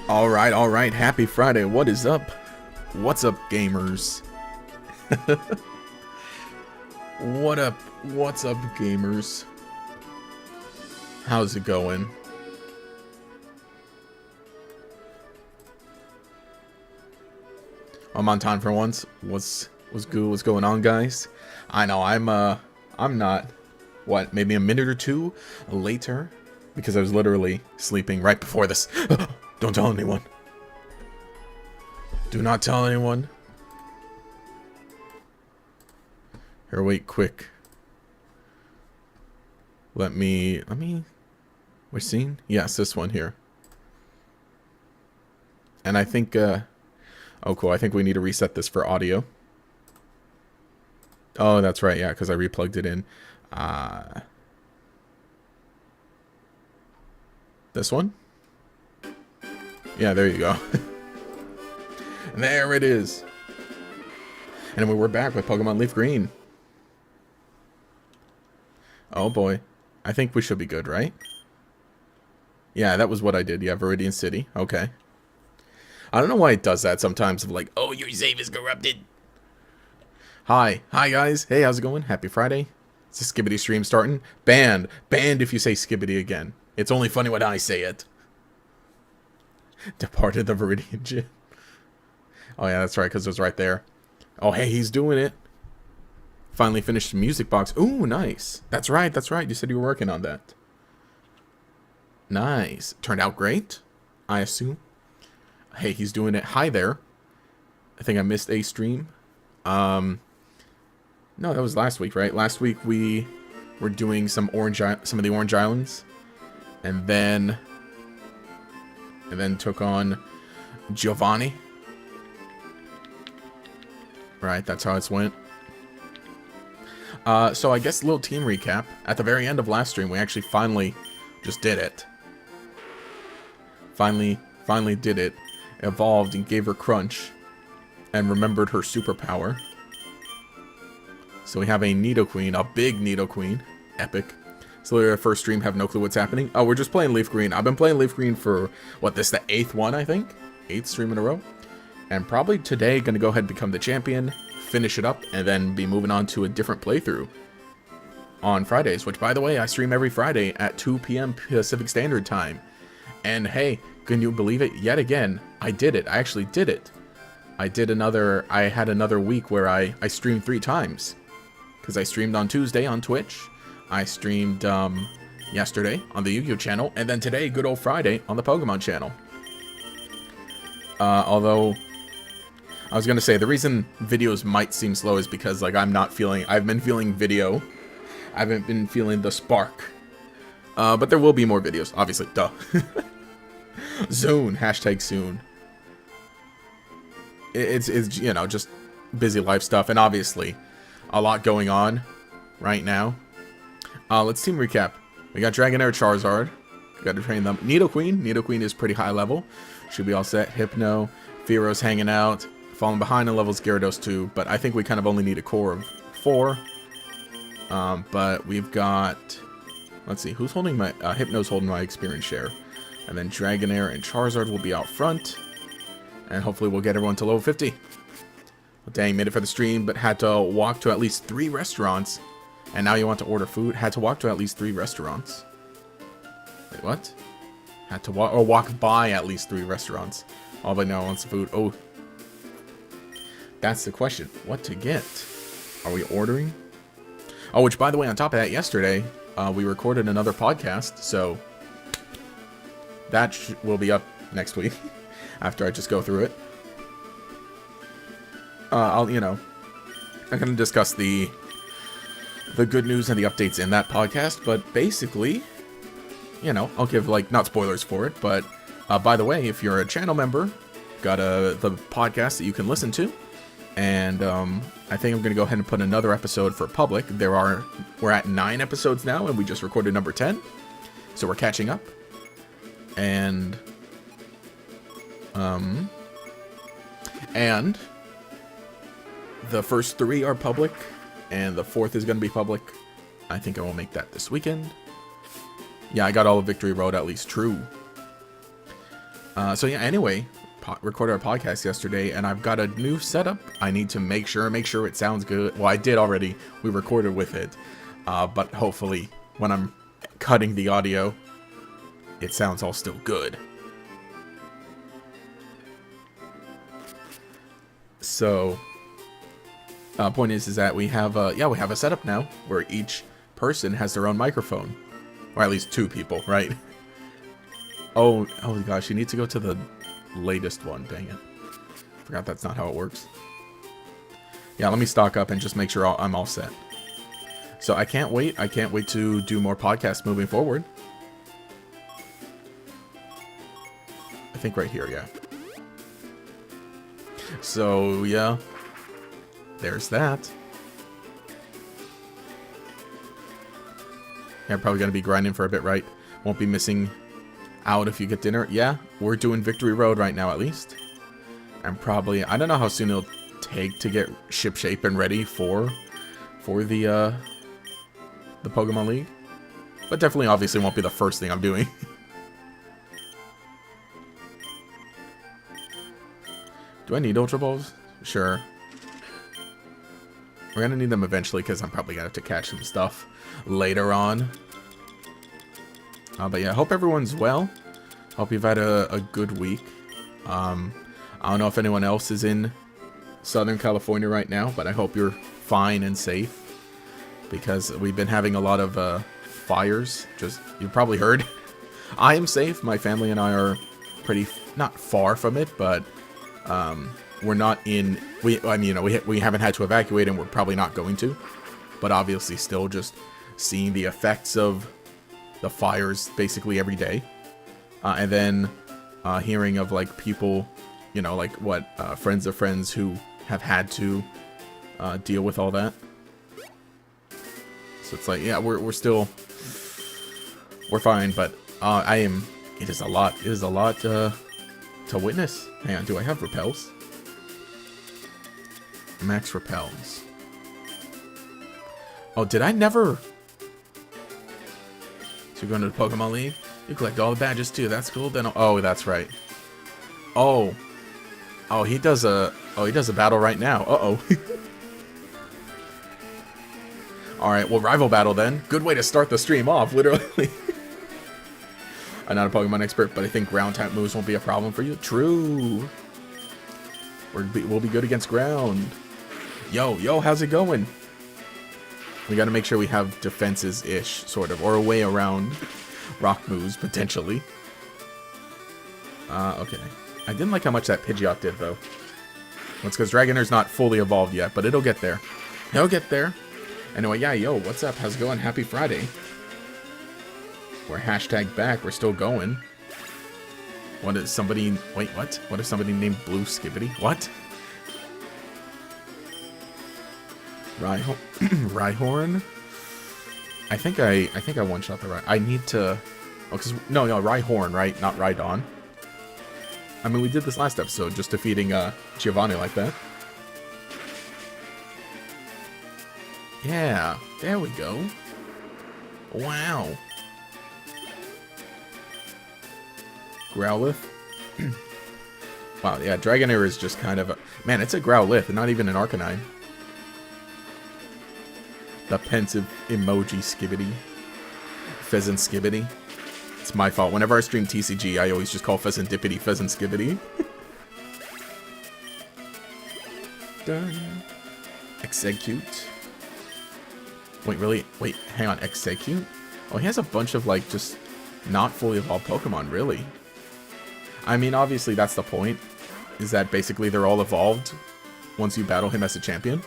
All right. Happy Friday. What is up? What's up, gamers? What up? What's up, gamers? How's it going? I'm on time for once. What's good? What's going on, guys? I know I'm not maybe a minute or two later because I was literally sleeping right before this. Don't tell anyone. Do not tell anyone. Here, wait, quick. Let me, which scene? Yes, this one here. And I think, oh cool, I think we need to reset this for audio. Oh, that's right, yeah, because I replugged it in. This one? Yeah, there you go. There it is. And we're back with Pokemon Leaf Green. Oh boy. I think we should be good, right? Yeah, that was what I did. Yeah, Viridian City. Okay. I don't know why it does that sometimes. Of like, oh, your save is corrupted. Hi. Hi, guys. Hey, how's it going? Happy Friday. It's a Skibbity stream starting. Banned. Banned if you say Skibbity again. It's only funny when I say it. Departed the Viridian Gym. Oh, yeah, that's right, because it was right there. Oh, hey, he's doing it. Finally finished the music box. Ooh, nice. That's right, that's right. You said you were working on that. Nice. Turned out great, I assume. Hey, he's doing it. Hi there. I think I missed a stream. No, that was last week, right? Last week we were doing some of the Orange Islands. And then took on Giovanni. Right, that's how it went. So I guess a little team recap. At the very end of last stream, we actually finally just did it. Finally did it. Evolved and gave her Crunch. And remembered her superpower. So we have a Nidoqueen, a big Nidoqueen. Epic. So literally our first stream, have no clue what's happening. Oh, we're just playing Leaf Green. I've been playing Leaf Green for, what, this is the 8th one, I think? 8th stream in a row. And probably today, gonna go ahead and become the champion, finish it up, and then be moving on to a different playthrough on Fridays. Which, by the way, I stream every Friday at 2 p.m. Pacific Standard Time. And hey, can you believe it? Yet again, I did it. I actually did it. I had another week where I streamed 3 times. Because I streamed on Tuesday on Twitch. I streamed yesterday on the Yu-Gi-Oh channel. And then today, good old Friday, on the Pokemon channel. Although I was gonna say, the reason videos might seem slow is because, like, I've been feeling video. I haven't been feeling the spark. But there will be more videos, obviously, duh. Soon, hashtag soon. It's, you know, just busy life stuff, and obviously, a lot going on right now. Let's team recap. We got Dragonair, Charizard. Got to train them. Nidoqueen. Nidoqueen is pretty high level. Should be all set. Hypno. Fearo's hanging out. Falling behind in levels, Gyarados too, but I think we kind of only need a core of 4. But we've got, let's see, who's holding my, Hypno's holding my experience share. And then Dragonair and Charizard will be out front. And hopefully we'll get everyone to level 50. Well, dang, made it for the stream, but had to walk to at least 3 restaurants. And now you want to order food? Had to walk to at least 3 restaurants. Wait, what? Had to walk by at least 3 restaurants. All but now wants food. Oh. That's the question. What to get? Are we ordering? Oh, which, by the way, on top of that, yesterday, we recorded another podcast, so that will be up next week, after I just go through it. I'm going to discuss the good news and the updates in that podcast, but basically, I'll give, like, not spoilers for it, but, by the way, if you're a channel member, got the podcast that you can listen to. And I think I'm going to go ahead and put another episode for public. We're at 9 episodes now, and we just recorded number 10. So we're catching up. And the first 3 are public, and the 4th is going to be public. I think I will make that this weekend. Yeah, I got all of Victory Road at least true. So yeah, anyway, recorded our podcast yesterday, and I've got a new setup. I need to make sure it sounds good. Well, I did already. We recorded with it. But hopefully, when I'm cutting the audio, it sounds all still good. So, point is that we have a setup now where each person has their own microphone, or at least two people, right? Oh gosh, you need to go to the latest one. Dang it, forgot that's not how it works. Yeah, let me stock up and just make sure I'm all set. So I can't wait to do more podcasts moving forward. I think right here, yeah. So yeah, there's that. Yeah, probably gonna be grinding for a bit, right? Won't be missing out if you get dinner. Yeah, we're doing Victory Road right now, at least. And probably, I don't know how soon it'll take to get shipshape and ready for the Pokemon League, but definitely, obviously, won't be the first thing I'm doing. Do I need Ultra Balls? Sure. We're gonna need them eventually because I'm probably gonna have to catch some stuff later on. But yeah, hope everyone's well. Hope you've had a good week. I don't know if anyone else is in Southern California right now, but I hope you're fine and safe, because we've been having a lot of fires. Just, you probably heard. I am safe. My family and I are pretty, not far from it, but we're not in, we haven't had to evacuate, and we're probably not going to, but obviously still just seeing the effects of the fires basically every day. And then hearing of like people, like what friends of friends who have had to deal with all that. So it's like, yeah, we're fine, but it is a lot to witness. Hang on, do I have repels? Max repels. Oh, did I never? So you're going to the Pokemon League? You collect all the badges too. That's cool. Then, oh, that's right. Oh, he does a battle right now. Uh-oh. All right, well, rival battle then. Good way to start the stream off, literally. I'm not a Pokemon expert, but I think ground type moves won't be a problem for you. True. We'll be good against ground. Yo, how's it going? We got to make sure we have defenses-ish, sort of, or a way around rock moves, potentially. Okay. I didn't like how much that Pidgeot did, though. That's because Dragonier's not fully evolved yet, but it'll get there. It'll get there. Anyway, yeah, yo, what's up? How's it going? Happy Friday. We're hashtag back. We're still going. What is somebody... Wait, what? What if somebody named Blue Skibbity? What? Rhyhorn? I think I one-shot the right. I need to... Oh, because... No, Rhyhorn, right? Not Rhydon. I mean, we did this last episode, just defeating Giovanni like that. Yeah, there we go. Wow. Growlithe. Wow, yeah, Dragonair is just kind of a... Man, it's a Growlithe, and not even an Arcanine. The pensive emoji Skibbity. Pheasant Skibbity. It's my fault. Whenever I stream TCG, I always just call Pheasantipity Pheasant Skibbity. Done. Execute. Wait, really? Wait, hang on. Execute? Oh, he has a bunch of, like, just not fully evolved Pokemon, really. I mean, obviously, that's the point. Is that basically they're all evolved once you battle him as a champion.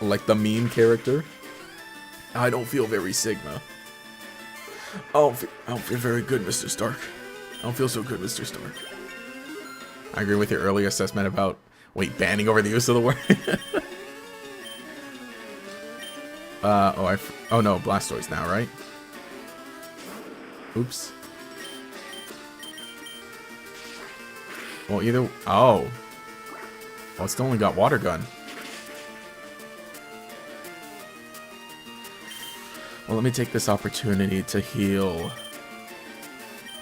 Like the meme character. I don't feel very Sigma. I don't feel very good, Mr. Stark. I don't feel so good, Mr. Stark. I agree with your earlier assessment about, banning over the use of the word. Oh no, Blastoise now, right? Oops. Well, either... Oh, it still only got Water Gun. Well, let me take this opportunity to heal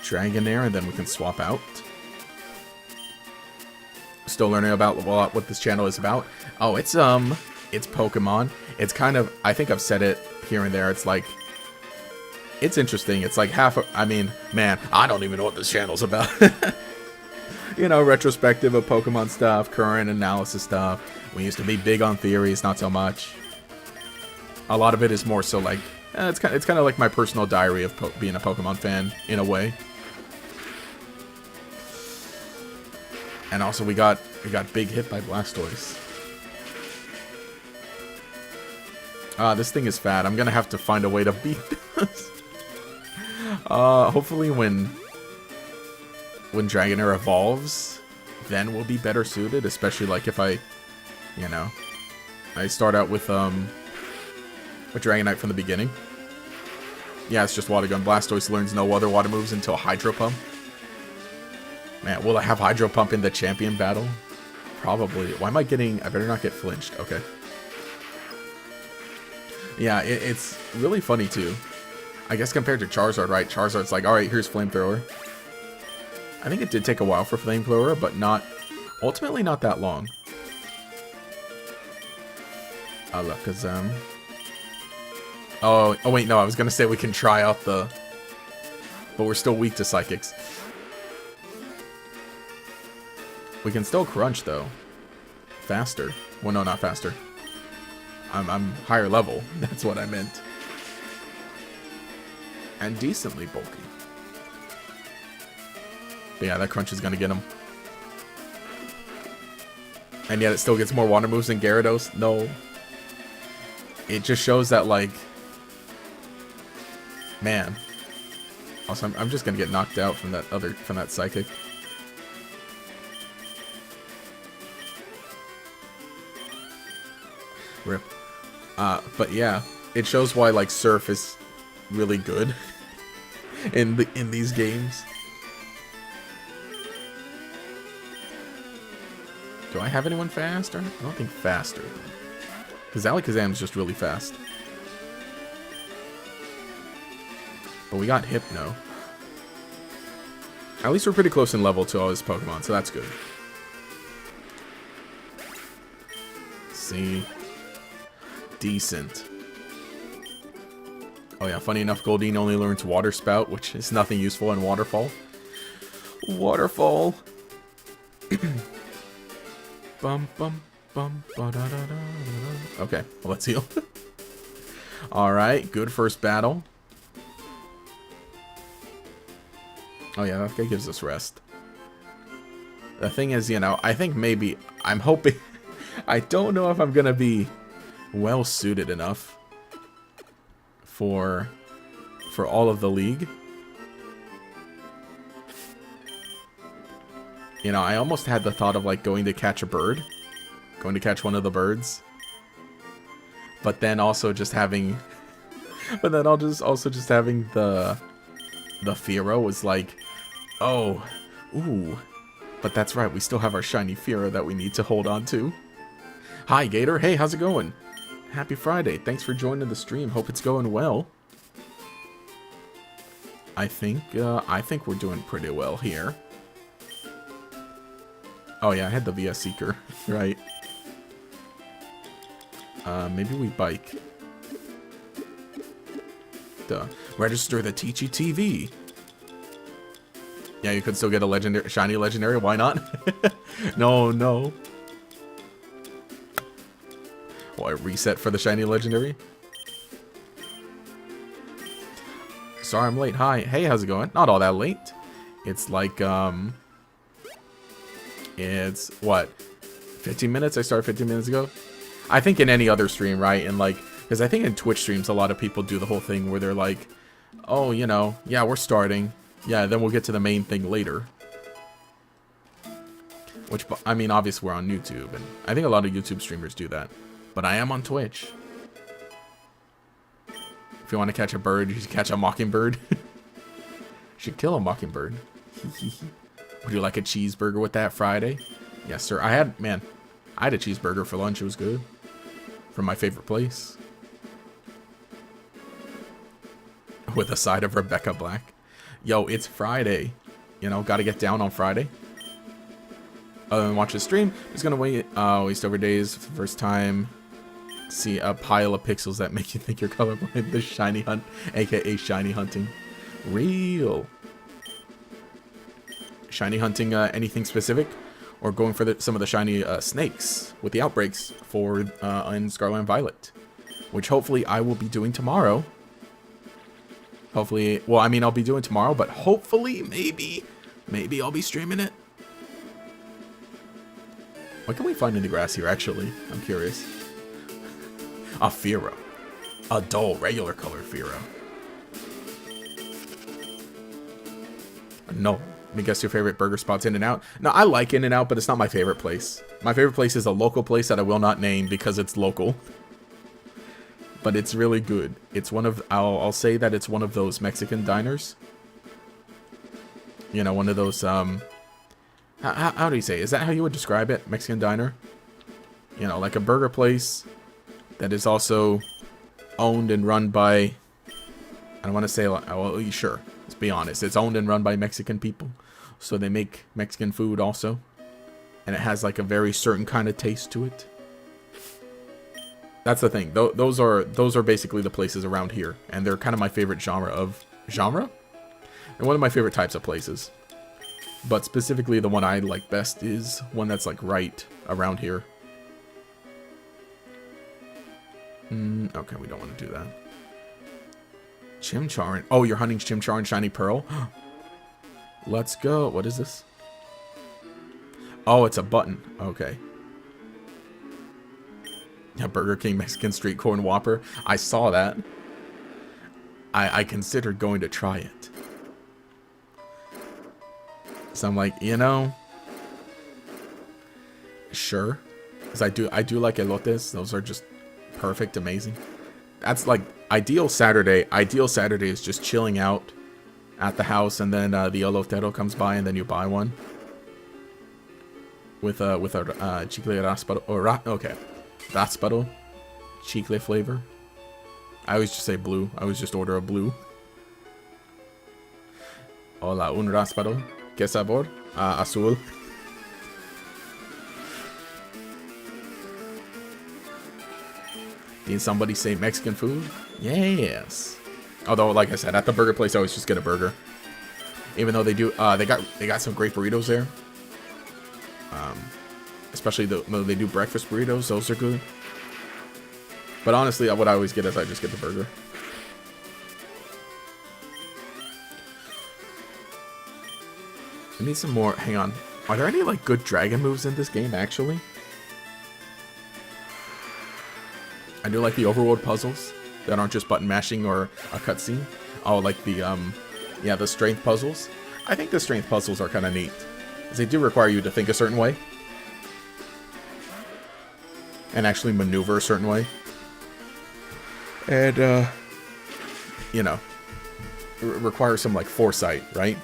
Dragonair, and then we can swap out. Still learning about what this channel is about. Oh, it's Pokemon. It's kind of, I think I've said it here and there. It's like, it's interesting. It's like I mean, man, I don't even know what this channel's about. You know, retrospective of Pokemon stuff, current analysis stuff. We used to be big on theories, not so much. A lot of it is more so like, it's kind of like my personal diary of being a Pokemon fan, in a way. And also we got big hit by Blastoise. This thing is fat. I'm gonna have to find a way to beat this. Hopefully when Dragonair evolves, then we'll be better suited, especially like if I, you know, I start out with Dragonite from the beginning. Yeah, it's just Water Gun. Blastoise learns no other water moves until Hydro Pump. Man, will I have Hydro Pump in the champion battle? Probably. Why am I getting... I better not get flinched. Okay. Yeah, it's really funny, too. I guess compared to Charizard, right? Charizard's like, alright, here's Flamethrower. I think it did take a while for Flamethrower, but not... ultimately not that long. Alakazam. Oh, wait, no, I was gonna say we can try out the... but we're still weak to Psychics. We can still Crunch, though. Faster. Well, no, not faster. I'm higher level. That's what I meant. And decently bulky. But yeah, that Crunch is gonna get him. And yet it still gets more water moves than Gyarados? No. It just shows that, like... man. Also, I'm just gonna get knocked out from that Psychic. Rip. But yeah, it shows why, like, Surf is really good in these games. Do I have anyone faster? I don't think faster. Because Alakazam is just really fast. But we got Hypno. At least we're pretty close in level to all his Pokemon, so that's good. Let's see. Decent. Oh yeah, funny enough, Goldeen only learns Water Spout, which is nothing useful in Waterfall. Waterfall. Bum bum bum ba da da da. Okay, well, let's heal. Alright, good first battle. Oh yeah, that guy gives us rest. The thing is, you know, I think maybe, I'm hoping, I don't know if I'm gonna be well suited enough for all of the league. You know, I almost had the thought of, like, going to catch a bird. Going to catch one of the birds. But then also just having... but then also just having the Fearow was like, oh, ooh. But that's right, we still have our shiny Fearow that we need to hold on to. Hi, Gator. Hey, how's it going? Happy Friday. Thanks for joining the stream. Hope it's going well. I think we're doing pretty well here. Oh yeah, I had the VS Seeker, right? Maybe we bike. Duh. Register the Teachy TV. Yeah, you could still get a legendary, shiny legendary. Why not? No, no. Well, I reset for the shiny legendary. Sorry I'm late. Hi. Hey, how's it going? Not all that late. It's like, it's, what, 15 minutes? I started 15 minutes ago? I think in any other stream, right? And like, because I think in Twitch streams, a lot of people do the whole thing where they're like, oh, you know, yeah, we're starting. Yeah, then we'll get to the main thing later. Which, I mean, obviously we're on YouTube, and I think a lot of YouTube streamers do that. But I am on Twitch. If you want to catch a bird, you should catch a mockingbird. Should kill a mockingbird. Would you like a cheeseburger with that Friday? Yes, sir. I had a cheeseburger for lunch. It was good. From my favorite place. With a side of Rebecca Black. Yo, it's Friday. You know, gotta get down on Friday. Other than watch the stream, just gonna waste over days for the first time. See a pile of pixels that make you think you're colorblind. The shiny hunt, aka shiny hunting. Real. Shiny hunting anything specific? Or going for some of the shiny snakes with the outbreaks for in Scarlet and Violet. Which hopefully I will be doing tomorrow. Hopefully, well, I mean, I'll be doing tomorrow, but hopefully, maybe I'll be streaming it. What can we find in the grass here, actually? I'm curious. A Fearow. A dull, regular colored Fearow. No. Let me guess your favorite burger spot's In-N-Out. No, I like In-N-Out, but it's not my favorite place. My favorite place is a local place that I will not name because it's local. But it's really good. It's one of, I'll say that it's one of those Mexican diners. You know, one of those, how do you say? Is that how you would describe it? Mexican diner? You know, like a burger place that is also owned and run by, I don't want to say, well, sure, let's be honest. It's owned and run by Mexican people. So they make Mexican food also. And it has like a very certain kind of taste to it. That's the thing. Those are basically the places around here. And they're kind of my favorite genre? And one of my favorite types of places. But specifically the one I like best is one that's like right around here. Okay, we don't want to do that. Chimchar. Oh, you're hunting Chimchar and Shiny Pearl? Let's go. What is this? Oh, it's a button. Okay. Yeah, Burger King Mexican Street Corn Whopper. I saw that. I considered going to try it. So I'm like, you know, sure. Because I do like elotes. Those are just perfect, amazing. That's like ideal Saturday. Ideal Saturday is just chilling out at the house, and then the elotero comes by, and then you buy one with a chicle raspado. Okay, raspado chicle flavor. I always just say blue. I always just order a blue. Hola, un raspado. ¿Qué sabor? Azul. Did somebody say Mexican food? Yes. Although, like I said, at the burger place, I always just get a burger. Even though they do, they got some great burritos there. Especially they do breakfast burritos; those are good. But honestly, what I always get is I just get the burger. I need some more. Hang on. Are there any like good dragon moves in this game? Actually, I do like the overworld puzzles that aren't just button mashing or a cutscene. Oh, like the yeah, the strength puzzles. I think the strength puzzles are kind of neat, because they do require you to think a certain way and actually maneuver a certain way, and you know, require some like foresight, right?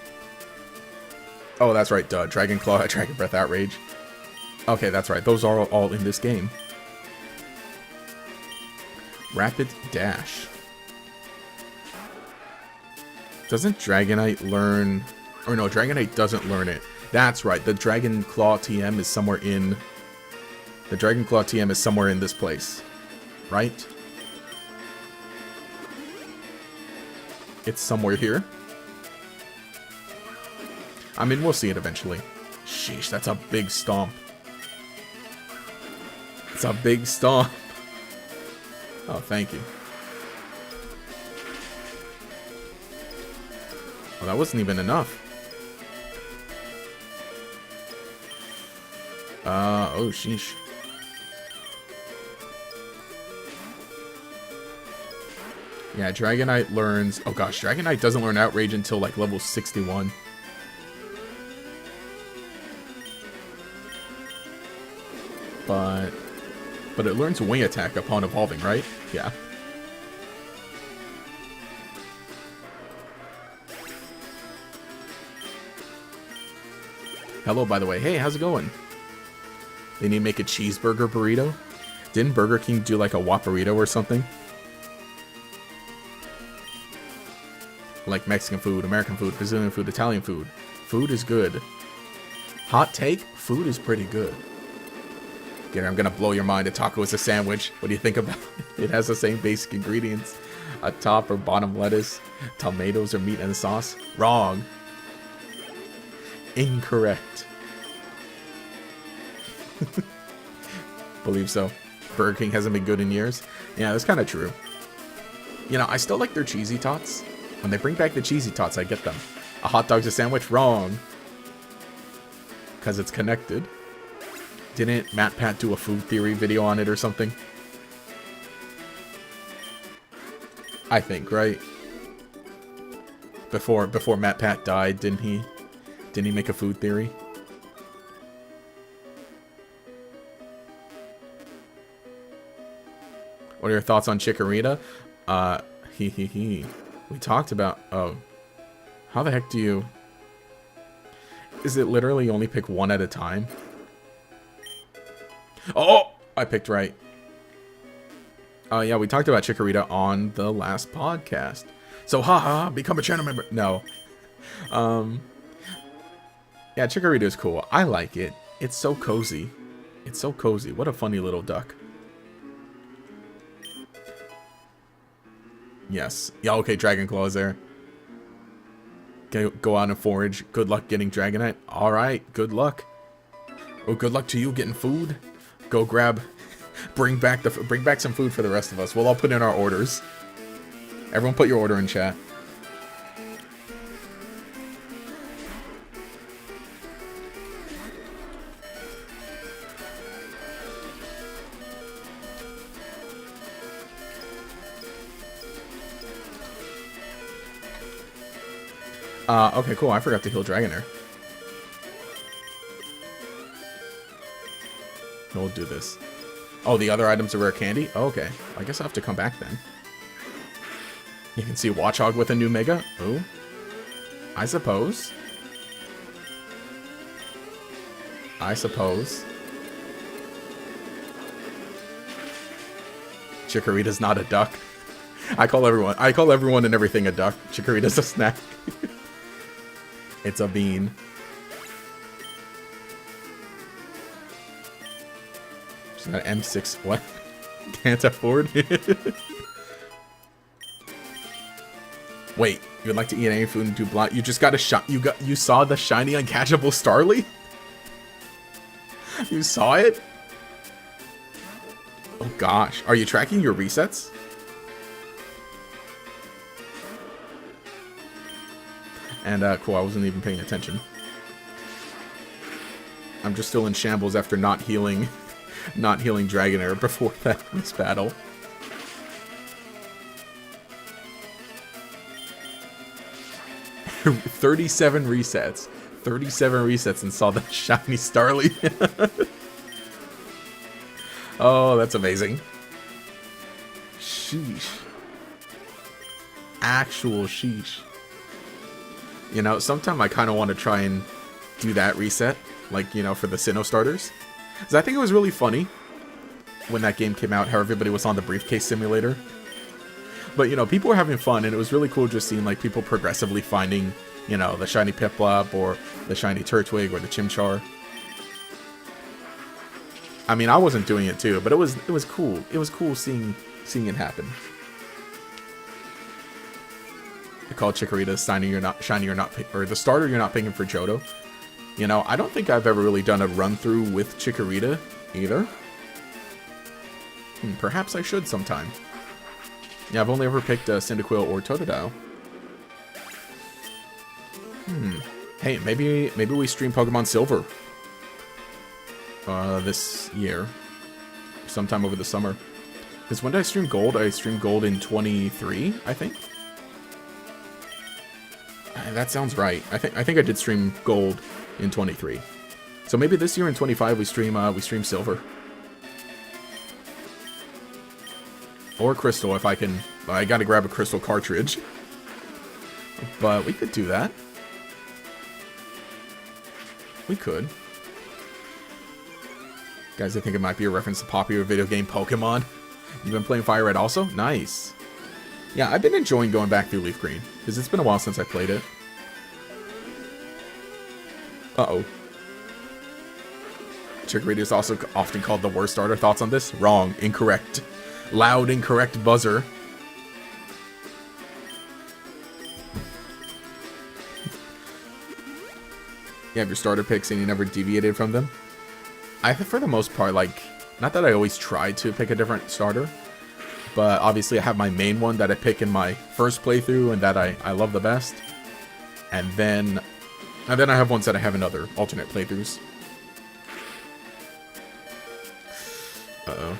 Oh, that's right, duh. Dragon Claw, Dragon Breath, Outrage. Okay, that's right. Those are all in this game. Rapid Dash. Doesn't Dragonite learn... Or no, Dragonite doesn't learn it. That's right. The Dragon Claw TM is somewhere in... The Dragon Claw TM is somewhere in this place. Right? It's somewhere here. I mean, we'll see it eventually. Sheesh, that's a big stomp. It's a big stomp. Oh, thank you. Well, that wasn't even enough. Oh, sheesh. Yeah, Dragonite learns... Oh gosh, Dragonite doesn't learn Outrage until like level 61. But it learns Wing Attack upon evolving, right? Yeah. Hello, by the way. Hey, how's it going? They need to make a cheeseburger burrito? Didn't Burger King do like a Whopperito or something? like Mexican food, American food, Brazilian food, Italian food. Food is good. Hot take, food is pretty good. Gary, I'm gonna blow your mind. A taco is a sandwich. What do you think about it? It has the same basic ingredients. A top or bottom lettuce, tomatoes or meat and sauce. Wrong. Incorrect. Believe so. Burger King hasn't been good in years. Yeah, that's kind of true. You know, I still like their cheesy tots. When they bring back the cheesy tots, I get them. A hot dog's a sandwich? Wrong. Because it's connected. Didn't Matt Pat do a food theory video on it or something? I think, right? Before Matt Pat died, didn't he? Didn't he make a food theory? What are your thoughts on Chikorita? We talked about... Oh. How the heck do you... Is it literally only pick one at a time? Oh! I picked right. Yeah, we talked about Chikorita on the last podcast. So, haha, become a channel member. No. Yeah, Chikorita is cool. I like it. It's so cozy. It's so cozy. What a funny little duck. Yes. Yeah, okay, Dragon Claw is there. Go out and forage. Good luck getting Dragonite. Alright, good luck. Oh, good luck to you getting food. Go grab... Bring back some food for the rest of us. We'll all put in our orders. Everyone put your order in chat. Okay, cool. I forgot to heal Dragonair. We'll do this. Oh, the other items are rare candy? Oh, okay. I guess I'll have to come back then. You can see Watchog with a new Mega? Oh. I suppose. I suppose. Chikorita's not a duck. I call everyone and everything a duck. Chikorita's a snack. It's a bean. She's got an M6. What? Can't afford it. Wait, you would like to eat any food and do blind? You just got a shot. You saw the shiny uncatchable Starly? You saw it? Oh gosh, are you tracking your resets? And cool, I wasn't even paying attention. I'm just still in shambles after not healing Dragonair before this battle. $37 resets. 37 resets and saw the shiny Starly. Oh, that's amazing. Sheesh. Actual sheesh. You know, sometime I kind of want to try and do that reset. Like, you know, for the Sinnoh starters. Because I think it was really funny when that game came out, how everybody was on the briefcase simulator. But, you know, people were having fun, and it was really cool just seeing, like, people progressively finding, you know, the shiny Piplup, or the shiny Turtwig, or the Chimchar. I mean, I wasn't doing it too, but it was cool. It was cool seeing it happen. I call Chikorita the starter you're not picking for Johto. You know, I don't think I've ever really done a run through with Chikorita either. Perhaps I should sometime. Yeah, I've only ever picked Cyndaquil or Totodile. Hey, maybe we stream Pokemon Silver this year, sometime over the summer. Because when did I stream Gold? I streamed Gold in 23, I think. That sounds right. I think I did stream Gold in 23. So maybe this year in 25 we stream Silver. Or Crystal if I can. I gotta grab a Crystal cartridge. But we could do that. We could. Guys, I think it might be a reference to popular video game Pokemon. You've been playing Fire Red also? Nice. Yeah, I've been enjoying going back through Leaf Green, because it's been a while since I played it. Uh-oh. Chikorita is also often called the worst starter. Thoughts on this? Wrong. Incorrect. Loud, incorrect buzzer. You have your starter picks and you never deviated from them? I think for the most part, like, not that I always try to pick a different starter, but obviously I have my main one that I pick in my first playthrough and that I love the best. And then I have ones that I have in other alternate playthroughs. Uh-oh.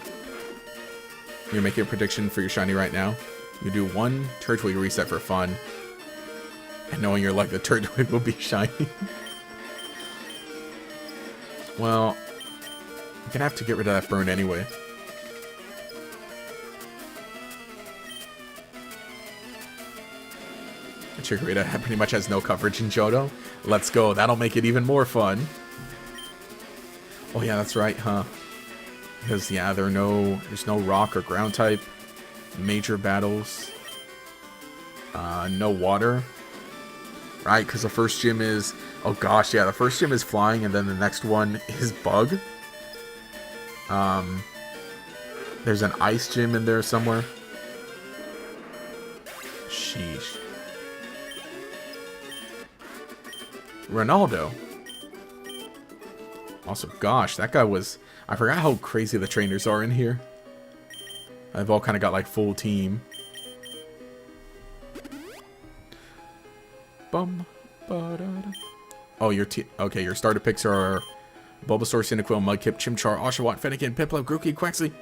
You're making a prediction for your shiny right now. You do one Turtwig reset for fun. And knowing you're like the Turtwig will be shiny. Well, I'm gonna have to get rid of that burn anyway. Chikorita pretty much has no coverage in Johto. Let's go. That'll make it even more fun. Oh yeah, that's right, huh? Because yeah, there's no rock or ground type. Major battles. No water. Right, because the first gym is... Oh gosh, yeah, the first gym is flying, and then the next one is bug. There's an ice gym in there somewhere. Sheesh. Ronaldo. Also, gosh, that guy was... I forgot how crazy the trainers are in here. I've all kind of got like full team. Bum. Ba-da-da. Oh, okay, your starter picks are Bulbasaur, Cyndaquil, Mudkip, Chimchar, Oshawott, Fennekin, Piplup, Grookey, Quaxly.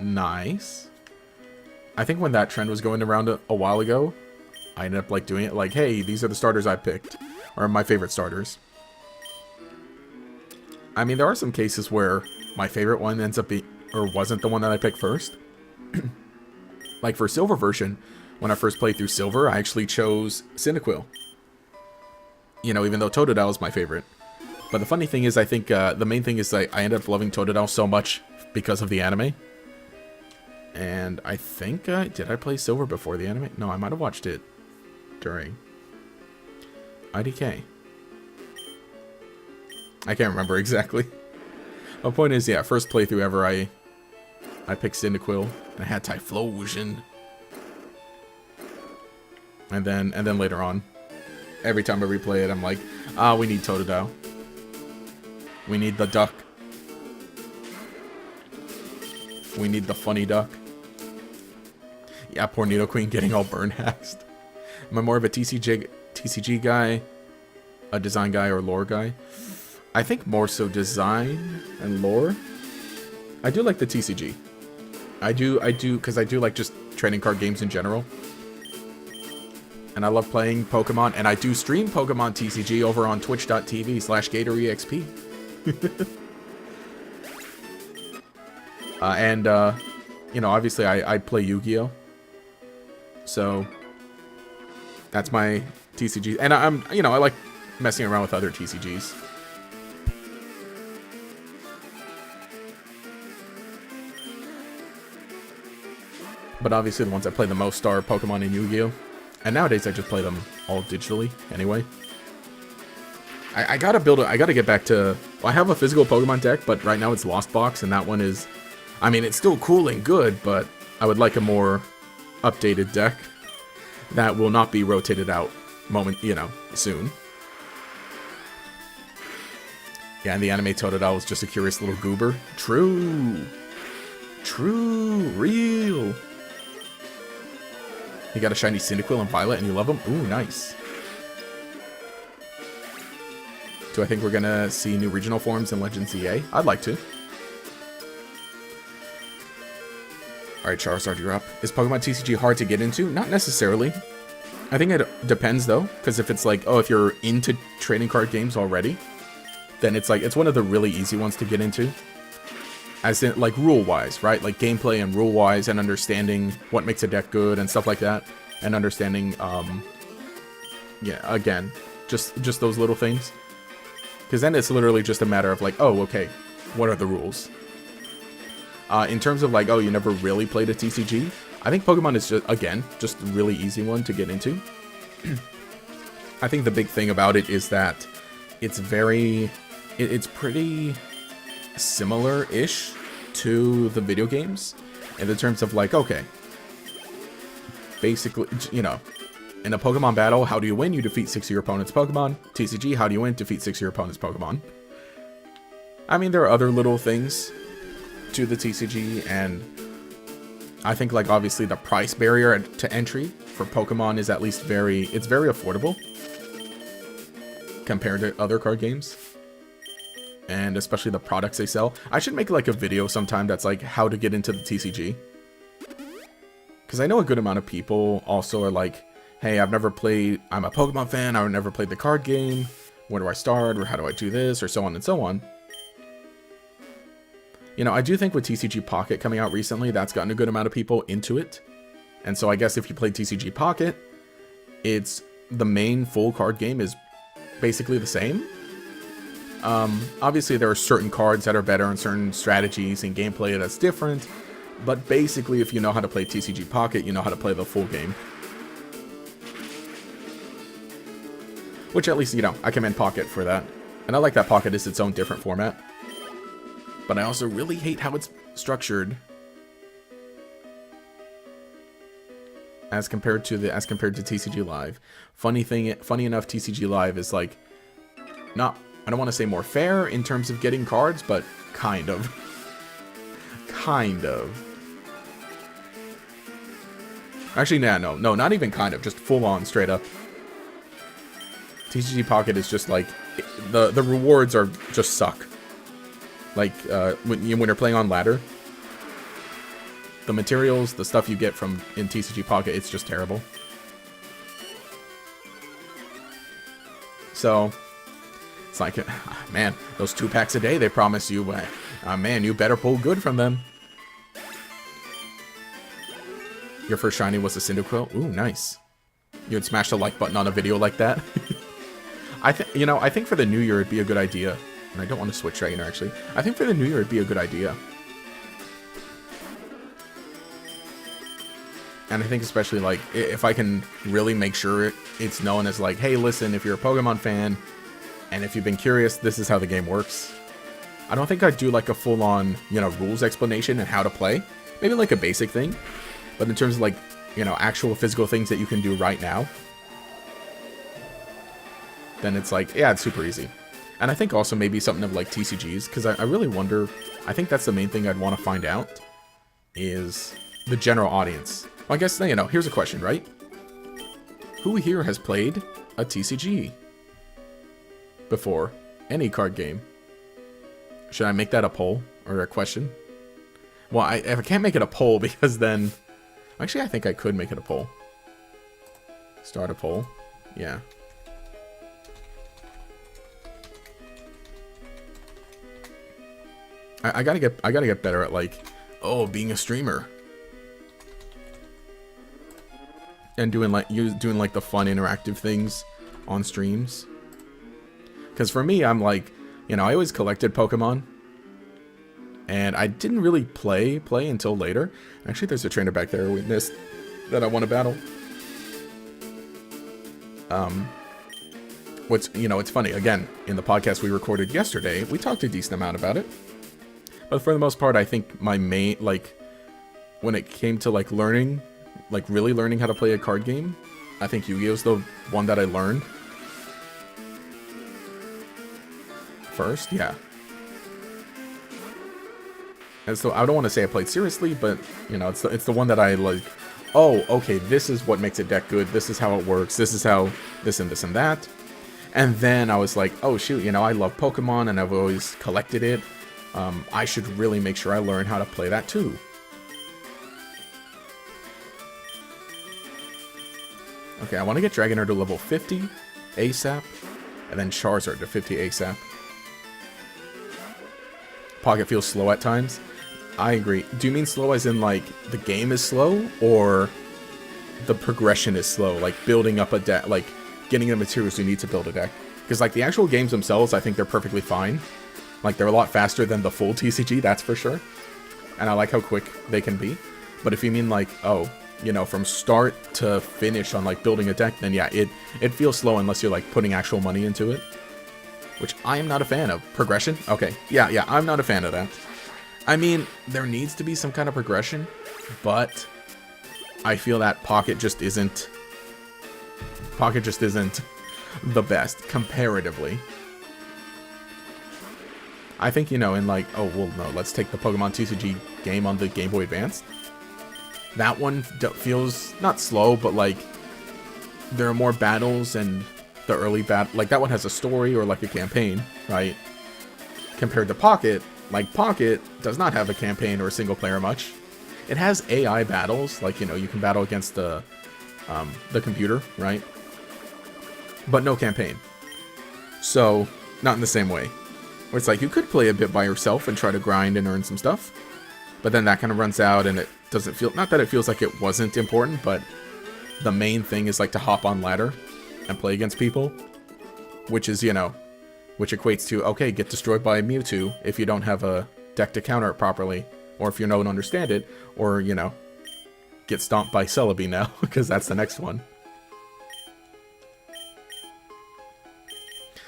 Nice. I think when that trend was going around a while ago, I ended up like doing it like, hey, these are the starters I picked. Or my favorite starters. I mean, there are some cases where my favorite one ends up being, or wasn't the one that I picked first. Like for Silver version, when I first played through Silver, I actually chose Cyndaquil. You know, even though Totodile is my favorite. But the funny thing is, I think the main thing is that I ended up loving Totodile so much because of the anime. And I think, did I play Silver before the anime? No, I might have watched it during IDK. I can't remember exactly. The point is, yeah, first playthrough ever, I picked Cyndaquil, and I had Typhlosion. And then later on, every time I replay it, I'm like, we need Totodile. We need the duck. We need the funny duck. Yeah, poor Nidoqueen getting all burn hacked. Am I more of a TCG guy, a design guy, or lore guy? I think more so design and lore. I do like the TCG. I do, because I do like just trading card games in general. And I love playing Pokemon, and I do stream Pokemon TCG over on twitch.tv/GatorEXP. You know, obviously I play Yu-Gi-Oh! So, that's my TCG. And I like messing around with other TCGs. But obviously the ones I play the most are Pokemon and Yu-Gi-Oh! And nowadays I just play them all digitally anyway. I gotta get back to... Well, I have a physical Pokemon deck, but right now it's Lost Box, and that one is... I mean, it's still cool and good, but I would like a more updated deck that will not be rotated out soon. Yeah, and the anime Totodile was just a curious little goober. True. Real. You got a shiny Cyndaquil and Violet and you love them? Ooh, nice. Do I think we're gonna see new regional forms in Legends EA? I'd like to. Alright, Charizard, you're up. Is Pokemon TCG hard to get into? Not necessarily. I think it depends, though. Because if it's like, if you're into trading card games already, then it's like, it's one of the really easy ones to get into. As in, like, rule-wise, right? Like, gameplay and rule-wise, and understanding what makes a deck good and stuff like that. And understanding, yeah, again, just those little things. Because then it's literally just a matter of, like, oh, okay, what are the rules? In terms of, like, oh, you never really played a TCG? I think Pokemon is just, again, just a really easy one to get into. I think the big thing about it is that it's it's pretty similar-ish to the video games in the terms of like, okay, basically, you know, in a Pokemon battle, how do you win? You defeat 6 of your opponent's Pokemon. TCG, how do you win? Defeat 6 of your opponent's Pokemon. I mean, there are other little things to the TCG, and I think, like, obviously the price barrier to entry for Pokemon is at least it's very affordable compared to other card games, and especially the products they sell. I should make, like, a video sometime that's, like, how to get into the TCG. Because I know a good amount of people also are like, hey, I'm a Pokemon fan, I've never played the card game, where do I start, or how do I do this, or so on and so on. You know, I do think with TCG Pocket coming out recently, that's gotten a good amount of people into it. And so I guess if you play TCG Pocket, the main full card game is basically the same. Obviously, there are certain cards that are better and certain strategies and gameplay that's different. But basically, if you know how to play TCG Pocket, you know how to play the full game. Which at least, you know, I commend Pocket for that. And I like that Pocket is its own different format. But I also really hate how it's structured as compared to TCG Live. Funny enough, TCG Live is like I don't want to say more fair in terms of getting cards, but kind of. Actually, no, not even kind of, just full on, straight up. TCG Pocket is just like the rewards are just suck. Like when you're playing on ladder, the materials, the stuff you get in TCG Pocket, it's just terrible. So it's like, man, those 2 packs a day they promise you, man, you better pull good from them. Your first shiny was a Cyndaquil. Ooh, nice. You would smash the like button on a video like that. I think for the new year it'd be a good idea. And I don't want to switch Dragonair, actually. I think for the new year it'd be a good idea. And I think especially, like, if I can really make sure it's known as, like, hey, listen, if you're a Pokemon fan, and if you've been curious, this is how the game works. I don't think I'd do, like, a full-on, you know, rules explanation and how to play. Maybe, like, a basic thing. But in terms of, like, you know, actual physical things that you can do right now, then it's like, yeah, it's super easy. And I think also maybe something of, like, TCGs, because I really wonder, I think that's the main thing I'd want to find out, is the general audience. Well, I guess, you know, here's a question, right? Who here has played a TCG before? Any card game? Should I make that a poll or a question? Well, I can't make it a poll because then... Actually, I think I could make it a poll. Start a poll. Yeah. I gotta get better at, like, being a streamer. And doing like the fun interactive things on streams. Because for me, I'm like, you know, I always collected Pokemon. And I didn't really play until later. Actually, there's a trainer back there we missed that I want to battle. It's funny, again, in the podcast we recorded yesterday, we talked a decent amount about it. But for the most part, I think my main, like, when it came to, like, learning, like, really learning how to play a card game, I think Yu-Gi-Oh's the one that I learned first, yeah. And so I don't want to say I played seriously, but, you know, it's the one that I, like, oh, okay, this is what makes a deck good, this is how it works, this is how this and this and that. And then I was like, oh, shoot, you know, I love Pokemon, and I've always collected it. I should really make sure I learn how to play that, too. Okay, I want to get Dragonair to level 50 ASAP, and then Charizard to 50 ASAP. Pocket feels slow at times. I agree. Do you mean slow as in, like, the game is slow, or the progression is slow? Like, building up a deck, like, getting the materials you need to build a deck? Because, like, the actual games themselves, I think they're perfectly fine. Like, they're a lot faster than the full TCG, that's for sure. And I like how quick they can be. But if you mean like, oh, you know, from start to finish on like building a deck, then yeah, it feels slow unless you're like putting actual money into it, which I am not a fan of. Progression? Okay, yeah, I'm not a fan of that. I mean, there needs to be some kind of progression, but I feel that Pocket just isn't the best comparatively. I think, you know, in like, oh, well, no, let's take the Pokemon TCG game on the Game Boy Advance. That one feels not slow, but like there are more battles, and the early like that one has a story or like a campaign, right? Compared to Pocket, like Pocket does not have a campaign or a single player much. It has AI battles, like, you know, you can battle against the computer, right? But no campaign. So, not in the same way. Where it's like, you could play a bit by yourself and try to grind and earn some stuff. But then that kind of runs out, and it doesn't feel, not that it feels like it wasn't important, but the main thing is like to hop on ladder and play against people. Which is, you know, which equates to, okay, get destroyed by Mewtwo if you don't have a deck to counter it properly. Or if you don't understand it, or, you know, get stomped by Celebi now, because that's the next one.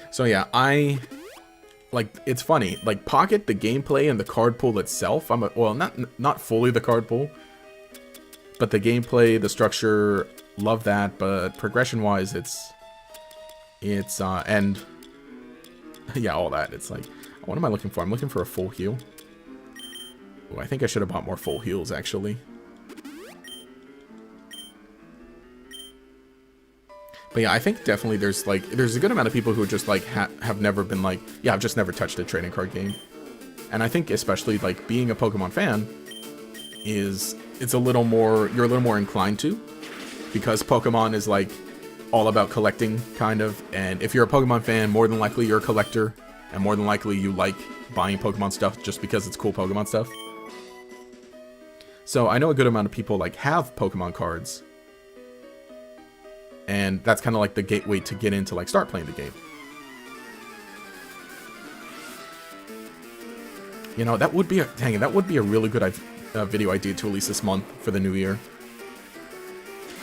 So yeah, like, it's funny, like, Pocket, the gameplay and the card pool itself, well, not fully the card pool, but the gameplay, the structure, love that, but progression-wise, and, yeah, all that, it's like, what am I looking for? I'm looking for a full heal. Ooh, I think I should have bought more full heals, actually. But yeah, I think definitely there's a good amount of people who just like have never been like, yeah, I've just never touched a trading card game. And I think especially like being a Pokemon fan it's a little more, you're a little more inclined to, because Pokemon is like all about collecting kind of, and if you're a Pokemon fan, more than likely you're a collector, and more than likely you like buying Pokemon stuff just because it's cool Pokemon stuff. So I know a good amount of people like have Pokemon cards, and that's kind of like the gateway to get into like start playing the game. You know, that would be a really good video idea to release this month for the new year.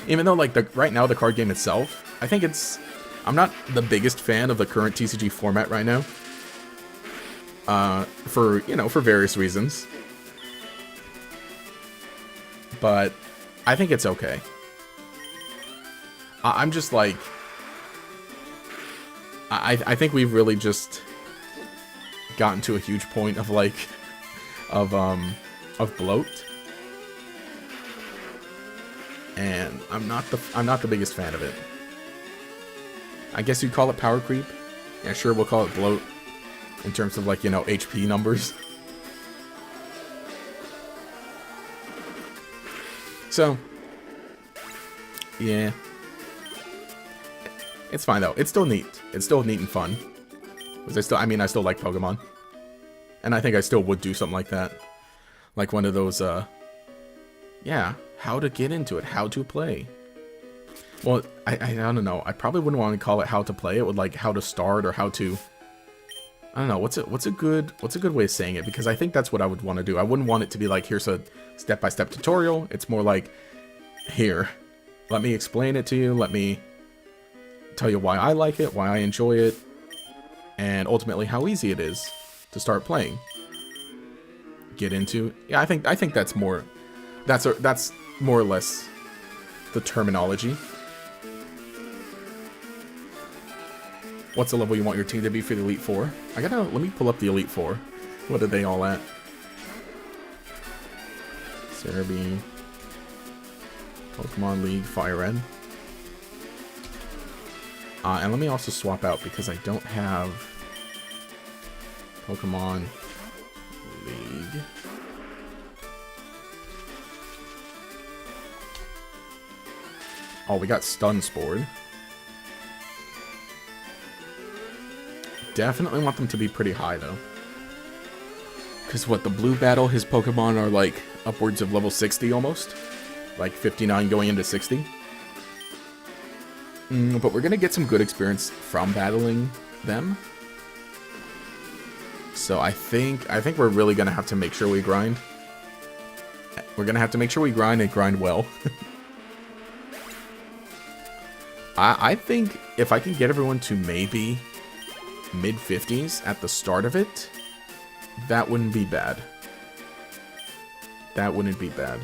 Even though like right now the card game itself, I think I'm not the biggest fan of the current TCG format right now. For, you know, for various reasons. But I think it's okay. I'm just like, I think we've really just gotten to a huge point of like, of bloat, and I'm not the biggest fan of it. I guess you'd call it power creep. Yeah, sure, we'll call it bloat in terms of like, you know, HP numbers. So, yeah. It's fine though. It's still neat. It's still neat and fun. Because I still like Pokemon. And I think I still would do something like that. Like one of those, yeah, how to get into it, how to play. Well, I don't know. I probably wouldn't want to call it how to play. It would like how to start or how to, I don't know. What's a good way of saying it? Because I think that's what I would want to do. I wouldn't want it to be like, here's a step-by-step tutorial. It's more like, here, let me explain it to you. Let me tell you why I like it, why I enjoy it, and ultimately how easy it is to start playing. Get into. Yeah, I think that's more or less the terminology. What's the level you want your team to be for the Elite Four? Let me pull up the Elite Four. What are they all at? Cerebi, Pokemon League, Fire Red. And let me also swap out because I don't have Pokemon League. Oh, we got Stun Spored. Definitely want them to be pretty high, though. Because what, the blue battle, his Pokemon are like upwards of level 60 almost. Like 59 going into 60. But we're going to get some good experience from battling them. So I think we're really going to have to make sure we grind. We're going to have to make sure we grind and grind well. I think if I can get everyone to maybe mid-50s at the start of it, that wouldn't be bad. That wouldn't be bad.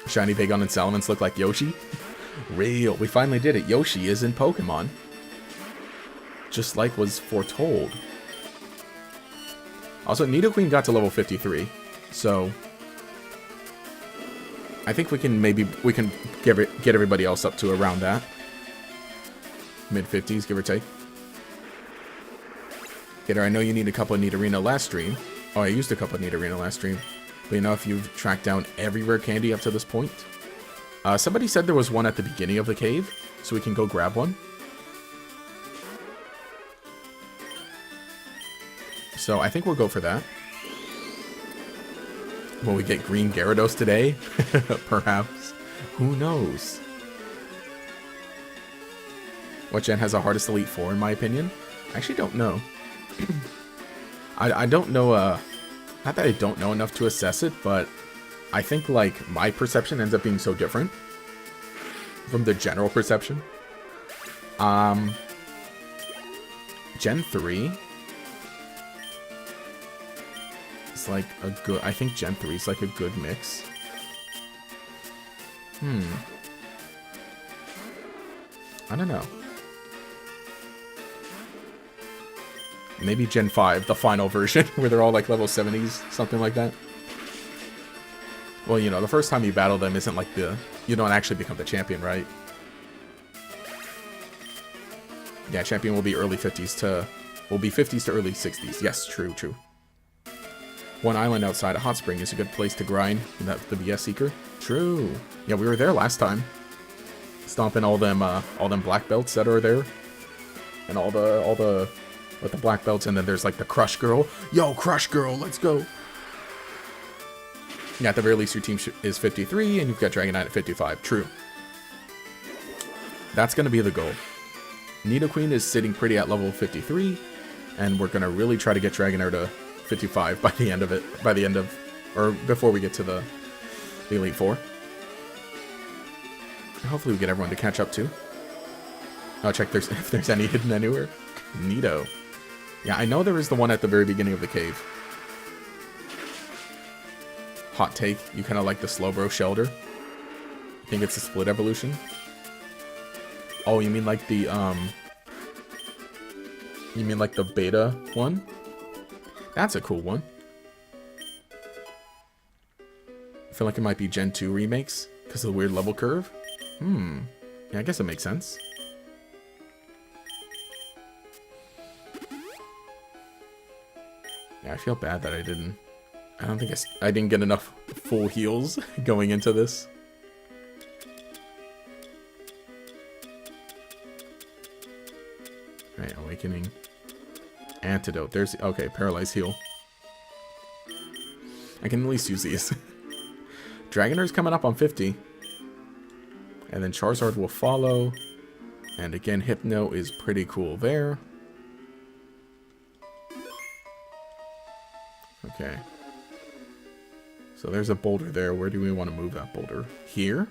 Shiny Bagon and Salamence look like Yoshi. Real. We finally did it. Yoshi is in Pokemon. Just like was foretold. Also, Nidoqueen got to level 53. So, I think we can get everybody else up to around that. Mid-50s, give or take. Gator, I know you need a couple of Nidorino last stream. Oh, I used a couple of Nidorino last stream. But you know, if you've tracked down every rare candy up to this point. Somebody said there was one at the beginning of the cave, so we can go grab one. So I think we'll go for that. Will we get green Gyarados today? Perhaps. Who knows? What gen has the hardest Elite Four, in my opinion? I actually don't know. I don't know, not that I don't know enough to assess it, but I think, like, my perception ends up being so different from the general perception. Gen 3 is like a good, I think Gen 3 is like a good mix. I don't know. Maybe Gen 5, the final version, where they're all like level 70s, something like that. Well, you know, the first time you battle them isn't like you don't actually become the champion, right? Yeah, champion will be early 50s to, will be 50s to early 60s. Yes, true, true. One island outside of Hot Spring is a good place to grind. That's the BS Seeker. True. Yeah, we were there last time. Stomping all them black belts that are there. And all the with the black belts, and then there's like the Crush Girl. Yo, Crush Girl, let's go. Yeah, at the very least, your team is 53, and you've got Dragonite at 55. True. That's going to be the goal. Nidoqueen is sitting pretty at level 53, and we're going to really try to get Dragonair to 55 by the end of it. By the end of, or before we get to the Elite Four. Hopefully we get everyone to catch up too. I'll check if there's any hidden anywhere. Neato. Yeah, I know there is the one at the very beginning of the cave. Hot take, you kind of like the Slowbro Shelter? You think it's a split evolution? Oh, you mean like the, you mean like the beta one? That's a cool one. I feel like it might be Gen 2 remakes, because of the weird level curve. Yeah, I guess it makes sense. Yeah, I feel bad that I don't think I didn't get enough full heals going into this. Alright, Awakening. Antidote. There's, okay, Paralyze Heal. I can at least use these. Dragonair's coming up on 50. And then Charizard will follow. And again, Hypno is pretty cool there. Okay. So there's a boulder there. Where do we want to move that boulder? Here?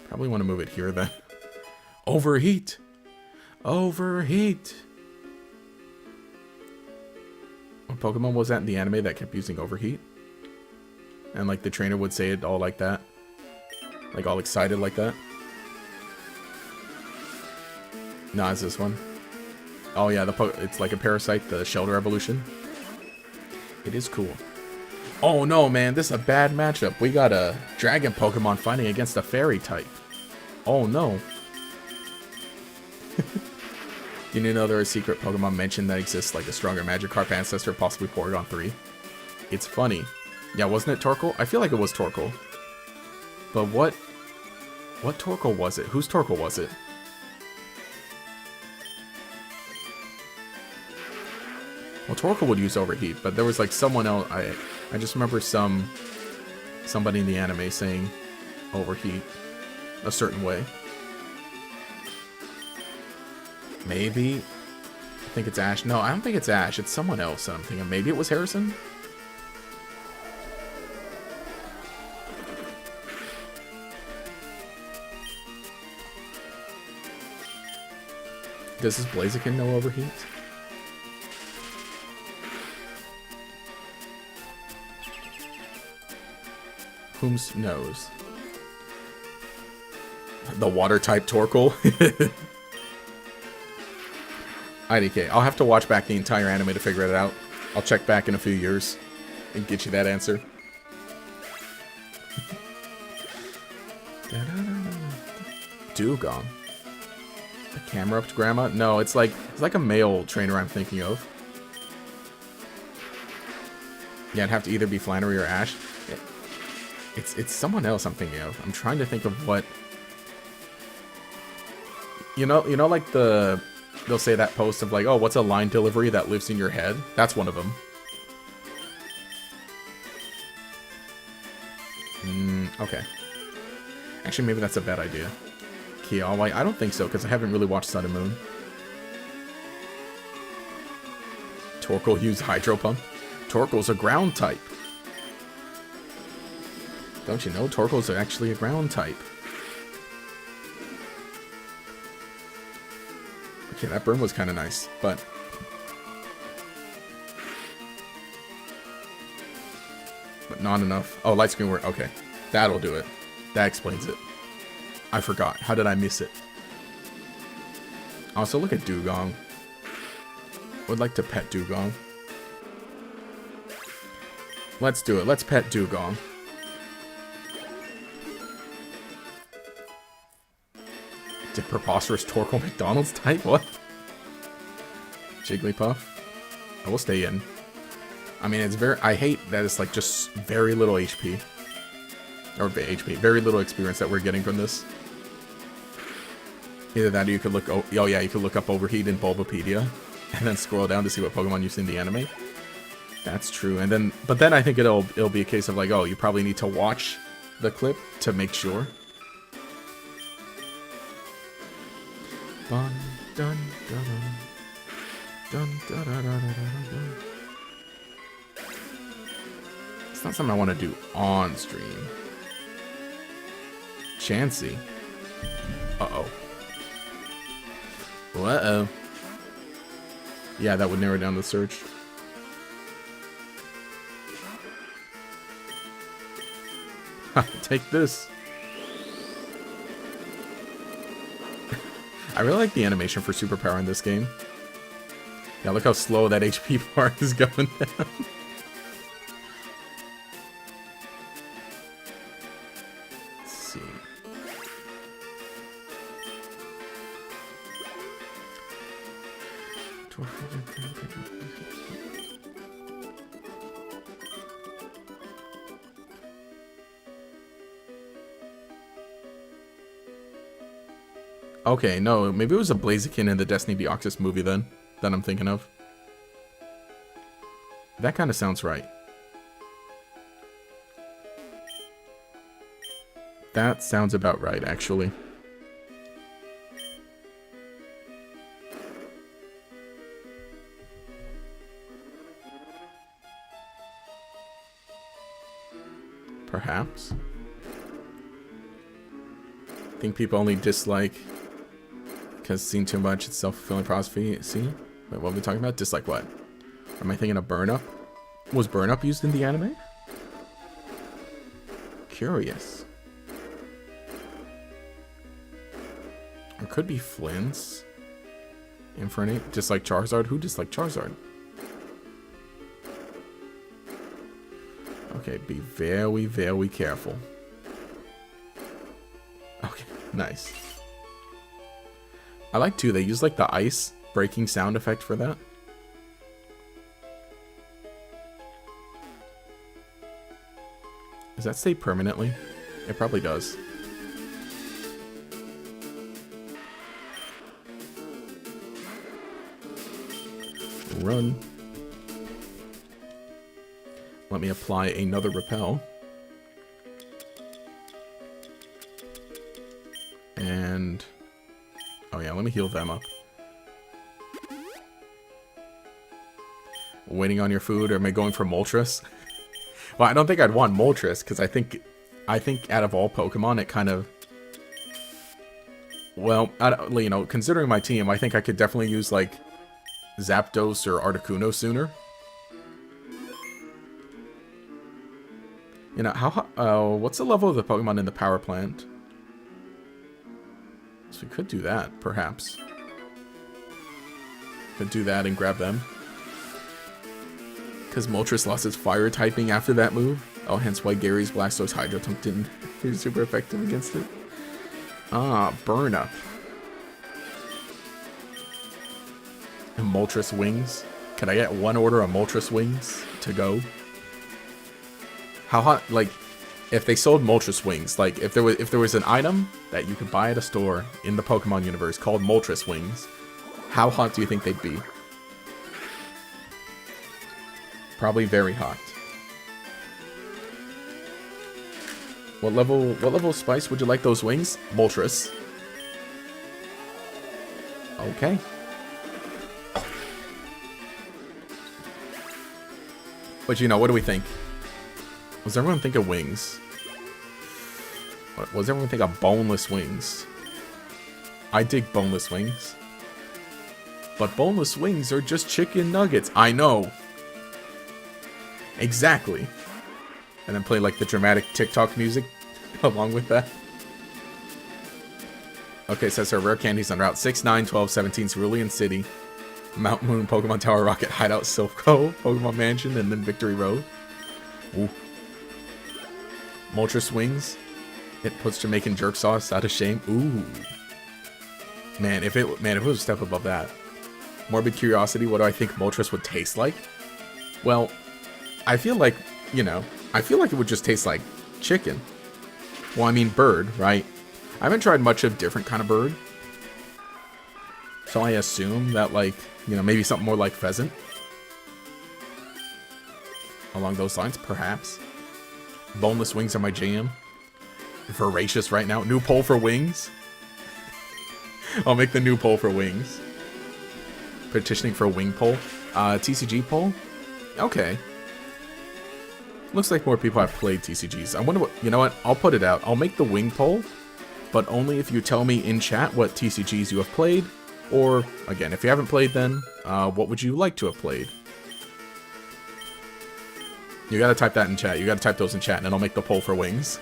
Probably want to move it here then. Overheat! Overheat! What Pokemon was that in the anime that kept using Overheat? And like the trainer would say it all like that? Like all excited like that? No, it's this one. Oh yeah, it's like a parasite, the Shelter evolution. It is cool. Oh no, man, this is a bad matchup. We got a dragon Pokemon fighting against a fairy type. Oh no. Did you know there are secret Pokemon mentioned that exists, like a stronger Magikarp ancestor, possibly Porygon 3? It's funny. Yeah, wasn't it Torkoal? I feel like it was Torkoal. But what Torkoal was it? Whose Torkoal was it? Well, Torkoal would use Overheat, but there was like someone else. I just remember somebody in the anime saying Overheat a certain way. Maybe. I think it's Ash. No, I don't think it's Ash. It's someone else that I'm thinking. Maybe it was Harrison? Does this Blaziken know overheat? Whom's knows? The water type Torkoal? IDK. I'll have to watch back the entire anime to figure it out. I'll check back in a few years and get you that answer. Dugong. The camera up to grandma? No, it's like a male trainer I'm thinking of. Yeah, it'd have to either be Flannery or Ash. It's someone else I'm thinking of. I'm trying to think of what. You know, like they'll say that post of like, oh, what's a line delivery that lives in your head? That's one of them. Okay. Actually, maybe that's a bad idea. Kiawe? I don't think so, because I haven't really watched Sun and Moon. Torkoal use Hydro Pump? Torkoal's a ground type. Don't you know? Torkoal's actually a ground type. Okay, that burn was kind of nice, but... not enough. Oh, light screen work. Okay. That'll do it. That explains it. I forgot. How did I miss it? Also, look at Dugong. Would like to pet Dugong. Let's do it. Let's pet Dugong. Did preposterous Torkoal McDonald's type? What? Jigglypuff? I will stay in. I mean, it's very... I hate that it's like just very little HP. Or HP. Very little experience that we're getting from this. Either that or you could look... Oh yeah, you could look up Overheat in Bulbapedia. And then scroll down to see what Pokemon you've seen in the anime. That's true. And then... But then I think it'll be a case of like, oh, you probably need to watch the clip to make sure. Dun, dun, dun, dun, dun, dun, dun, dun, dun. It's not something I want to do on stream. Chansey. Uh-oh. Uh-oh. Yeah, that would narrow down the search. Take this. I really like the animation for Superpower in this game. Yeah, look how slow that HP bar is going down. Let's see. Okay, no, maybe it was a Blaziken in the Destiny Deoxys movie then, that I'm thinking of. That kind of sounds right. That sounds about right, actually. Perhaps. I think people only dislike... because seen too much, it's self-fulfilling prophecy. See? Wait, what are we talking about? Dislike what? Am I thinking of Burn Up? Was Burn Up used in the anime? Curious. Or could be Flynn's. Infernape. Dislike Charizard? Who disliked Charizard? Okay, be very, very careful. Okay, nice. I like too, they use like the ice breaking sound effect for that. Does that stay permanently? It probably does. Run. Let me apply another repel. And... oh yeah, let me heal them up. Waiting on your food, or am I going for Moltres? Well, I don't think I'd want Moltres, because I think out of all Pokemon, it kind of... Well, you know, considering my team, I think I could definitely use, like, Zapdos or Articuno sooner. You know, what's the level of the Pokemon in the power plant? So we could do that, perhaps. Could do that and grab them. Because Moltres lost its fire typing after that move. Oh, hence why Gary's Blastoise Hydro Pump didn't be super effective against it. Ah, Burn Up. And Moltres Wings. Can I get one order of Moltres Wings to go? How hot, like, if they sold Moltres Wings, like, if there was an item that you could buy at a store in the Pokemon universe called Moltres Wings, how hot do you think they'd be? Probably very hot. What level of spice would you like those wings? Moltres. Okay. But you know, what do we think? Was everyone think of wings? What was everyone think of boneless wings? I dig boneless wings. But boneless wings are just chicken nuggets. I know. Exactly. And then play like the dramatic TikTok music along with that. Okay, says our rare candies on Route 6, 9, 12, 17, Cerulean City, Mount Moon, Pokemon Tower, Rocket, Hideout, Silpho, Pokemon Mansion, and then Victory Road. Ooh. Moltres Wings. It puts Jamaican jerk sauce out of shame. Ooh. Man, if it was a step above that. Morbid curiosity, what do I think Moltres would taste like? Well, I feel like, you know, I feel like it would just taste like chicken. Well, I mean bird, right? I haven't tried much of different kind of bird. So I assume that, like, you know, maybe something more like pheasant. Along those lines, perhaps. Boneless wings are my jam. Voracious right now. New poll for wings. I'll make the new poll for wings. Petitioning for a wing poll. TCG poll? Okay. Looks like more people have played TCGs. I wonder what... You know what? I'll put it out. I'll make the wing poll, but only if you tell me in chat what TCGs you have played. Or, again, if you haven't played then, what would you like to have played? You gotta type that in chat. You gotta type those in chat, and then I'll make the poll for wings.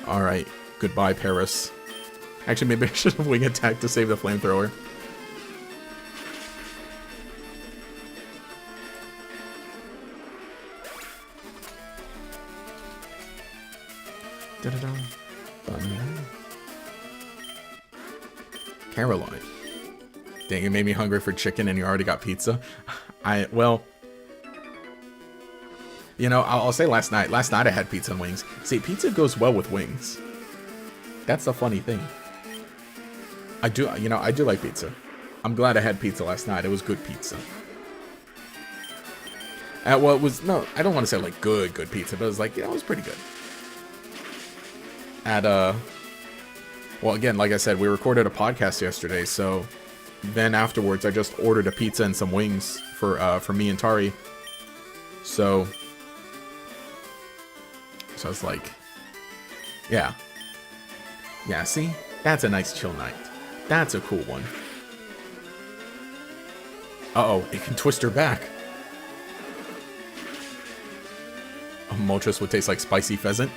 Alright. Goodbye, Paris. Actually, maybe I should have wing attack to save the flamethrower. Caroline. Dang, it made me hungry for chicken and you already got pizza. Well, you know, I'll say last night. Last night I had pizza and wings. See, pizza goes well with wings. That's the funny thing. I do like pizza. I'm glad I had pizza last night. It was good pizza. Well, it was, no, I don't want to say like good pizza, but it was like, yeah, it was pretty good. Well, again, like I said, we recorded a podcast yesterday, so then afterwards I just ordered a pizza and some wings for me and Tari. So I was like, yeah. Yeah, see? That's a nice chill night. That's a cool one. Uh-oh, it can twist her back. A Moltres would taste like spicy pheasant.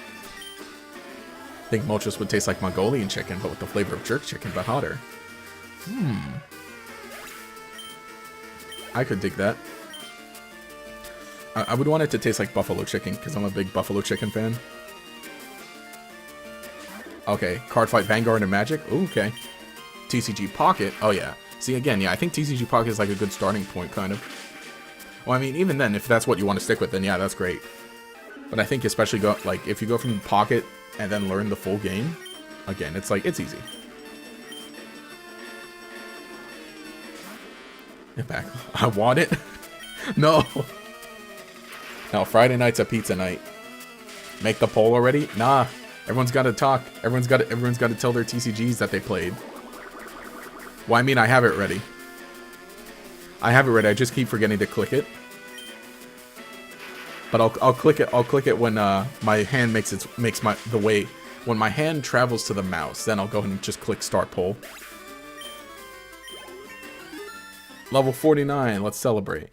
I think Moltres would taste like Mongolian chicken, but with the flavor of jerk chicken, but hotter. I could dig that. I would want it to taste like buffalo chicken, because I'm a big buffalo chicken fan. Okay, card fight Vanguard and Magic. Ooh, okay. TCG Pocket. Oh, yeah. See, again, yeah, I think TCG Pocket is like a good starting point, kind of. Well, I mean, even then, if that's what you want to stick with, then yeah, that's great. But I think especially, if you go from Pocket and then learn the full game, again, it's like, it's easy. Get back. I want it. No. No, Friday night's a pizza night. Make the poll already? Nah. Everyone's got to talk. Everyone's got to tell their TCGs that they played. Well, I mean, I have it ready. I have it ready. I just keep forgetting to click it. But I'll click it. I'll click it when my hand makes the way. When my hand travels to the mouse, then I'll go ahead and just click start poll. Level 49. Let's celebrate.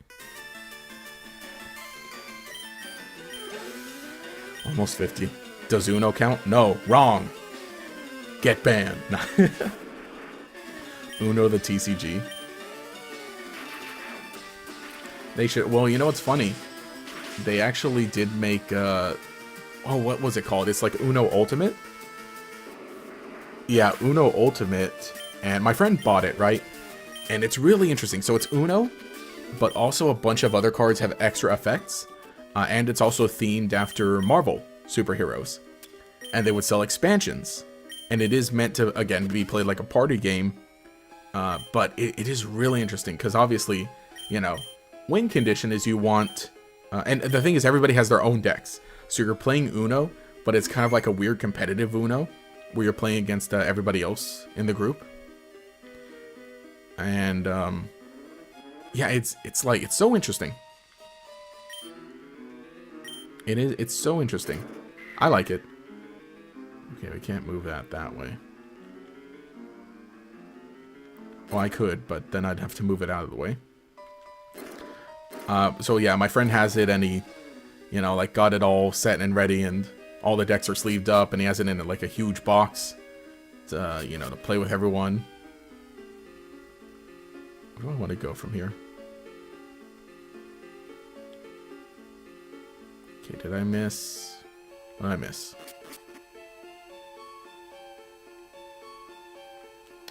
Almost 50. Does Uno count? No, wrong. Get banned. Uno the TCG. They should. Well, you know what's funny? They actually did make. Oh, what was it called? It's like Uno Ultimate. Yeah, Uno Ultimate, and my friend bought it, right? And it's really interesting. So it's Uno, but also a bunch of other cards have extra effects, and it's also themed after Marvel superheroes. And they would sell expansions, and it is meant to again be played like a party game. But it is really interesting because obviously, you know, win condition is you want. And the thing is, everybody has their own decks. So you're playing Uno, but it's kind of like a weird competitive Uno, where you're playing against everybody else in the group. And, yeah, it's so interesting. It's so interesting. I like it. Okay, we can't move that way. Well, I could, but then I'd have to move it out of the way. So yeah, my friend has it, and he, you know, like got it all set and ready, and all the decks are sleeved up, and he has it in like a huge box, to, you know, to play with everyone. Where do I want to go from here? Okay, did I miss? What did I miss?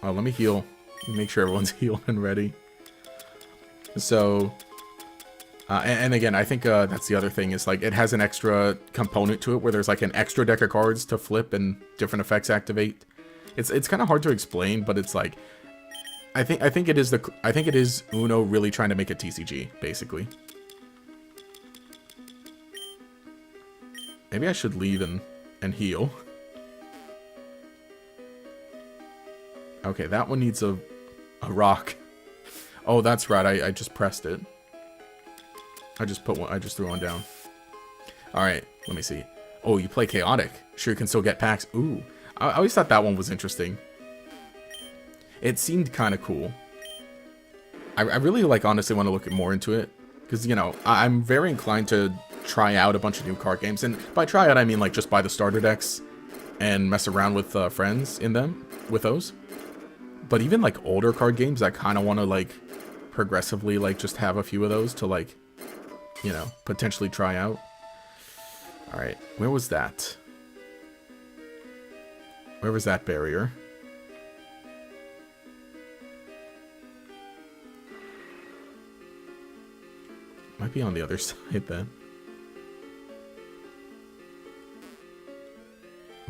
Oh, let me heal. Make sure everyone's healed and ready. So. And again, I think that's the other thing is like it has an extra component to it where there's like an extra deck of cards to flip and different effects activate. It's kind of hard to explain, but it's like I think it is Uno really trying to make a TCG basically. Maybe I should leave and heal. Okay, that one needs a rock. Oh, that's right. I just pressed it. I just threw one down. Alright, let me see. Oh, you play Chaotic. Sure, you can still get packs. Ooh. I always thought that one was interesting. It seemed kind of cool. I really, like, honestly want to look more into it. Because, you know, I'm very inclined to try out a bunch of new card games. And by try out, I mean, like, just buy the starter decks and mess around with friends in them, with those. But even, like, older card games, I kind of want to, like, progressively, like, just have a few of those to, like, you know, potentially try out. Alright, where was that? Where was that barrier? Might be on the other side then.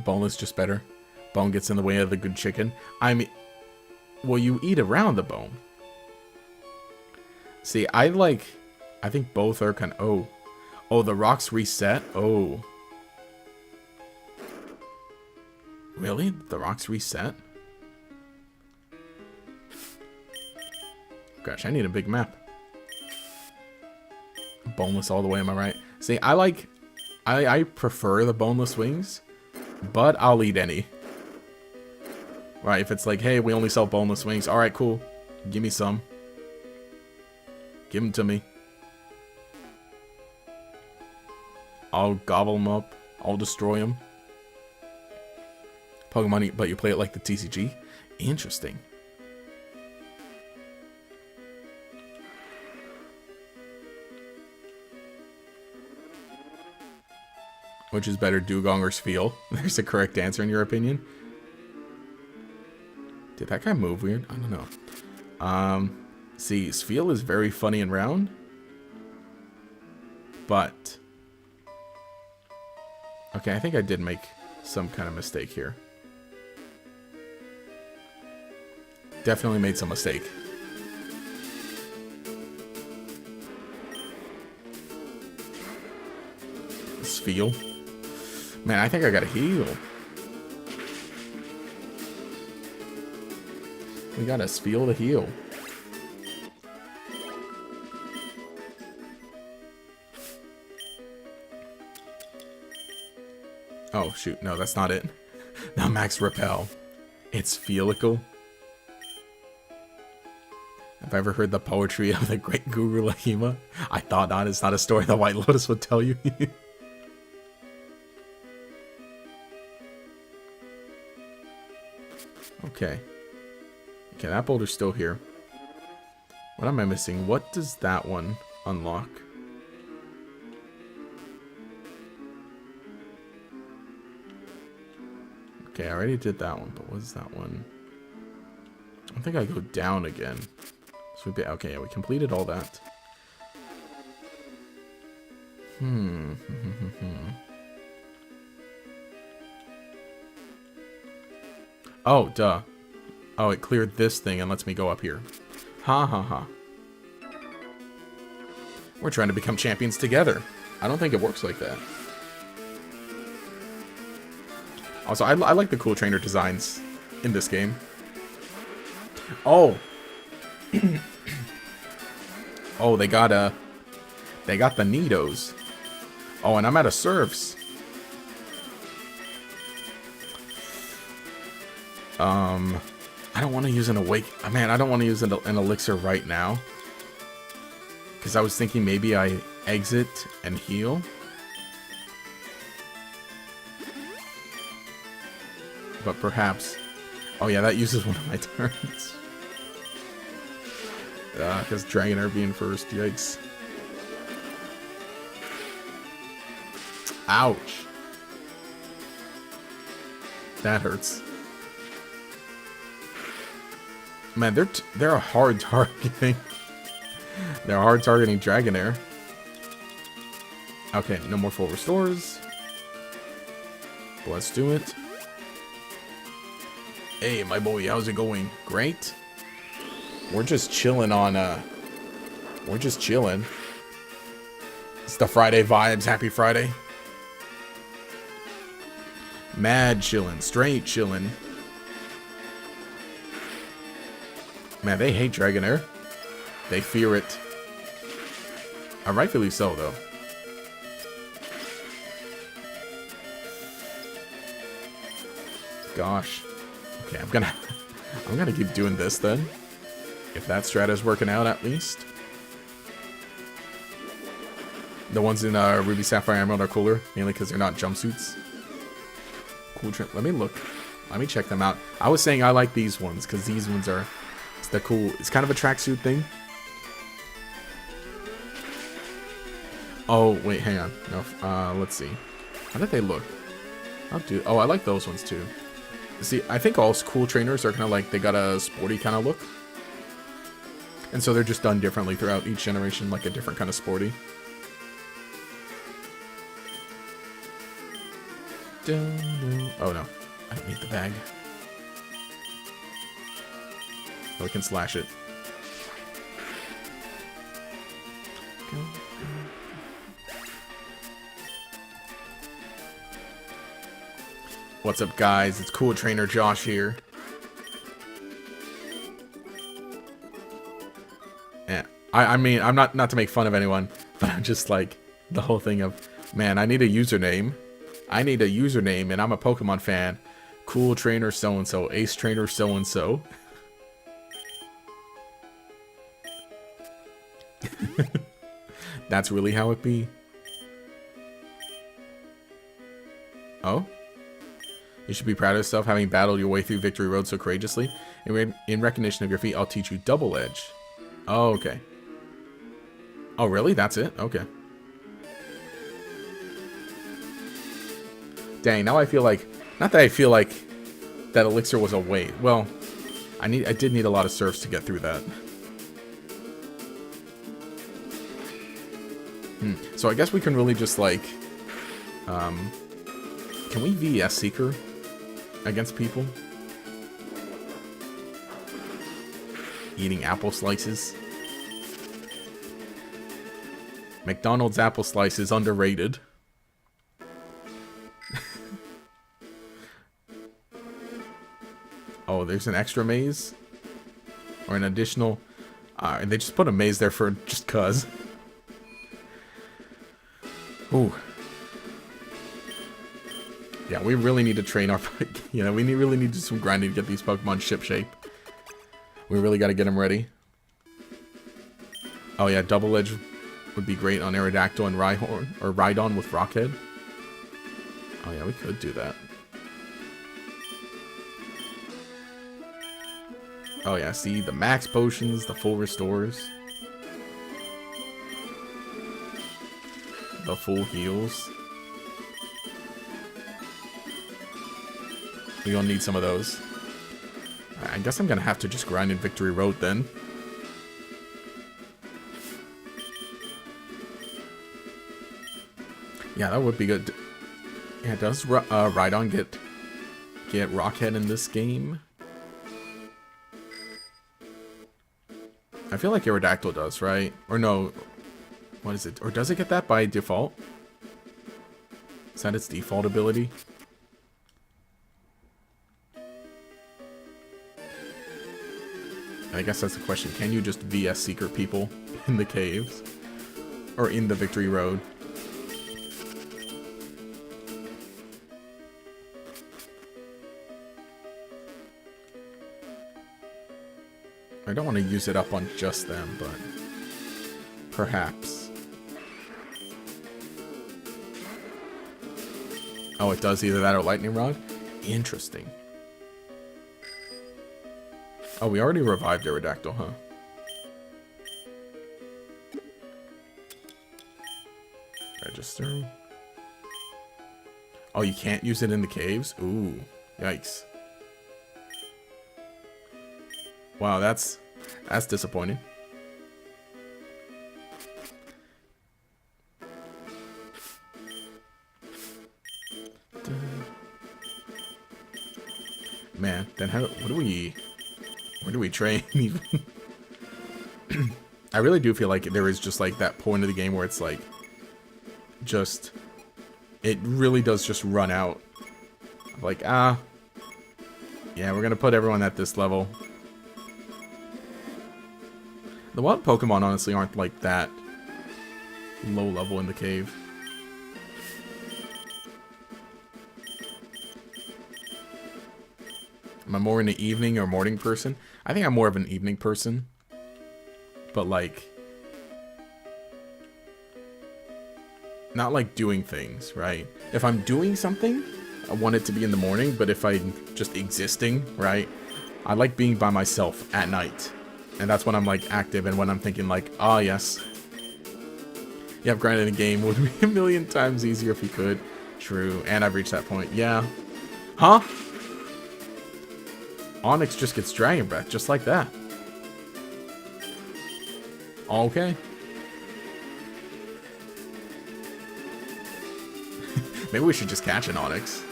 Bone is just better. Bone gets in the way of the good chicken. I mean, well, you eat around the bone. See, I think both are kind of... Oh, the rocks reset? Oh. Really? The rocks reset? Gosh, I need a big map. Boneless all the way, am I right? See, I prefer the boneless wings, but I'll eat any. Right, if it's like, hey, we only sell boneless wings. Alright, cool. Give me some. Give them to me. I'll gobble them up. I'll destroy them. Pokemon, but you play it like the TCG? Interesting. Which is better, Dugong or Spheal? There's a correct answer in your opinion. Did that guy move weird? I don't know. See, Spheal is very funny and round. But... okay, I think I did make some kind of mistake here. Definitely made some mistake. Spheal. Man, I think I gotta heal. We got a Spiel to heal. Oh, shoot. No, that's not it. Not Max Repel. It's Feelical. Have I ever heard the poetry of the great Guru Lahima? I thought not. It's not a story the White Lotus would tell you. Okay. Okay, that boulder's still here. What am I missing? What does that one unlock? Okay, I already did that one, but what is that one? I think I go down again. So okay, yeah, we completed all that. Oh, duh. Oh, it cleared this thing and lets me go up here. Ha ha ha. We're trying to become champions together. I don't think it works like that. Also, I like the cool trainer designs in this game. Oh. Oh, they got the Nidos. Oh, and I'm out of serfs. I don't want to use an awake. Man, I don't want to use an elixir right now. Because I was thinking maybe I exit and heal. But perhaps. Oh yeah, that uses one of my turns. Because Dragonair being first. Yikes. Ouch. That hurts. Man, they're a hard targeting. They're hard targeting Dragonair. Okay, no more full restores. Let's do it. Hey, my boy, how's it going? Great. We're just chilling on, we're just chilling. It's the Friday vibes. Happy Friday. Mad chilling. Straight chilling. Man, they hate Dragonair. They fear it. Rightfully so, though. Gosh. Okay, I'm gonna keep doing this then. If that strat is working out, at least. The ones in Ruby Sapphire Emerald are cooler, mainly because they're not jumpsuits. Cool trip. Let me look. Let me check them out. I was saying I like these ones because these ones are. They're cool. It's kind of a tracksuit thing. Oh wait, hang on. No, let's see. How did they look? Oh, I like those ones too. See, I think all cool trainers are kind of like they got a sporty kind of look. And so they're just done differently throughout each generation, like a different kind of sporty. Oh no, I don't need the bag. Oh, we can slash it. What's up, guys? It's Cool Trainer Josh here. Yeah, I mean, I'm not to make fun of anyone, but I'm just like the whole thing of, man, I need a username. I need a username, and I'm a Pokemon fan. Cool Trainer so-and-so. Ace Trainer so-and-so. That's really how it be. Oh? You should be proud of yourself having battled your way through Victory Road so courageously. In recognition of your feat, I'll teach you Double Edge. Oh, okay. Oh, really? That's it? Okay. Dang, now I feel like... Not that I feel like that elixir was a wait. Well, I did need a lot of serfs to get through that. So I guess we can really just like... can we VS Seeker against people? Eating apple slices. McDonald's apple slice is underrated. Oh, there's an extra maze? or an additional, and they just put a maze there for just cuz. Ooh. Yeah, we really need to train our, you know, we really need to do some grinding to get these Pokemon ship shape. We really got to get them ready. Oh yeah, Double Edge would be great on Aerodactyl and Rhyhorn, or Rhydon with Rockhead. Oh yeah, we could do that. Oh yeah, see, the max potions, the full restores. The full heals. We're gonna need some of those. I guess I'm gonna have to just grind in Victory Road then. Yeah, that would be good. Yeah, does Rhydon get Rockhead in this game? I feel like Aerodactyl does, right? Or no, what is it? Or does it get that by default? Is that its default ability? I guess that's the question. Can you just VS Secret people in the caves? Or in the Victory Road? I don't want to use it up on just them, but perhaps. Oh, it does either that or Lightning Rod? Interesting. Oh, we already revived Aerodactyl, huh? Register. Oh, you can't use it in the caves? Ooh, yikes. Wow, that's disappointing. Man, then where do we train even? I really do feel like there is just like that point of the game where it's like it really does just run out. Like, yeah, we're gonna put everyone at this level. The wild Pokemon honestly aren't like that low level in the cave. Am I more an evening or morning person? I think I'm more of an evening person. But like, not like doing things, right? If I'm doing something, I want it to be in the morning, but if I'm just existing, right? I like being by myself at night. And that's when I'm like active and when I'm thinking like, ah, yes. Yeah, grinding a game would be a million times easier if you could. True, and I've reached that point. Yeah. Huh? Onyx just gets Dragon Breath, just like that. Okay. Maybe we should just catch an Onyx.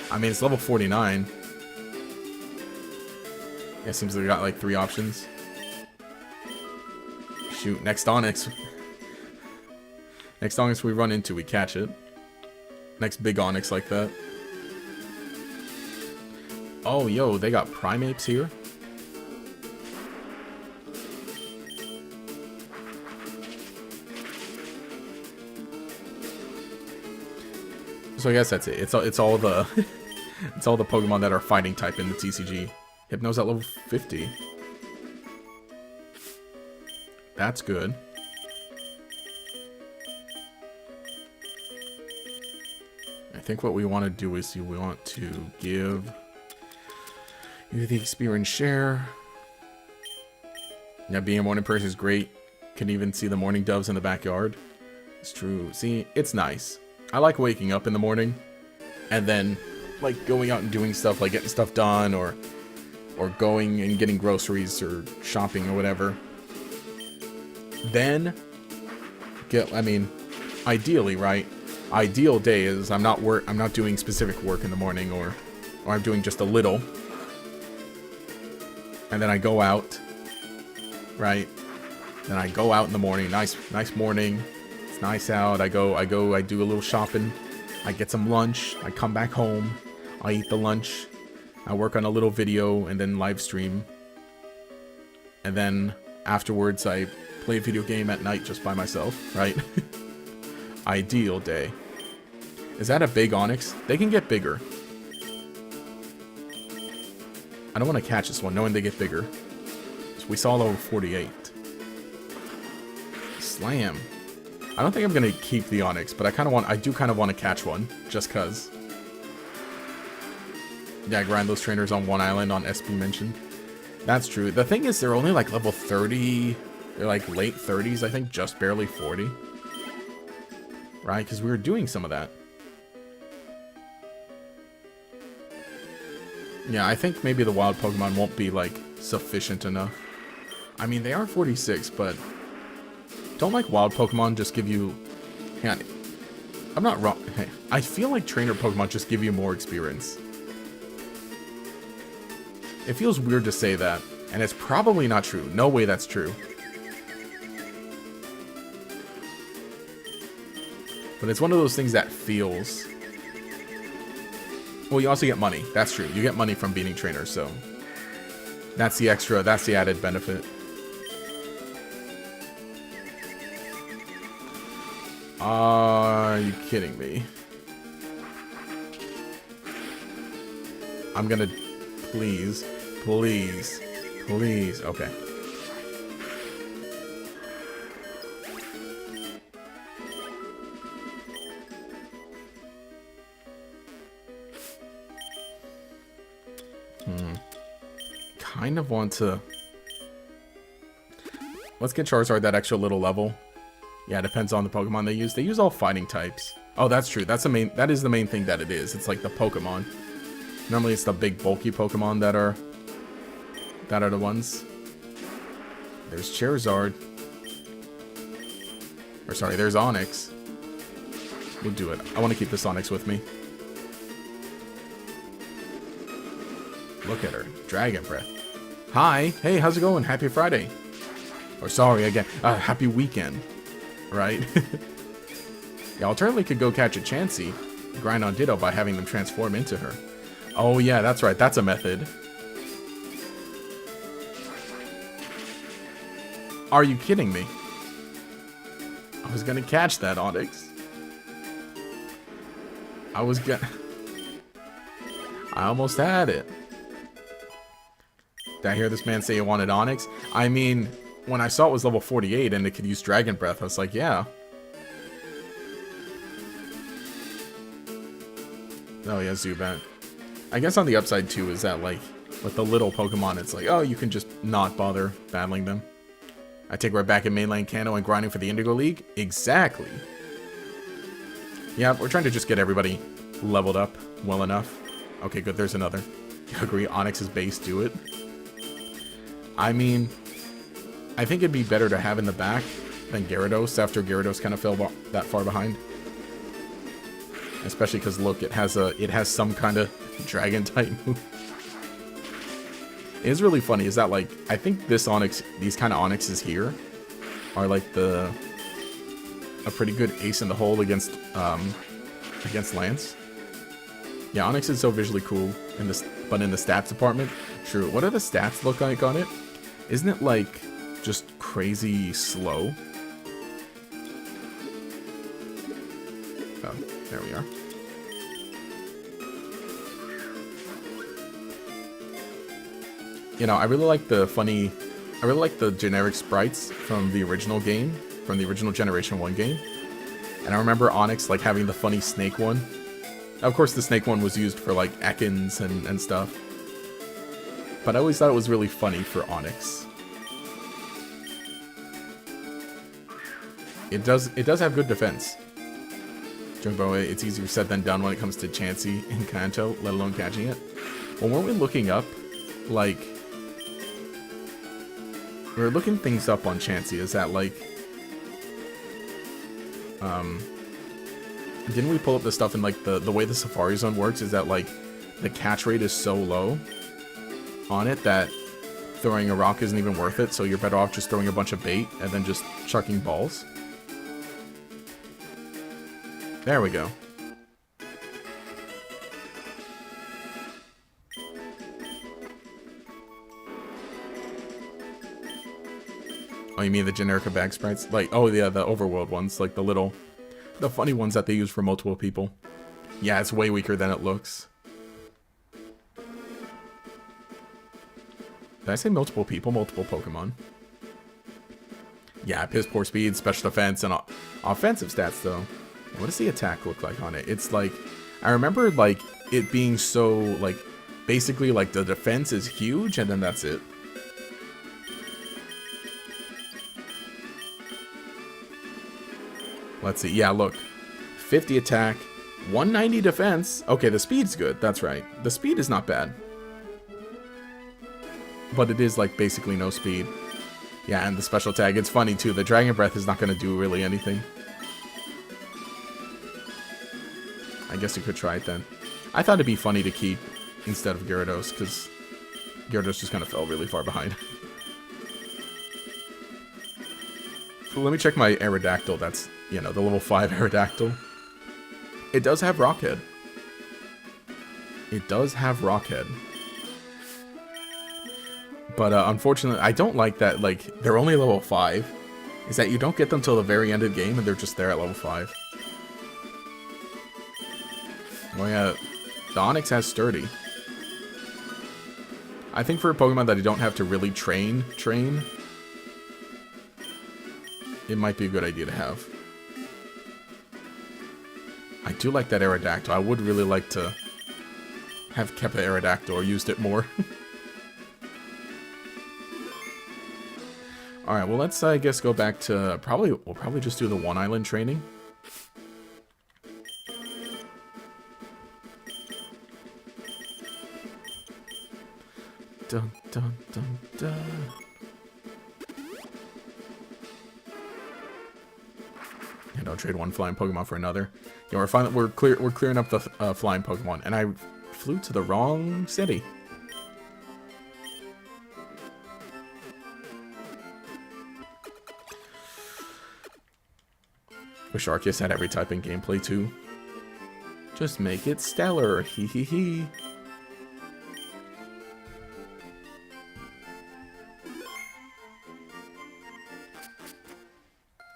I mean, it's level 49. Yeah, seems like we got like 3 options. Shoot, next Onyx. Next Onyx we run into, we catch it. Next big Onyx like that. Oh, yo, they got Primates here? So I guess that's it. It's all the it's all the Pokemon that are fighting type in the TCG. Hypno's at level 50. That's good. I think what we want to do is we want to give you the experience share. Yeah, being a morning person is great. Can even see the morning doves in the backyard. It's true. See, it's nice. I like waking up in the morning and then like going out and doing stuff, like getting stuff done or going and getting groceries or shopping or whatever. Then I mean, ideally, right? Ideal day is I'm not doing specific work in the morning or I'm doing just a little. And then I go out, right? Then I go out in the morning. Nice morning. It's nice out. I do a little shopping. I get some lunch. I come back home. I eat the lunch. I work on a little video and then live stream. And then afterwards, I play a video game at night just by myself, right? Ideal day. Is that a big Onyx? They can get bigger. I don't want to catch this one, knowing they get bigger. So we saw level 48. Slam. I don't think I'm going to keep the Onyx, but I do kind of want to catch one, just cuz. Yeah, grind those trainers on one island on SB mentioned. That's true. The thing is, they're only like level 30. They're like late 30s, I think, just barely 40. Right? Because we were doing some of that. Yeah, I think maybe the wild Pokemon won't be, like, sufficient enough. I mean, they are 46, but don't, like, wild Pokemon just give you... Yeah, I'm not wrong. Hey, I feel like trainer Pokemon just give you more experience. It feels weird to say that, and it's probably not true. No way that's true. But it's one of those things that feels... Well, you also get money. That's true. You get money from beating trainers, so... That's the extra, that's the added benefit. Are you kidding me? I'm gonna... Please. Please. Please. Okay. Kind of want to... Let's get Charizard that extra little level. Yeah, it depends on the Pokemon they use. They use all fighting types. Oh, that's true. That is the main thing that it is. It's like the Pokemon. Normally it's the big bulky Pokemon that are the ones. There's Charizard. Or sorry, there's Onyx. We'll do it. I want to keep this Onyx with me. Look at her. Dragon Breath. Hi. Hey, how's it going? Happy Friday. Or sorry, again. Happy weekend. Right? Yeah, alternately could go catch a Chansey. Grind on Ditto by having them transform into her. Oh yeah, that's right. That's a method. Are you kidding me? I was gonna catch that Onyx. I almost had it. Did I hear this man say he wanted Onyx? I mean, when I saw it was level 48 and it could use Dragon Breath, I was like, yeah. Oh yeah, Zubat. I guess on the upside too is that, like, with the little Pokemon, it's like, oh, you can just not bother battling them. I take right back in mainland Kanto and grinding for the Indigo League? Exactly. Yeah, we're trying to just get everybody leveled up well enough. Okay, good, there's another. Agree, Onyx's base, do it. I mean, I think it'd be better to have in the back than Gyarados after Gyarados kind of fell that far behind. Especially because, look, it has some kind of dragon type move. It's really funny is that, like, I think this Onyx, these kind of Onyxes here are like a pretty good ace in the hole against Lance. Yeah, Onyx is so visually cool in this, but in the stats department, true. What do the stats look like on it? Isn't it like just crazy slow? Oh, there we are. You know, I really like the generic sprites from the original game, from the original Generation 1 game. And I remember Onyx, like, having the funny snake one. Of course, the snake one was used for, like, Ekans and stuff. But I always thought it was really funny for Onyx. It does have good defense. Jumbo, it's easier said than done when it comes to Chansey and Kanto, let alone catching it. Well, weren't we looking up, like... We were looking things up on Chansey. Is that, like... Didn't we pull up the stuff in, like, the way the Safari Zone works is that, like, the catch rate is so low on it that throwing a rock isn't even worth it, so you're better off just throwing a bunch of bait and then just chucking balls. There we go. Oh, you mean the Generica bag sprites? Like, oh yeah, the overworld ones. Like the funny ones that they use for multiple people. Yeah, it's way weaker than it looks. Did I say multiple people? Multiple Pokemon. Yeah, piss poor speed, special defense, and offensive stats, though. What does the attack look like on it? It's like, I remember, like, it being so, like, basically, like, the defense is huge, and then that's it. Let's see. Yeah, look. 50 attack, 190 defense. Okay, the speed's good. That's right. The speed is not bad. But it is, like, basically no speed. Yeah, and the special tag. It's funny, too. The Dragon Breath is not going to do really anything. I guess you could try it then. I thought it'd be funny to keep instead of Gyarados, because Gyarados just kind of fell really far behind. So let me check my Aerodactyl. That's, you know, the level 5 Aerodactyl. It does have Rockhead. It does have Rockhead. But unfortunately, I don't like that, like, they're only level 5. Is that you don't get them till the very end of the game, and they're just there at level 5. Oh yeah, the Onix has Sturdy. I think for a Pokemon that you don't have to really train, it might be a good idea to have. I do like that Aerodactyl. I would really like to have kept the Aerodactyl or used it more. Alright, well let's, I guess, go back to, we'll probably just do the One Island training. Dun, dun, dun, dun. Yeah, don't trade one flying Pokemon for another. Yeah, we're clearing up the flying Pokemon, and I flew to the wrong city. Wish Arceus had every type in gameplay too. Just make it stellar, hee hee hee.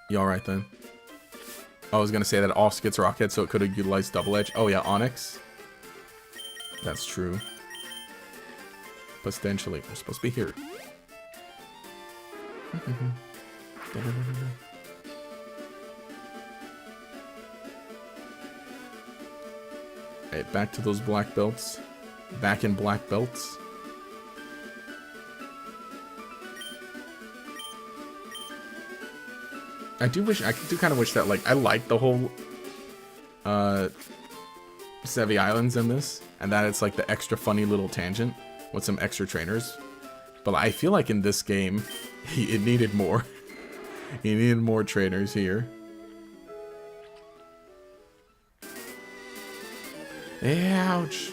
You alright then? I was gonna say that it also gets Rocket, so it could have utilized Double Edge. Oh yeah, Onix. That's true. Potentially. We're supposed to be here. Alright, back to those black belts. Back in black belts. I do kind of wish that, like, I like the whole, Sevi Islands in this, and that it's, like, the extra funny little tangent with some extra trainers. But I feel like in this game, it needed more. He needed more trainers here. Ouch.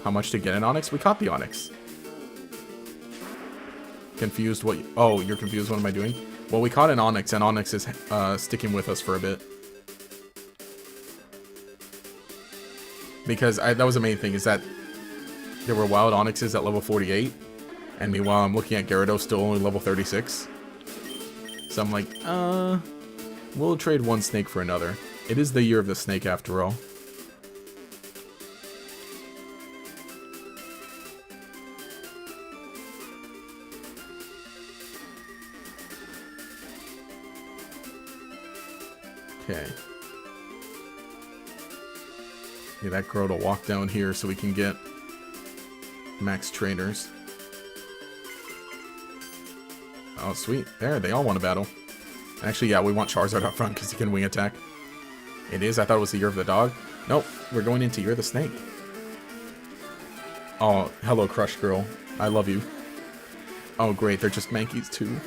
How much to get an Onix? We caught the Onix. Confused what oh, you're confused, what am I doing? Well, we caught an Onix, and Onix is sticking with us for a bit. Because that was the main thing, is that there were wild Onixes at level 48, and meanwhile I'm looking at Gyarados still only level 36. So I'm like, we'll trade one snake for another. It is the year of the snake after all. Okay. Yeah, that girl to walk down here so we can get max trainers. Oh, sweet. There, they all want to battle. Actually, yeah, we want Charizard up front because he can wing attack. It is? I thought it was the year of the dog. Nope, we're going into Year of the Snake. Oh, hello, Crush Girl. I love you. Oh, great, they're just Mankeys too.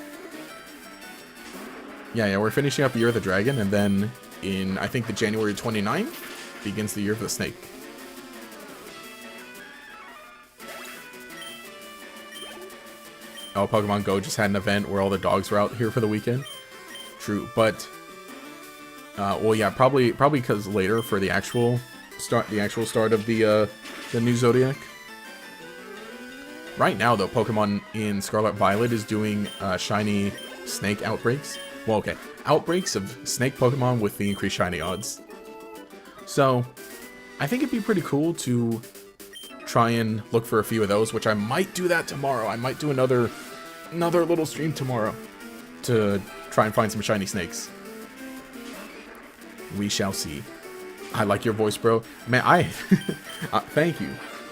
Yeah, we're finishing up Year of the Dragon, and then in, I think, the January 29th, begins the Year of the Snake. Oh, Pokemon Go just had an event where all the dogs were out here for the weekend. True, but, well, yeah, probably because later for the actual start of the new Zodiac. Right now, though, Pokemon in Scarlet Violet is doing shiny snake outbreaks. Well, okay, outbreaks of snake Pokemon with the increased shiny odds. So, I think it'd be pretty cool to try and look for a few of those, which I might do that tomorrow. I might do another little stream tomorrow to try and find some shiny snakes. We shall see. I like your voice, bro. Man, thank you.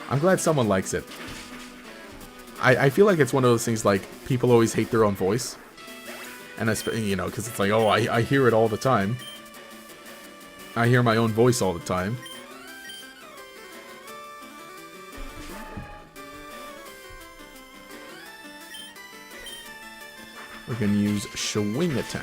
I'm glad someone likes it. I feel like it's one of those things, like, people always hate their own voice. And, you know, because it's like, oh, I hear it all the time. I hear my own voice all the time. We're going to use Swing Attack.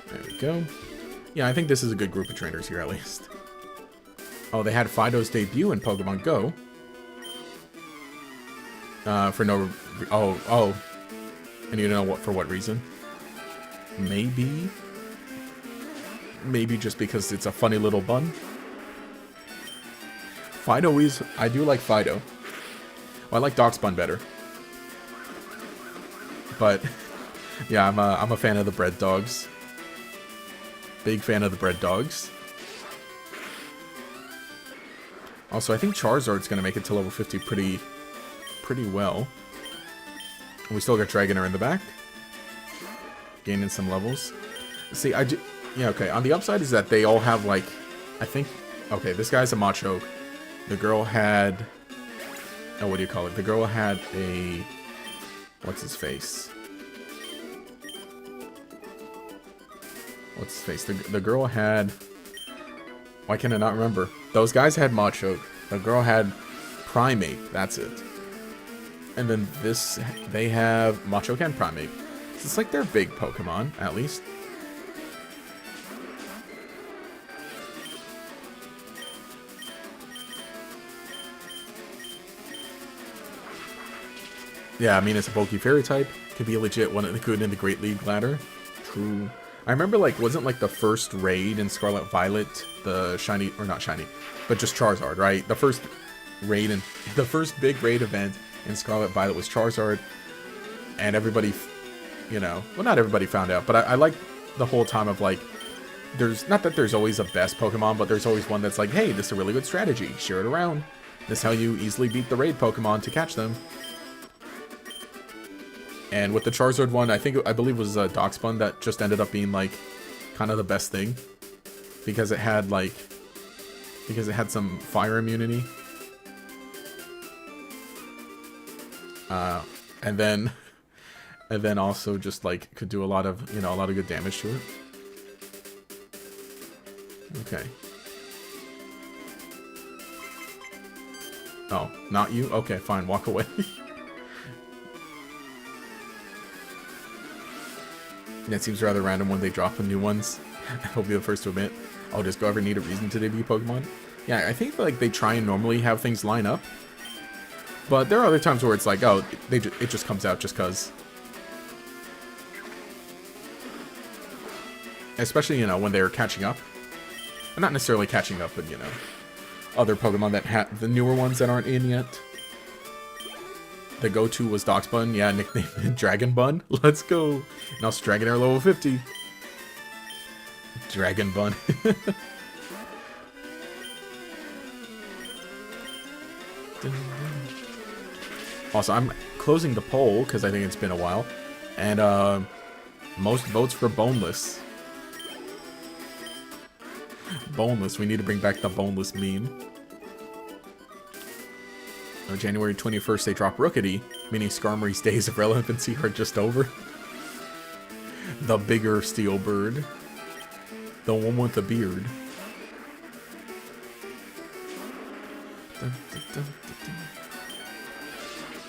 There we go. Yeah, I think this is a good group of trainers here, at least. Oh, they had Fido's debut in Pokemon Go. For no... Oh. And you know for what reason? Maybe just because it's a funny little bun. Fido is... I do like Fido. Well, I like Darkspun better. But, yeah, I'm a fan of the bread dogs. Big fan of the bread dogs. Also, I think Charizard's going to make it to level 50 pretty well. And we still got Dragonair in the back. Gaining some levels. See, yeah, okay. On the upside is that they all have, like, I think... Okay, this guy's a Machoke. The girl had... Oh, what do you call it? The girl had a... What's his face? The girl had... Why can I not remember? Those guys had Machoke. The girl had Primate. That's it. And then this... They have Machoke and Primate. So it's like they're big Pokemon, at least. Yeah, I mean, it's a Poke Fairy type. Could be a legit one of the good in the Great League ladder. True. I remember, like, wasn't, like, the first raid in Scarlet Violet the shiny, or not shiny, but just Charizard, right? The first raid, and the first big raid event in Scarlet Violet was Charizard, and everybody, you know, well, not everybody found out, but I like the whole time of, like, there's, not that there's always a best Pokemon, but there's always one that's like, hey, this is a really good strategy, share it around. This is how you easily beat the raid Pokemon to catch them. And with the Charizard one, I believe it was Darkspun that just ended up being, like, kind of the best thing. Because it had, like, some fire immunity. And then also just, like, could do a lot of, you know, a lot of good damage to it. Okay. Oh, not you? Okay, fine, walk away. It seems rather random when they drop the new ones. I'll be the first to admit. Oh, does Go ever need a reason to debut Pokemon? Yeah, I think like they try and normally have things line up. But there are other times where it's like, oh, it just comes out just cause. Especially, you know, when they're catching up. Well, not necessarily catching up, but, you know, other Pokemon that have the newer ones that aren't in yet. The go-to was Darkspun. Yeah, nickname Dragon Bun. Let's go. Now it's Dragonair level 50. Dragon Bun. Also, I'm closing the poll because I think it's been a while. And most votes for Boneless. Boneless. We need to bring back the Boneless meme. On January 21st, they drop Rookity, meaning Skarmory's days of relevancy are just over. The bigger steel bird. The one with the beard.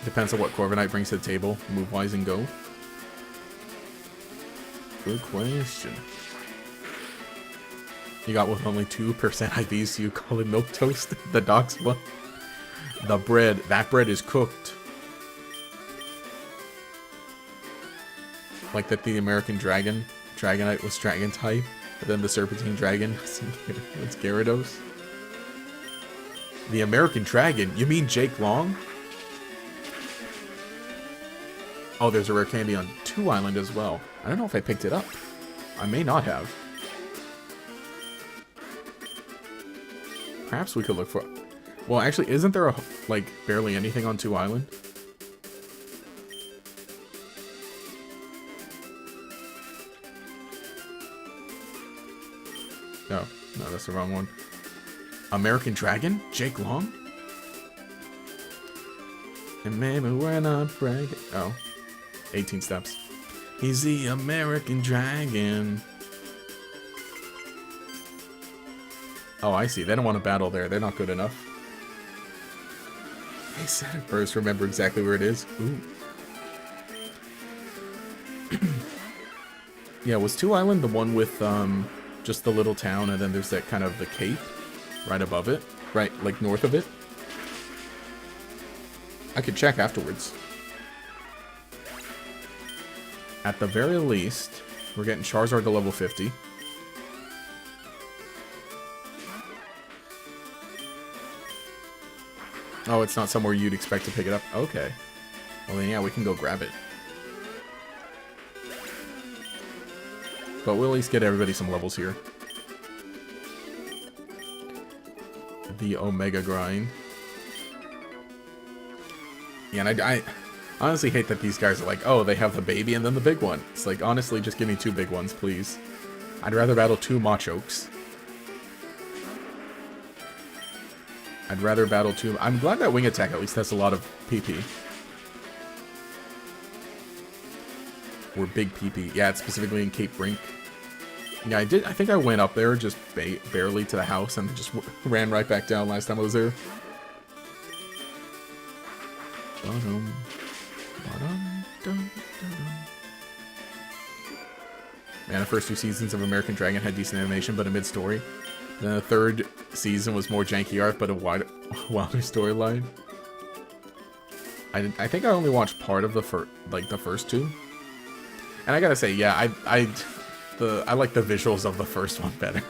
Depends on what Corviknight brings to the table, move-wise and go. Good question. You got with only 2% IVs, so you call it milk toast? The dog's one. The bread. That bread is cooked. Like that the American Dragonite was Dragon type, and then the Serpentine Dragon was Gyarados. The American Dragon? You mean Jake Long? Oh, there's a rare candy on 2 Island as well. I don't know if I picked it up. I may not have. Perhaps we could look for... Well, actually, isn't there, like, barely anything on 2 Island? No, that's the wrong one. American Dragon? Jake Long? And maybe we're not bragging. Oh. 18 steps. He's the American Dragon. Oh, I see. They don't want to battle there. They're not good enough. They said it first. Remember exactly where it is. Ooh. Yeah, was 2 Island the one with just the little town, and then there's that kind of the cape right above it? Right, like north of it? I could check afterwards. At the very least, we're getting Charizard to level 50. Oh, it's not somewhere you'd expect to pick it up? Okay. Well then, yeah, we can go grab it. But we'll at least get everybody some levels here. The Omega Grind. Yeah, and I honestly hate that these guys are like, oh, they have the baby and then the big one. It's like, honestly, just give me 2 big ones, please. I'd rather battle 2 Machokes. I'd rather battle 2... I'm glad that Wing Attack at least has a lot of PP. Or big PP. Yeah, it's specifically in Cape Brink. Yeah, I think I went up there just barely to the house and just ran right back down last time I was there. Man, the first 2 seasons of American Dragon had decent animation, but a mid-story. Then the 3rd season was more janky art, but a wilder storyline. I think I only watched part of the first 2. And I gotta say, yeah, I like the visuals of the first one better.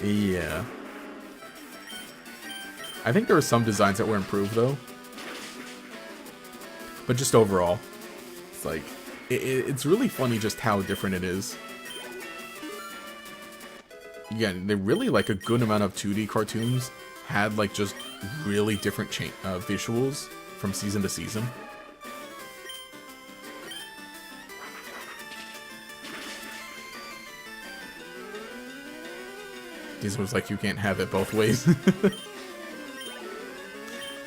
Yeah. I think there were some designs that were improved, though. But just overall, it's like, it's really funny just how different it is. Yeah, they really, like, a good amount of 2D cartoons had, like, just really different visuals from season to season. Disney was like, you can't have it both ways.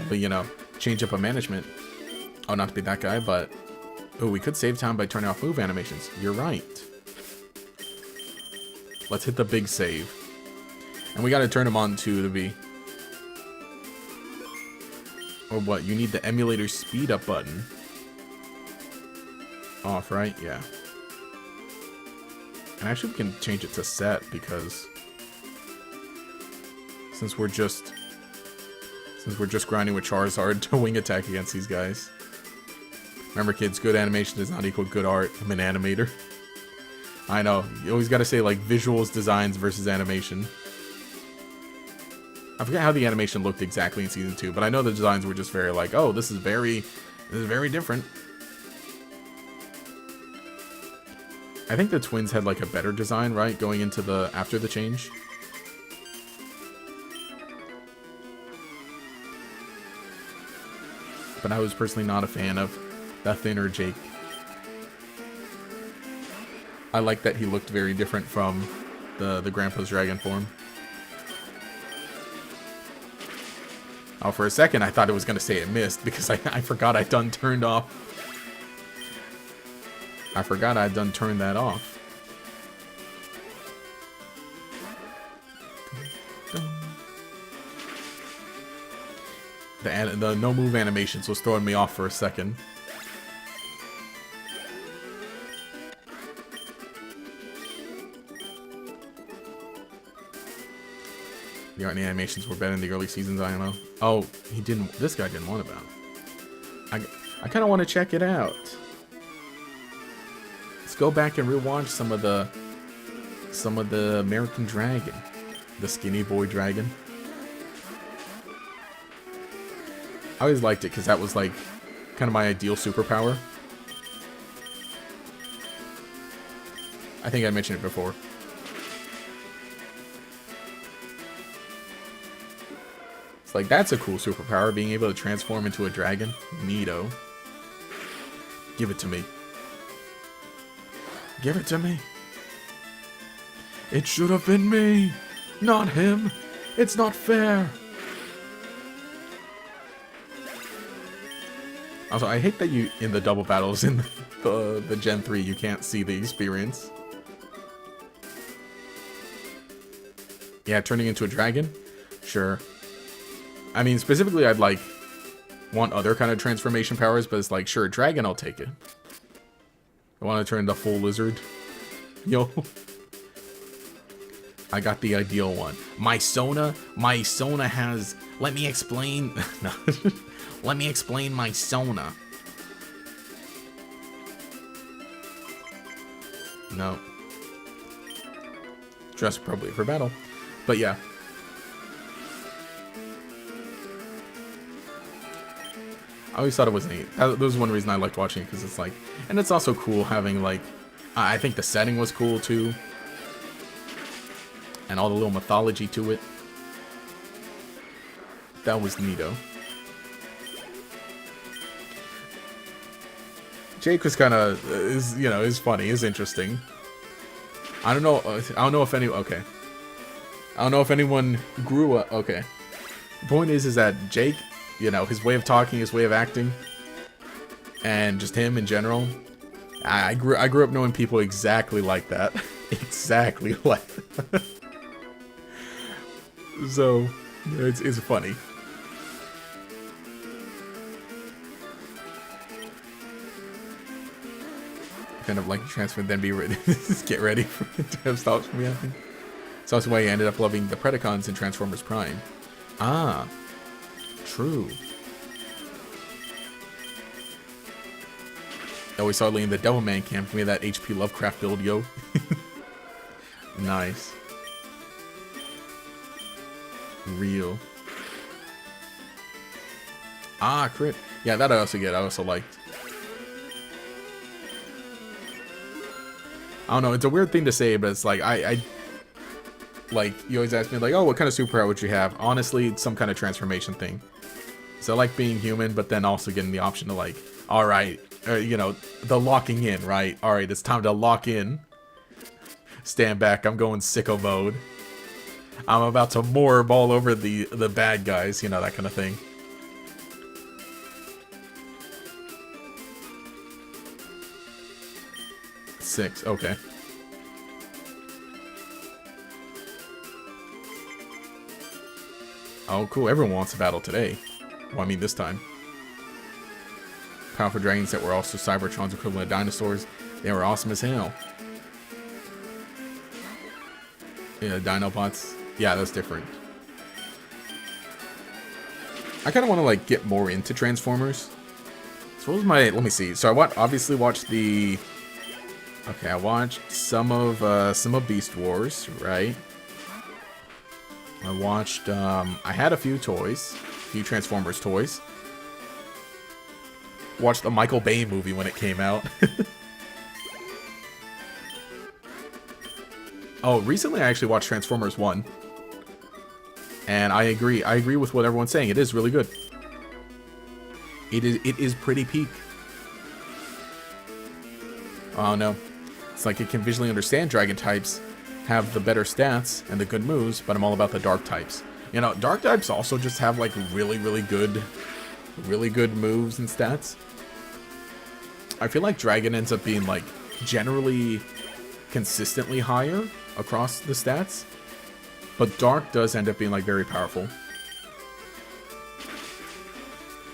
But, you know, change up a management. Oh, not to be that guy, but... Oh, we could save time by turning off move animations. You're right. Let's hit the big save. And we gotta turn them on to be... Or what? You need the emulator speed up button. Off, right? Yeah. And actually we can change it to set because... Since we're just grinding with Charizard to Wing Attack against these guys. Remember, kids, good animation does not equal good art. I'm an animator. I know. You always gotta say, like, visuals, designs versus animation. I forget how the animation looked exactly in Season 2, but I know the designs were just very like, oh, this is very different. I think the twins had, like, a better design, right? Going into after the change. But I was personally not a fan of the thinner Jake. I like that he looked very different from the Grandpa's Dragon form. Oh, for a second I thought it was going to say it missed because I forgot I'd done turned off. I forgot I'd done turned that off. The no move animations was throwing me off for a second. The art and the animations were better in the early seasons, I don't know. Oh, he didn't. This guy didn't want to battle. I kind of want to check it out. Let's go back and rewatch some of the American Dragon, the skinny boy dragon. I always liked it because that was like kind of my ideal superpower. I think I mentioned it before. It's like, that's a cool superpower, being able to transform into a dragon. Neato. Give it to me. Give it to me. It should have been me, not him. It's not fair. Also, I hate that you, in the double battles in the Gen 3, you can't see the experience. Yeah, turning into a dragon? Sure. I mean, specifically, I'd like want other kind of transformation powers, but it's like, sure, dragon, I'll take it. I want to turn into full lizard. Yo. I got the ideal one. My Sona has... Let me explain... No. Let me explain my Sona. No. Dress appropriate for battle. But yeah. I always thought it was neat. That was one reason I liked watching it, because it's like... And it's also cool having, like... I think the setting was cool, too. And all the little mythology to it. That was neato. Jake was kind of... is funny, is interesting. I don't know if any... Okay. I don't know if anyone grew up... Okay. The point is that Jake... his way of talking, his way of acting, and just him in general. I grew up knowing people exactly like that. Exactly like that. So, it's funny. Kind of like transfer, then be ready. Get ready for it to have stops from happening. It's also why he ended up loving the Predacons in Transformers Prime. Ah. True. Oh, we saw Lee in the Devilman camp. Give me that HP Lovecraft build, yo. Nice. Real. Ah, crit. Yeah, that I also get. I also liked. I don't know. It's a weird thing to say, but it's like, like, you always ask me, like, oh, what kind of superpower would you have? Honestly, it's some kind of transformation thing. So I like being human, but then also getting the option to, like, alright, the locking in, right? Alright, it's time to lock in. Stand back, I'm going sicko mode. I'm about to morb all over the bad guys, that kind of thing. Six, okay. Oh, cool. Everyone wants a battle today. Well, I mean, this time. Powerful dragons that were also Cybertron's equivalent of dinosaurs. They were awesome as hell. Yeah, Dinobots. Yeah, that's different. I kind of want to, like, get more into Transformers. So what was my... Let me see. So I obviously watched the... Okay, I watched some of Beast Wars, right? I watched, I had a few toys. A few Transformers toys. Watched the Michael Bay movie when it came out. Oh, recently I actually watched Transformers 1. And I agree. I agree with what everyone's saying. It is really good. It is pretty peak. Oh no. It's like it can visually understand dragon types, have the better stats and the good moves, but I'm all about the dark types. Dark types also just have like really good moves and stats. I feel like dragon ends up being like generally consistently higher across the stats, but dark does end up being like very powerful.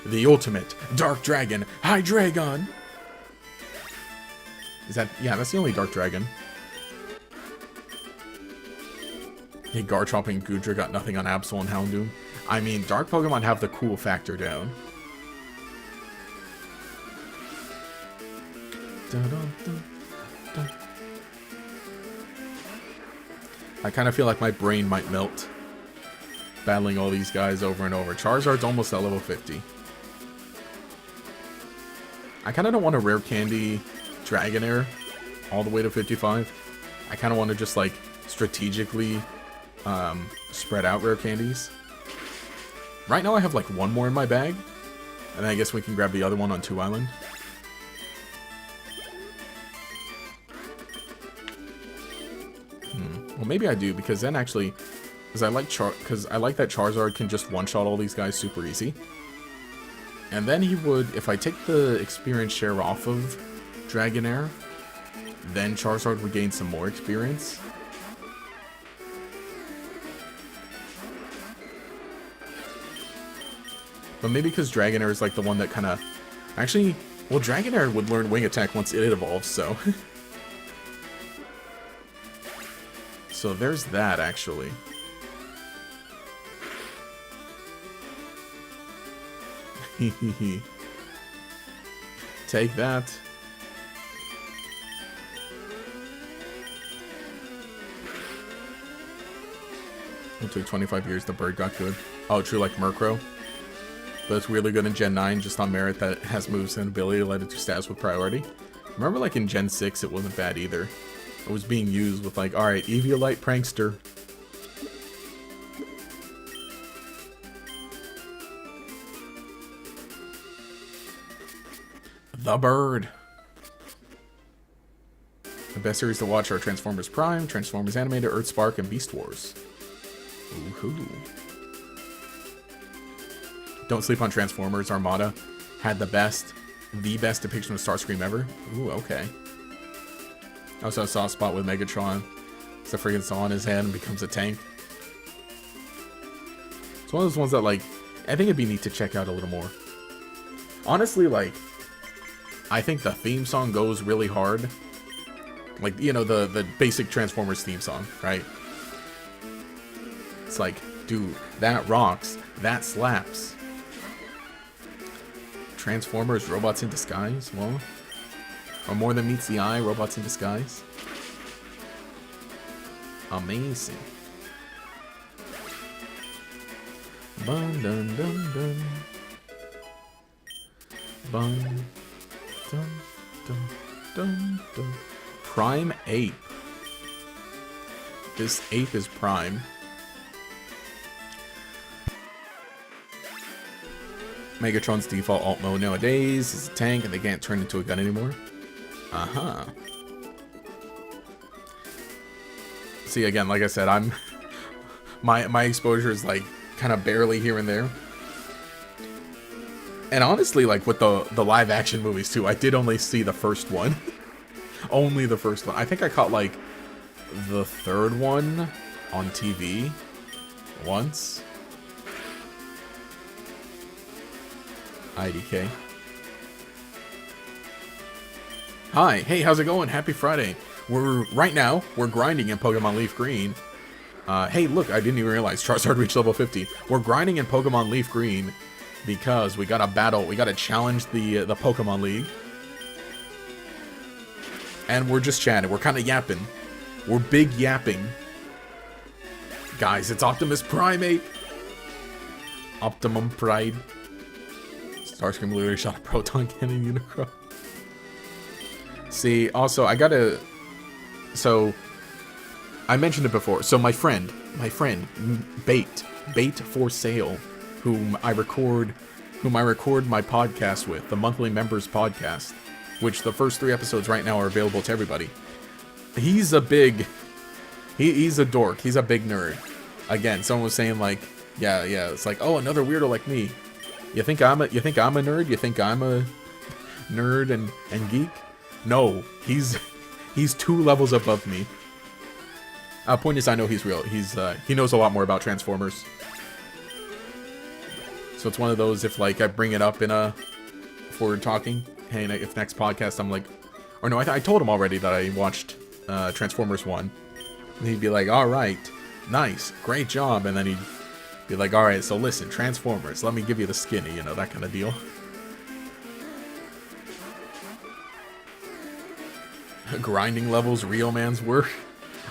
The ultimate dark dragon, Hydreigon. Is that... Yeah, that's the only dark dragon. Hey, Garchomp and Goodra got nothing on Absol and Houndoom. I mean, dark Pokemon have the cool factor down. Dun, dun, dun, dun. I kind of feel like my brain might melt battling all these guys over and over. Charizard's almost at level 50. I kind of don't want to rare candy Dragonair all the way to 55. I kind of want to just like strategically spread out rare candies. Right now I have like one more in my bag, and then I guess we can grab the other one on 2 Island. Well, maybe I do, because then actually, because I like that Charizard can just one-shot all these guys super easy. And then he would, if I take the experience share off of Dragonair, then Charizard would gain some more experience. But maybe because Dragonair is like the one that kind of... Actually, well, Dragonair would learn Wing Attack once it evolves, so... So there's that, actually. Take that. It took 25 years, the bird got good. Oh, true, like Murkrow. But it's really good in Gen 9, just on merit that it has moves and ability to let it do stats with priority. Remember, like in Gen 6, it wasn't bad either. It was being used with like, alright, Eviolite Prankster. The Bird. The best series to watch are Transformers Prime, Transformers Animated, Earthspark, and Beast Wars. Woohoo. Don't sleep on Transformers. Armada had the best depiction of Starscream ever. Ooh, okay. I also have a soft spot with Megatron. It's a freaking saw in his hand and becomes a tank. It's one of those ones that, like, I think it'd be neat to check out a little more. Honestly, like, I think the theme song goes really hard. Like, you know, the basic Transformers theme song, right? It's like, dude, that rocks. That slaps. Transformers, robots in disguise? Well... Or more than meets the eye, robots in disguise. Amazing. Bun dun dun dun. Bun dun dun dun dun. Prime Ape. This ape is Prime. Megatron's default alt mode nowadays is a tank, and they can't turn into a gun anymore. Uh-huh. See, again, like I said, I'm... my exposure is, like, kind of barely here and there. And honestly, like, with the live-action movies, too, I did only see the first one. Only the first one. I think I caught, like, the third one on TV once. IDK. Hi, hey, how's it going? Happy Friday. Right now, we're grinding in Pokemon Leaf Green. Hey, look, I didn't even realize Charizard reached level 50. We're grinding in Pokemon Leaf Green because we gotta battle, we gotta challenge the Pokemon League. And we're just chatting, we're kind of yapping. We're big yapping. Guys, it's Optimus Primate. Optimum Pride. Starscream literally shot a proton cannon Unicron. See, also, I gotta... So, I mentioned it before. So my friend, Bait for Sale, whom I record my podcast with, the monthly members podcast, which the first 3 episodes right now are available to everybody. He's a big... He's a dork. He's a big nerd. Again, someone was saying like, yeah, it's like, oh, another weirdo like me. You think I'm a nerd? You think I'm a nerd and geek? No, he's 2 levels above me. Point is, I know he's real. He knows a lot more about Transformers. So it's one of those, if like I bring it up if we're talking, hey, if next podcast I'm like, or no, I told him already that I watched Transformers 1. And he'd be like, all right, nice, great job. And then he'd be like, all right, so listen, Transformers, let me give you the skinny, you know, that kind of deal. grinding levels real man's work.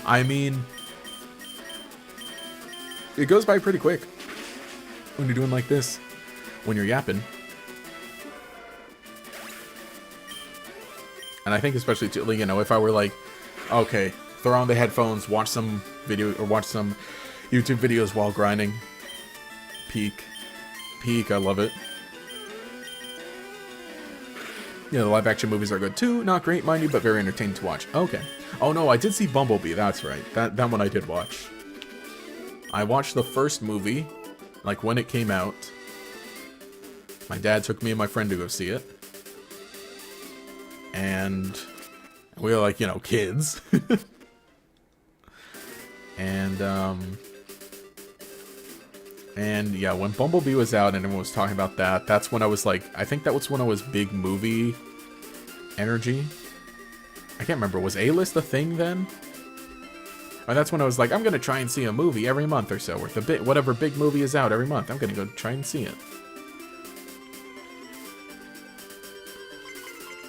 I mean, it goes by pretty quick when you're doing like this, when you're yapping. And I think especially, too, you know, if I were like, okay, throw on the headphones, watch some video, or watch some YouTube videos while grinding. Peak, I love it. Yeah, the live action movies are good too. Not great, mind you, but very entertaining to watch. Okay. Oh no, I did see Bumblebee, that's right. That one I did watch. I watched the first movie, like when it came out. My dad took me and my friend to go see it. And we were like, you know, kids. And yeah, when Bumblebee was out and everyone was talking about that, that's when I was like, I think that was when I was big movie energy. I can't remember, was A-list a thing then? Or that's when I was like, I'm gonna try and see a movie every month or so, or whatever big movie is out every month, I'm gonna go try and see it.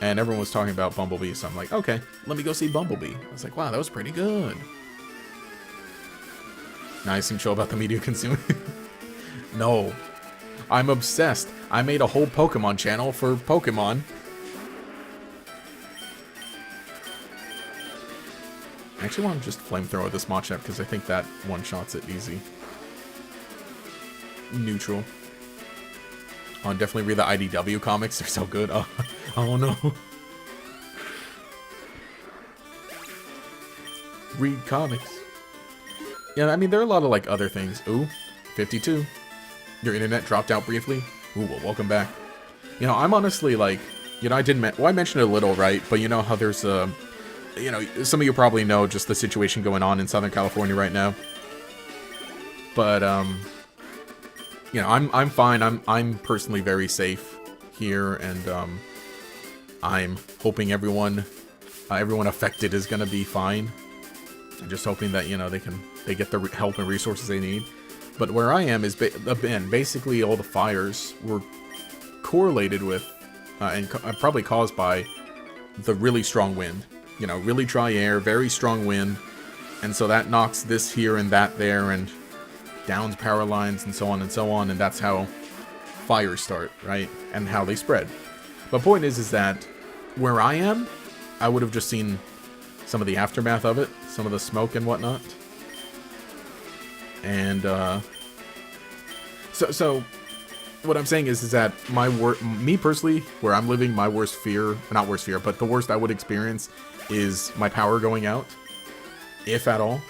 And everyone was talking about Bumblebee, so I'm like, okay, let me go see Bumblebee. I was like, wow, that was pretty good. Nice and chill about the media consuming. No. I'm obsessed. I made a whole Pokemon channel for Pokemon. I actually want to just flamethrower this Machop because I think that one-shots it easy. Neutral. Oh, and definitely read the IDW comics. They're so good. Oh no. Read comics. Yeah, I mean, there are a lot of, like, other things. Ooh, 52. Your internet dropped out briefly. Ooh, well, welcome back. You know, I'm honestly, like, you know, I mentioned it a little, right? But you know how there's, you know, some of you probably know just the situation going on in Southern California right now. But, you know, I'm fine. I'm personally very safe here, and, I'm hoping everyone affected is gonna be fine. I'm just hoping that, you know, they get the help and resources they need. But where I am is basically all the fires were correlated with, and probably caused by the really strong wind. You know, really dry air, very strong wind, and so that knocks this here and that there, and downs power lines and so on, and that's how fires start, right? And how they spread. But point is that where I am, I would have just seen some of the aftermath of it, some of the smoke and whatnot. And, so what I'm saying is that me personally, where I'm living, my worst fear, not worst fear, but the worst I would experience is my power going out, if at all.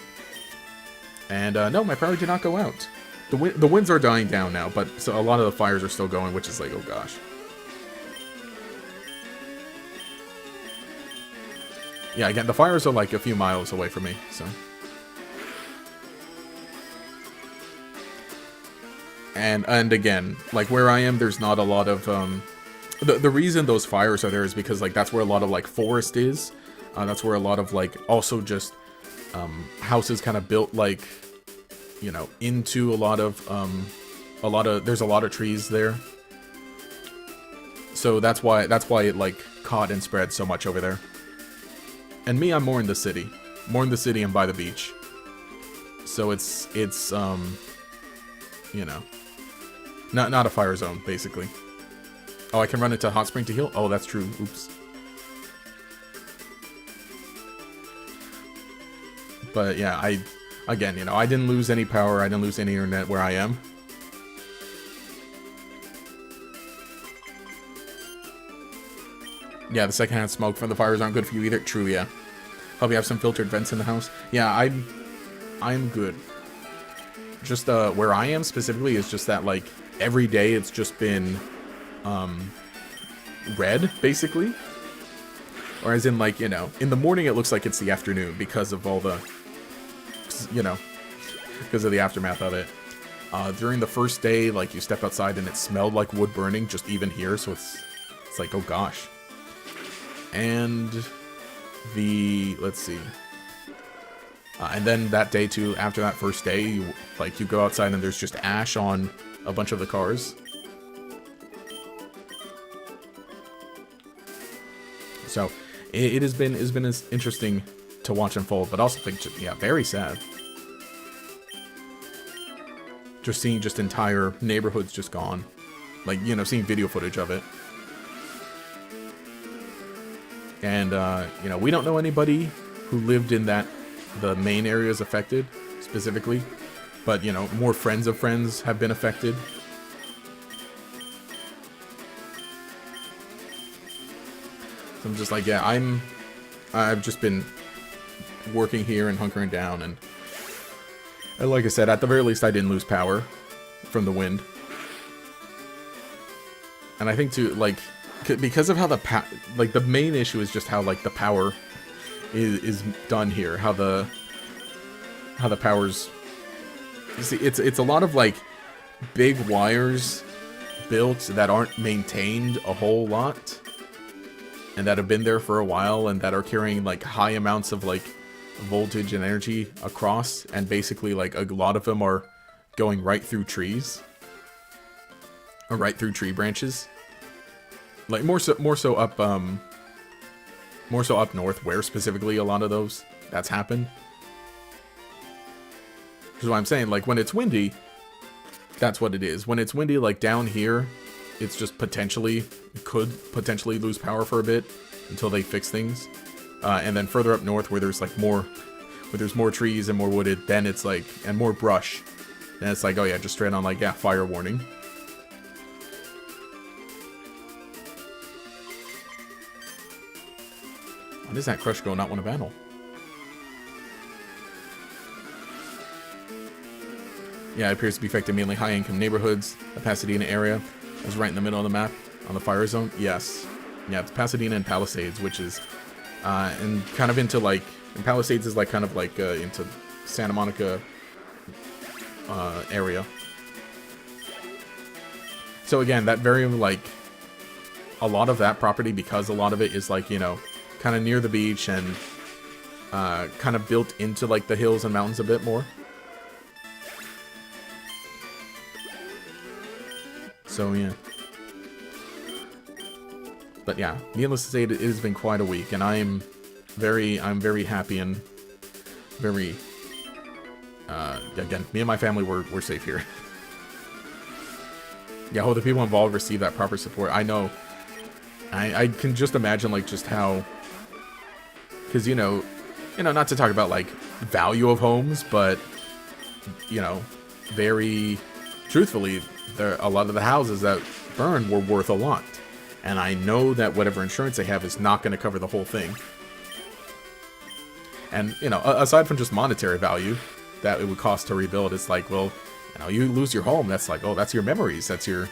And, no, my power did not go out. The winds are dying down now, but so a lot of the fires are still going, which is like, oh gosh. Yeah, again, the fires are like a few miles away from me, so. And again, like where I am, there's not a lot of, the reason those fires are there is because like that's where a lot of like forest is. That's where a lot of like also just, houses kind of built like, you know, into there's a lot of trees there. So that's why it like caught and spread so much over there. And me, I'm more in the city and by the beach. So it's you know, not a fire zone, basically. Oh, I can run into Hot Spring to heal? Oh, that's true. Oops. But yeah, again, you know, I didn't lose any power, I didn't lose any internet where I am. Yeah, the secondhand smoke from the fires aren't good for you either. True, yeah. Hope you have some filtered vents in the house. Yeah, I'm good. Just where I am specifically is just that like every day it's just been red basically, or as in like, you know, in the morning it looks like it's the afternoon because of all the, you know, because of the aftermath of it. During the first day, like you step outside and it smelled like wood burning just even here, so it's like, oh gosh. And let's see. And then that day too, after that first day, you go outside and there's just ash on a bunch of the cars. So, it has been as interesting to watch unfold, but also like, yeah, very sad. Just seeing just entire neighborhoods just gone, like, you know, seeing video footage of it. And you know, we don't know anybody who lived in the main areas affected specifically, but you know, more friends of friends have been affected. So I'm just like, yeah, I've just been working here and hunkering down, and like I said, at the very least, I didn't lose power from the wind. And I think too, like, because of how the main issue is just how like the power is done here, how the power's, you see, it's a lot of like big wires built that aren't maintained a whole lot, and that have been there for a while, and that are carrying like high amounts of like voltage and energy across, and basically like a lot of them are going right through trees, or right through tree branches. Like more so up north, where specifically a lot of those that's happened. Which is why I'm saying, like, when it's windy, that's what it is. When it's windy, like down here, it's just could potentially lose power for a bit until they fix things. And then further up north, where there's like more trees and more wooded, then it's like, and more brush, then it's like, oh yeah, just straight on like, yeah, fire warning. Why does that Crush Girl not want to battle? Yeah, it appears to be affecting mainly high-income neighborhoods. The Pasadena area is right in the middle of the map on the fire zone. Yes. Yeah, it's Pasadena and Palisades, which is, and kind of into like, and Palisades is like kind of like into Santa Monica area. So again, that very like, a lot of that property, because a lot of it is like, you know, kind of near the beach and kind of built into like the hills and mountains a bit more. So yeah. But yeah, needless to say, it has been quite a week, and I'm very happy and very again, me and my family we're safe here. Yeah, I hope the people involved receive that proper support. I know, I can just imagine like just how, because you know, not to talk about like value of homes, but you know, very truthfully, a lot of the houses that burned were worth a lot, and I know that whatever insurance they have is not going to cover the whole thing. And you know, aside from just monetary value that it would cost to rebuild, it's like, well, you know, you lose your home, that's like, oh, that's your memories, that's your,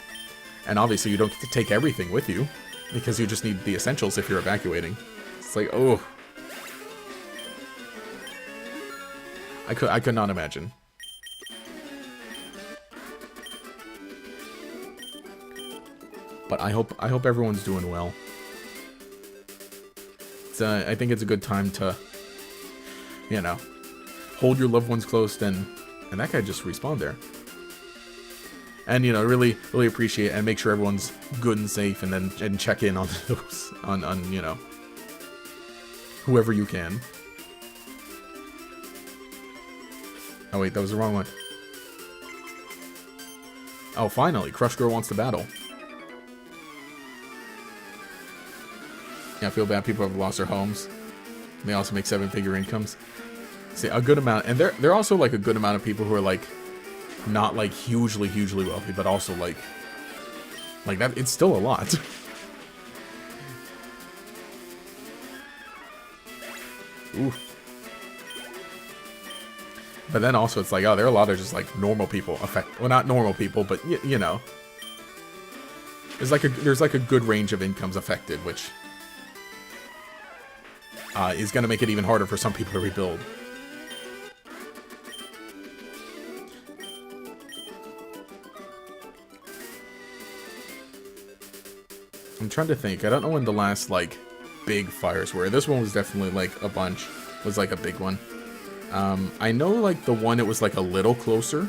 and obviously you don't get to take everything with you, because you just need the essentials if you're evacuating. It's like, oh, I could not imagine. But I hope everyone's doing well. It's, I think it's a good time to, you know, hold your loved ones close, and that guy just respawned there. And you know, really appreciate and make sure everyone's good and safe, and then check in on those on you know, whoever you can. Oh wait, that was the wrong one. Oh, finally, Crush Girl wants to battle. Yeah, I feel bad people have lost their homes. They also make 7-figure incomes. See, a good amount, and they're also like a good amount of people who are like not like hugely wealthy, but also like that. It's still a lot. Ooh. But then also it's like, oh, there are a lot of just like normal people well, not normal people, but you know, there's like a good range of incomes affected, which is going to make it even harder for some people to rebuild. I'm trying to think. I don't know when the last like big fires were. This one was definitely like a bunch. Was like a big one. I know like the one it was like a little closer.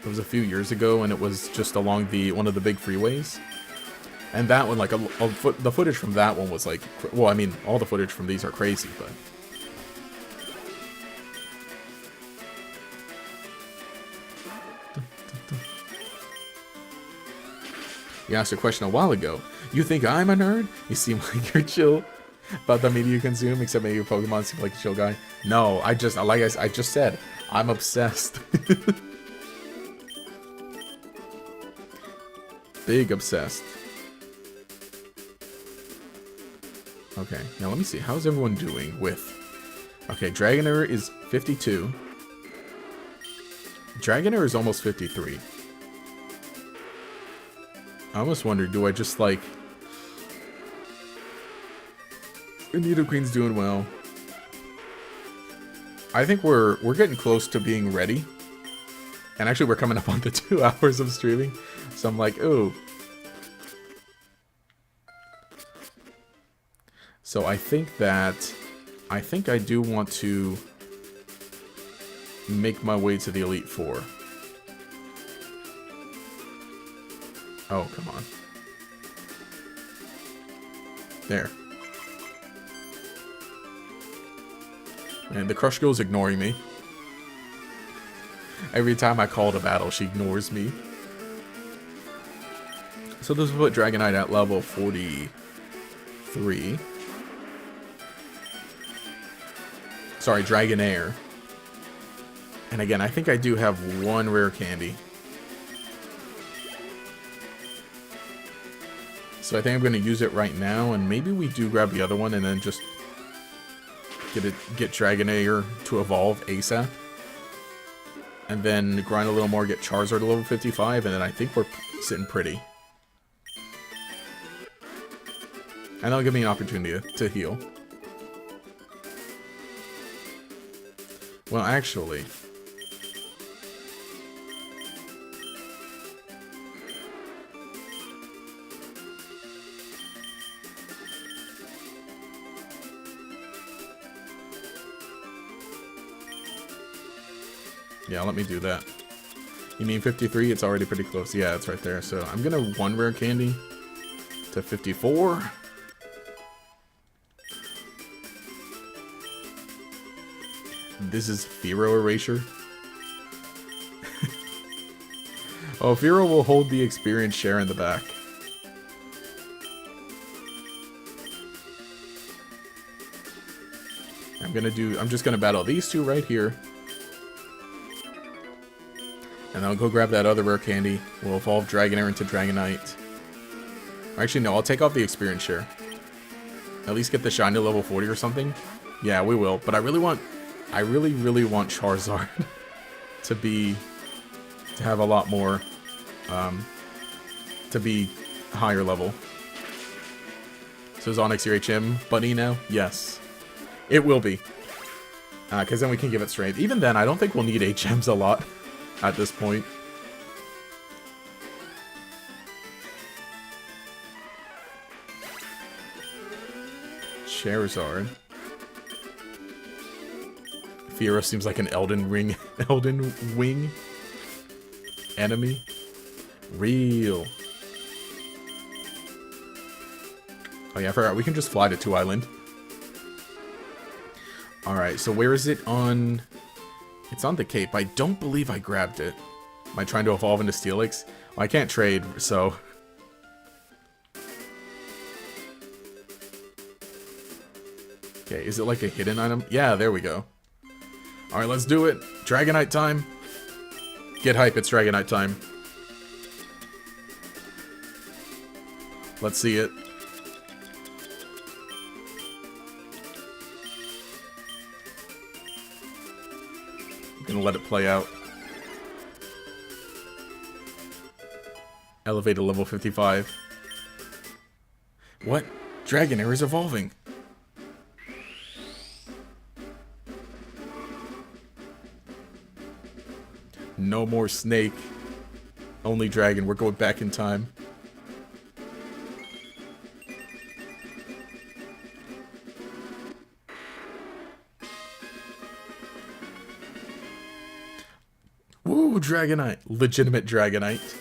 It was a few years ago, and it was just along one of the big freeways. And that one, like, the footage from that one was like, well, I mean, all the footage from these are crazy, but. You asked a question a while ago. You think I'm a nerd? You seem like you're chill about the media you consume, except maybe your Pokemon seem like a chill guy. No, I just said, I'm obsessed. Big obsessed. Okay, now let me see. How's everyone doing with... Okay, Dragonair is 52. Dragonair is almost 53. I almost wonder, do I just, like... Nidoqueen's doing well. I think we're getting close to being ready. And actually, we're coming up on the 2 hours of streaming. So I'm like, ooh. So I think I do want to make my way to the Elite Four. Oh, come on. There. And the Crush Girl's ignoring me. Every time I call to battle, she ignores me. So this will put Dragonite at level 43. Sorry, Dragonair. And again, I think I do have 1 rare candy. So I think I'm going to use it right now, and maybe we do grab the other one and then just get Dragonair to evolve ASAP. And then grind a little more, get Charizard to level 55, and then I think we're sitting pretty. And that'll give me an opportunity to heal. Well, actually... Yeah, let me do that. You mean 53? It's already pretty close. Yeah, it's right there. So I'm gonna 1 rare candy to 54. This is Firo Erasure. Oh, Firo will hold the experience share in the back. I'm just gonna battle these 2 right here. And I'll go grab that other rare candy. We'll evolve Dragonair into Dragonite. Actually, no, I'll take off the experience share. At least get the shiny level 40 or something. Yeah, we will. But I really want Charizard to have a lot more, to be higher level. So is Onyx your HM buddy now? Yes. It will be. Because then we can give it strength. Even then, I don't think we'll need HMs a lot. At this point. Charizard. Firo seems like an Elden Wing enemy. Real. Oh yeah, I forgot. We can just fly to 2 Island. Alright, so where is it on... It's on the Cape. I don't believe I grabbed it. Am I trying to evolve into Steelix? Well, I can't trade, so... Okay, is it like a hidden item? Yeah, there we go. Alright, let's do it. Dragonite time. Get hype, it's Dragonite time. Let's see it. Gonna let it play out. Elevate to level 55. What? Dragonair is evolving. No more snake. Only dragon. We're going back in time. Woo, Dragonite. Legitimate Dragonite.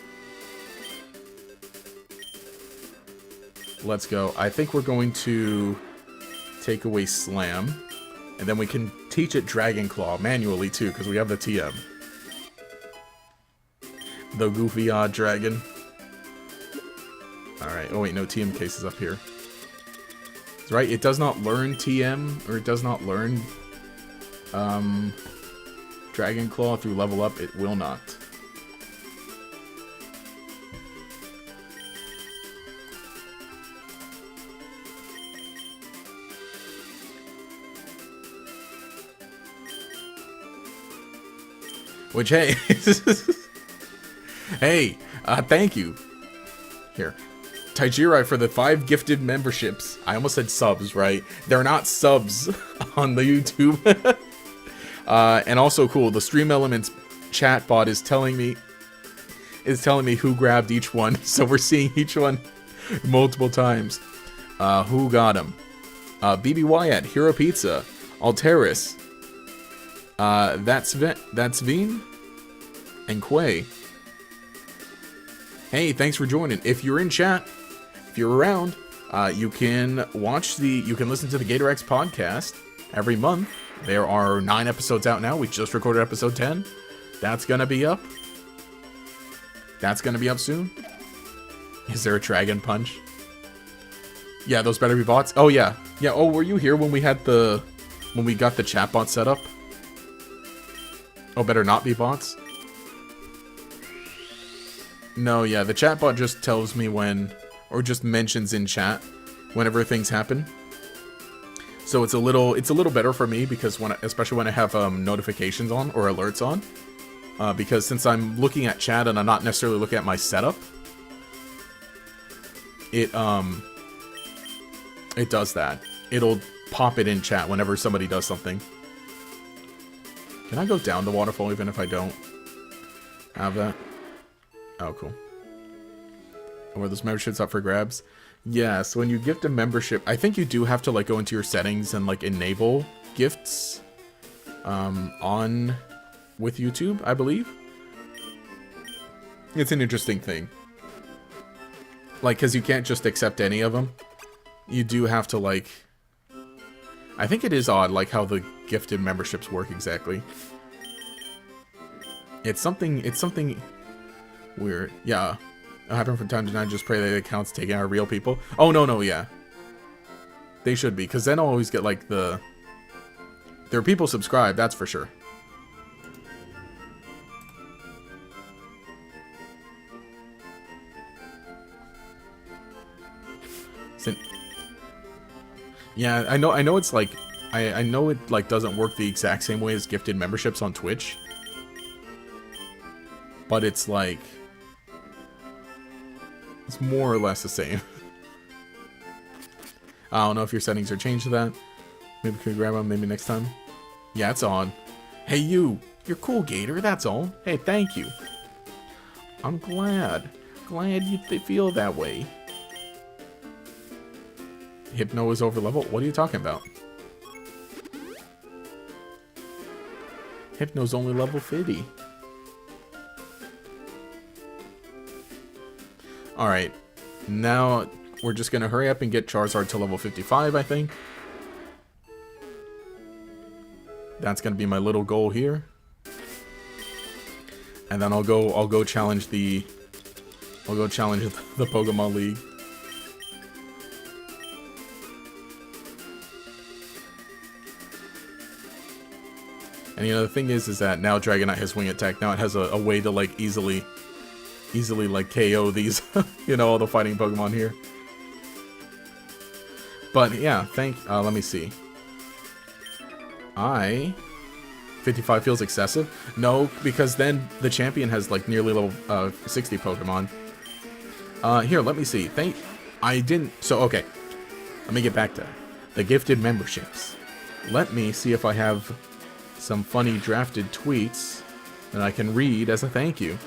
Let's go. I think we're going to take away Slam. And then we can teach it Dragon Claw manually, too, because we have the TM. The goofy odd dragon. Alright. Oh, wait. No, TM case is up here. That's right. It does not learn TM, or it does not learn Dragon Claw through level up. It will not. Which, hey, hey, thank you. Here, Taijirai for the 5 gifted memberships. I almost said subs, right? They're not subs on the YouTube. And also cool, the Stream Elements chat bot is telling me who grabbed each one. So we're seeing each one multiple times. Who got him? BB Wyatt, Hero Pizza, Alteris. That's Veen and Quay. Hey, thanks for joining. If you're in chat, if you're around, you can listen to the GatorX podcast every month. There are 9 episodes out now. We just recorded episode 10. That's gonna be up. That's gonna be up soon. Is there a Dragon Punch? Yeah, those better be bots. Oh yeah, yeah. Oh, were you here when we got the chatbot set up? Oh, better not be bots? No, yeah, the chatbot just tells me when, or just mentions in chat whenever things happen. So it's a little better for me because especially when I have notifications on or alerts on, because since I'm looking at chat and I'm not necessarily looking at my setup, it does that. It'll pop it in chat whenever somebody does something. Can I go down the waterfall even if I don't have that? Oh, cool. Were those memberships up for grabs? Yes, when you gift a membership, I think you do have to like go into your settings and like enable gifts on with YouTube, I believe. It's an interesting thing. Like, because you can't just accept any of them. You do have to like... I think it is odd, like, how the gifted memberships work exactly. It's something weird. Yeah. It'll happen from time to time. Just pray that the accounts taken are real people. Oh, no, yeah. They should be, because then I'll always get, like, there are people subscribed, that's for sure. Yeah, I know it's like, I know it like doesn't work the exact same way as gifted memberships on Twitch. But it's like, it's more or less the same. I don't know if your settings are changed to that. Maybe we can grab them maybe next time. Yeah, it's on. Hey you're cool, Gator, that's all. Hey, thank you. I'm glad you feel that way. Hypno is over level? What are you talking about? Hypno's only level 50. Alright. Now, we're just gonna hurry up and get Charizard to level 55, I think. That's gonna be my little goal here. And then I'll go challenge the Pokemon League. And you know, the thing is that now Dragonite has Wing Attack. Now it has a way to like easily like KO these, you know, all the fighting Pokemon here. But yeah, let me see. 55 feels excessive? No, because then the champion has like nearly level 60 Pokemon. Here, let me see. Okay. Let me get back to the gifted memberships. Let me see if I have some funny drafted tweets that I can read as a thank you.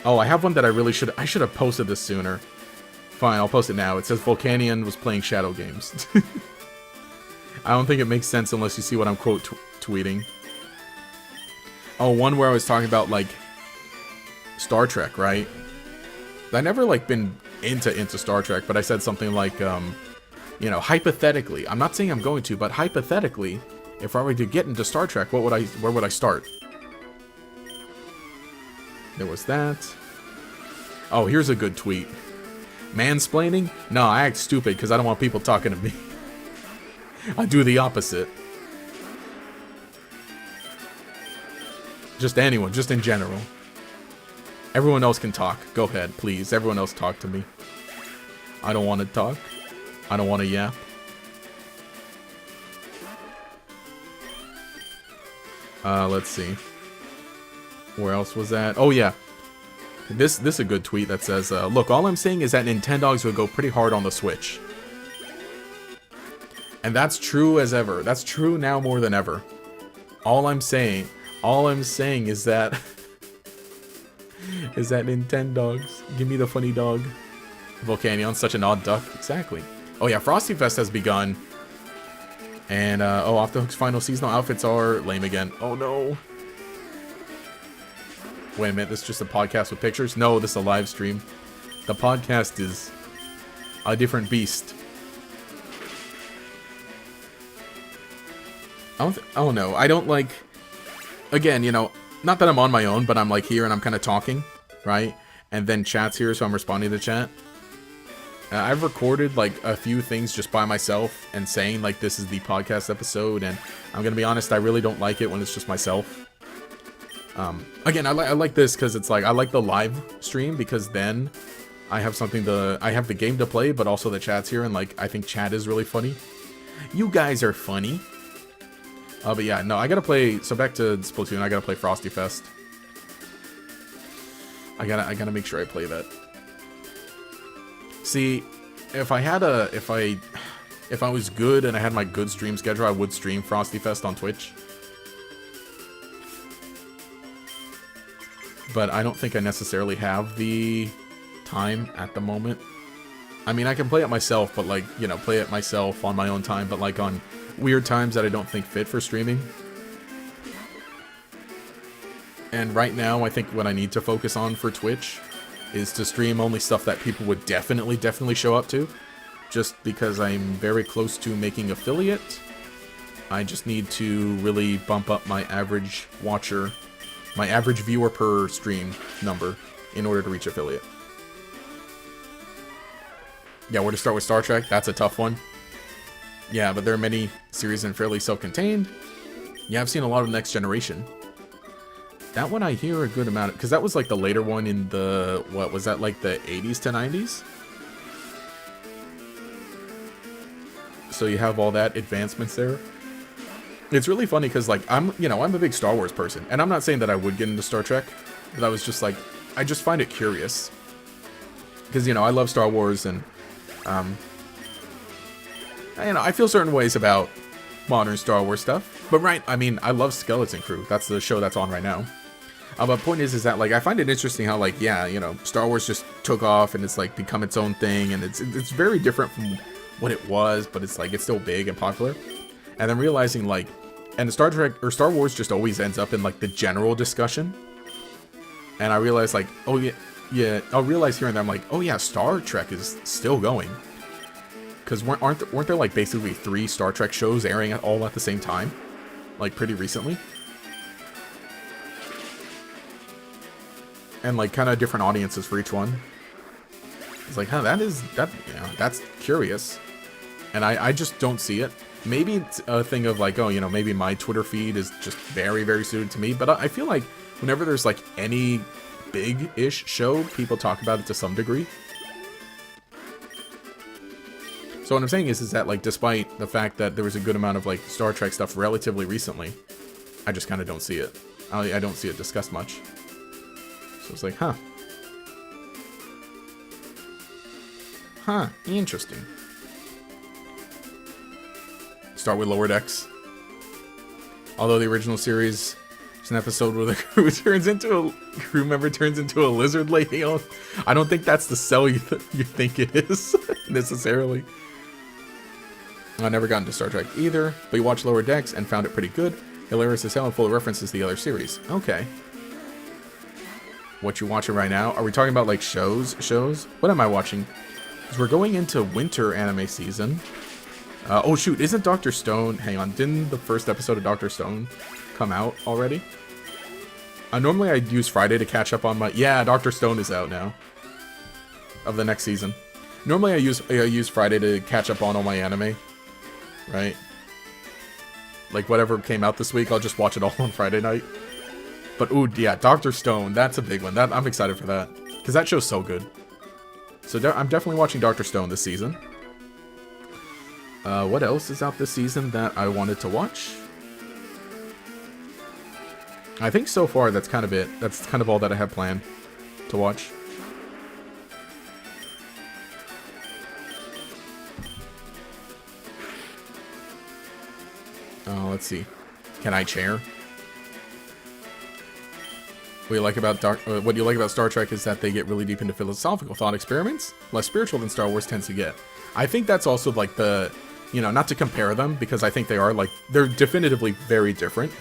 Oh, I have one that I should have posted this sooner. Fine, I'll post it now. It says Volcanion was playing Shadow Games. I don't think it makes sense unless you see what I'm quote tweeting. Oh, one where I was talking about like Star Trek, right? I never like been into Star Trek, but I said something like, you know, hypothetically, I'm not saying I'm going to, but hypothetically, if I were to get into Star Trek, where would I start? There was that. Oh, here's a good tweet. Mansplaining? No, I act stupid because I don't want people talking to me. I do the opposite. Just anyone, just in general. Everyone else can talk. Go ahead, please. Everyone else talk to me. I don't want to talk. I don't want to yap. Let's see. Where else was that? Oh, yeah. This is a good tweet that says, look, all I'm saying is that Nintendogs would go pretty hard on the Switch. And that's true as ever. That's true now more than ever. All I'm saying is that is that Nintendogs. Give me the funny dog. Volcanion, such an odd duck. Exactly. Oh yeah, Frosty Fest has begun. And oh, Off the Hook's final seasonal outfits are lame again. Oh no. Wait a minute, this is just a podcast with pictures? No, this is a live stream. The podcast is a different beast. I don't know. I don't like... Again, you know, not that I'm on my own, but I'm like here and I'm kind of talking, right? And then chat's here, so I'm responding to chat. I've recorded like a few things just by myself and saying like this is the podcast episode, and I'm gonna be honest, I really don't like it when it's just myself. Again, I like this because it's like I like the live stream because then I have something to I have the game to play, but also the chat's here, and like I think chat is really funny. You guys are funny. But yeah, no, I gotta play. So back to Splatoon, I gotta play Frosty Fest. I gotta make sure I play that. See, if I was good and I had my good stream schedule, I would stream Frosty Fest on Twitch. But I don't think I necessarily have the time at the moment. I mean, I can play it myself, but like, you know, play it myself on my own time, but like on weird times that I don't think fit for streaming. And right now, I think what I need to focus on for Twitch is to stream only stuff that people would definitely show up to. Just because I'm very close to making affiliate, I just need to really bump up my average watcher, my average viewer per stream number in order to reach affiliate. Yeah, where to start with Star Trek? That's a tough one. Yeah, but there are many series and fairly self-contained. Yeah, I've seen a lot of Next Generation. That one I hear a good amount of, because that was like the later one in the, what was that, like the 80s to 90s? So you have all that advancements there. It's really funny because like I'm a big Star Wars person, and I'm not saying that I would get into Star Trek, but I was just like, I just find it curious. Because, you know, I love Star Wars, and you know, I feel certain ways about modern Star Wars stuff. But right, I mean, I love Skeleton Crew. That's the show that's on right now. But point is that like I find it interesting how like, yeah, you know, Star Wars just took off and it's like become its own thing, and it's very different from what it was, but it's like it's still big and popular. And then realizing like, and Star Trek or Star Wars just always ends up in like the general discussion. And I realized like, oh yeah, I'll realize here and there I'm like, oh yeah, Star Trek is still going. Because weren't there like basically 3 Star Trek shows airing all at the same time, like pretty recently, and like kind of different audiences for each one. It's like, huh, that's curious, and I just don't see it. Maybe it's a thing of like, oh, you know, maybe my Twitter feed is just very, very suited to me. But I feel like whenever there's like any big-ish show, people talk about it to some degree. So what I'm saying is that like, despite the fact that there was a good amount of like Star Trek stuff relatively recently, I just kind of don't see it. I don't see it discussed much. So it's like, huh. Huh, interesting. Start with Lower Decks. Although the original series is an episode where the crew member turns into a lizard lady. I don't think that's the sell you think it is necessarily. I never got into Star Trek either, but you watched Lower Decks and found it pretty good. Hilarious as hell and full of references to the other series. Okay. what you're watching right now. Are we talking about like shows? What am I watching? Because we're going into winter anime season. Oh shoot, isn't Dr. Stone... Hang on, didn't the first episode of Dr. Stone come out already? Normally I use Friday to catch up on my... Yeah, Dr. Stone is out now. Of the next season. Normally I use Friday to catch up on all my anime. Right? Like whatever came out this week, I'll just watch it all on Friday night. But ooh, yeah, Dr. Stone, that's a big one. I'm excited for that. Because that show's so good. So I'm definitely watching Dr. Stone this season. What else is out this season that I wanted to watch? I think so far that's kind of it. That's kind of all that I have planned to watch. Let's see. Can I chair? What you like about Star Trek is that they get really deep into philosophical thought experiments, less spiritual than Star Wars tends to get. I think that's also like the, you know, not to compare them because I think they're definitively very different.